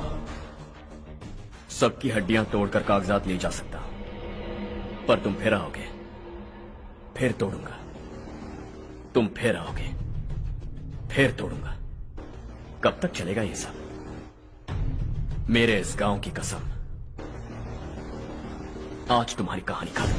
सबकी हड्डियां तोड़कर कागजात ले जा सकता हूं, पर तुम फिर आओगे, फिर तोड़ूंगा। तुम फिर आओगे, फिर तोड़ूंगा। कब तक चलेगा ये सब? मेरे इस गांव की कसम, आज तुम्हारी कहानी खत्म।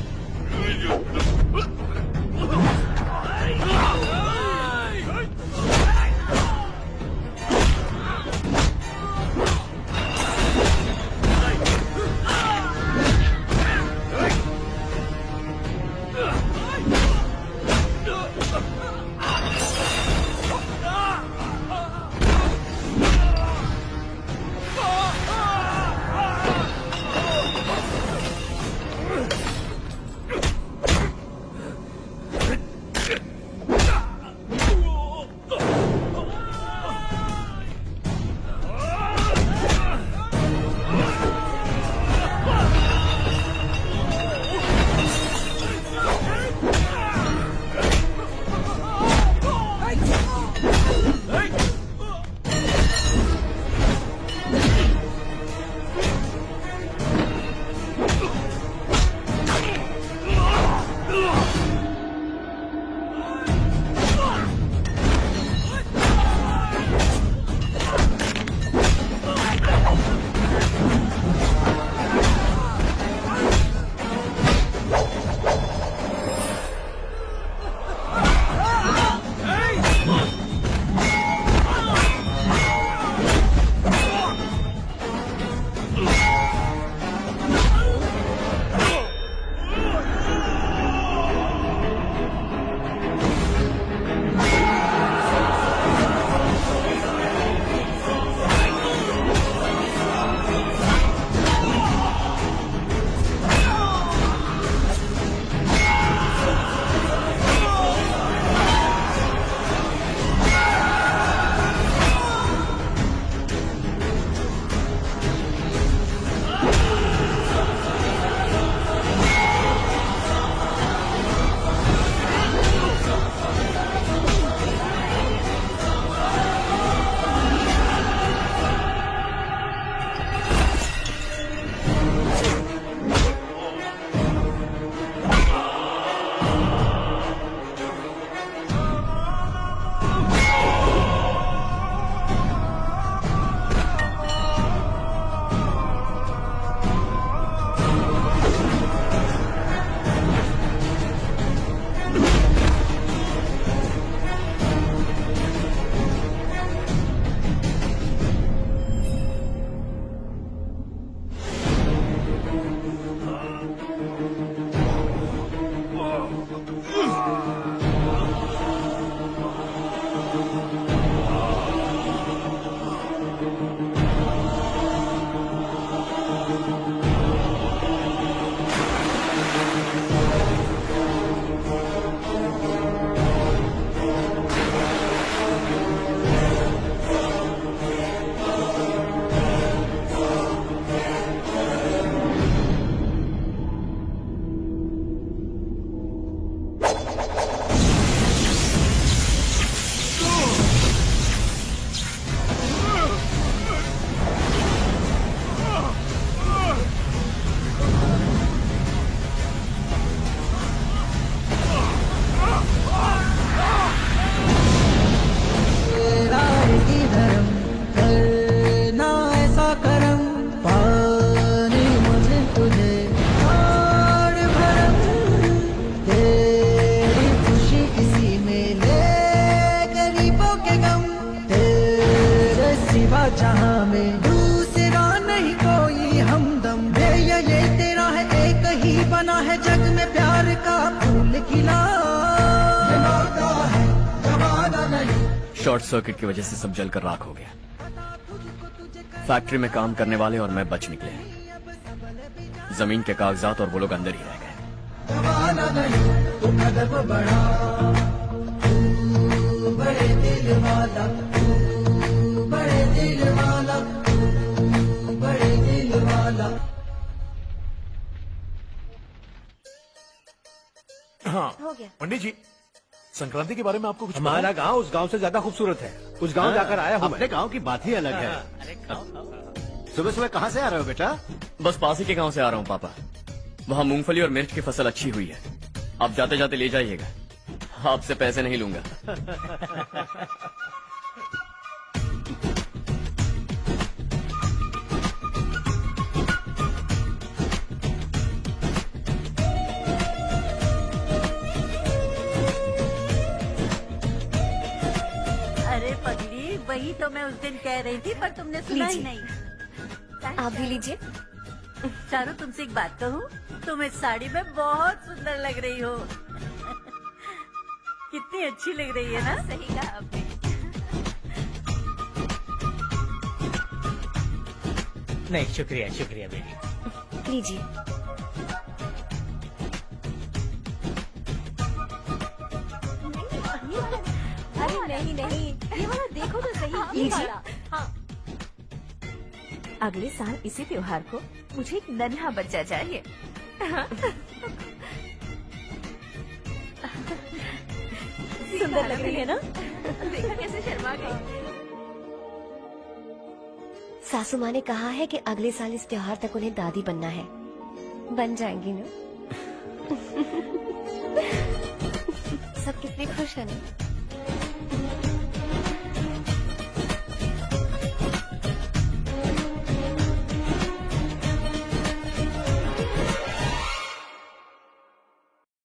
शॉर्ट सर्किट की वजह से सब जलकर राख हो गया। फैक्ट्री में काम करने वाले और मैं बच निकले। जमीन के कागजात और वो लोग अंदर ही रह गए। वाला नहीं तू कदम बढ़ा, तू बड़े दिल वाला, तू बड़े दिल वाला, तू बड़े दिल वाला। हाँ हो गया। पंडित जी, संक्रांति के बारे में आपको कुछ पता हमारा है? गांव उस गांव से ज्यादा खूबसूरत है। उस गांव जाकर आया हूँ। अपने गांव की बात ही अलग है। सुबह सुबह कहाँ से आ रहे हो बेटा? बस पास ही के गांव से आ रहा हूँ पापा। वहाँ मूंगफली और मिर्च की फसल अच्छी हुई है। आप जाते जाते ले जाइएगा। आपसे पैसे नहीं लूंगा। अरे पगली, वही तो मैं उस दिन कह रही थी पर तुमने सुना ही लीजिए। नहीं। आप भी लीजिए। चारू, तुमसे एक बात कहूँ, तुम इस साड़ी में बहुत सुंदर लग रही हो। कितनी अच्छी लग रही है ना? सही कहा आपने। नहीं, शुक्रिया शुक्रिया बेटी। लीजिए। अरे नहीं नहीं, ये वाला देखो तो सही। ये वाला। हाँ। अगले साल इसी त्योहार को मुझे एक नन्हा बच्चा चाहिए। सुंदर लग रही है ना? देखा कैसे शर्मा गई। सासू माँ ने कहा है कि अगले साल इस त्योहार तक उन्हें दादी बनना है। बन जाएंगी ना? सब कितने खुश है ना?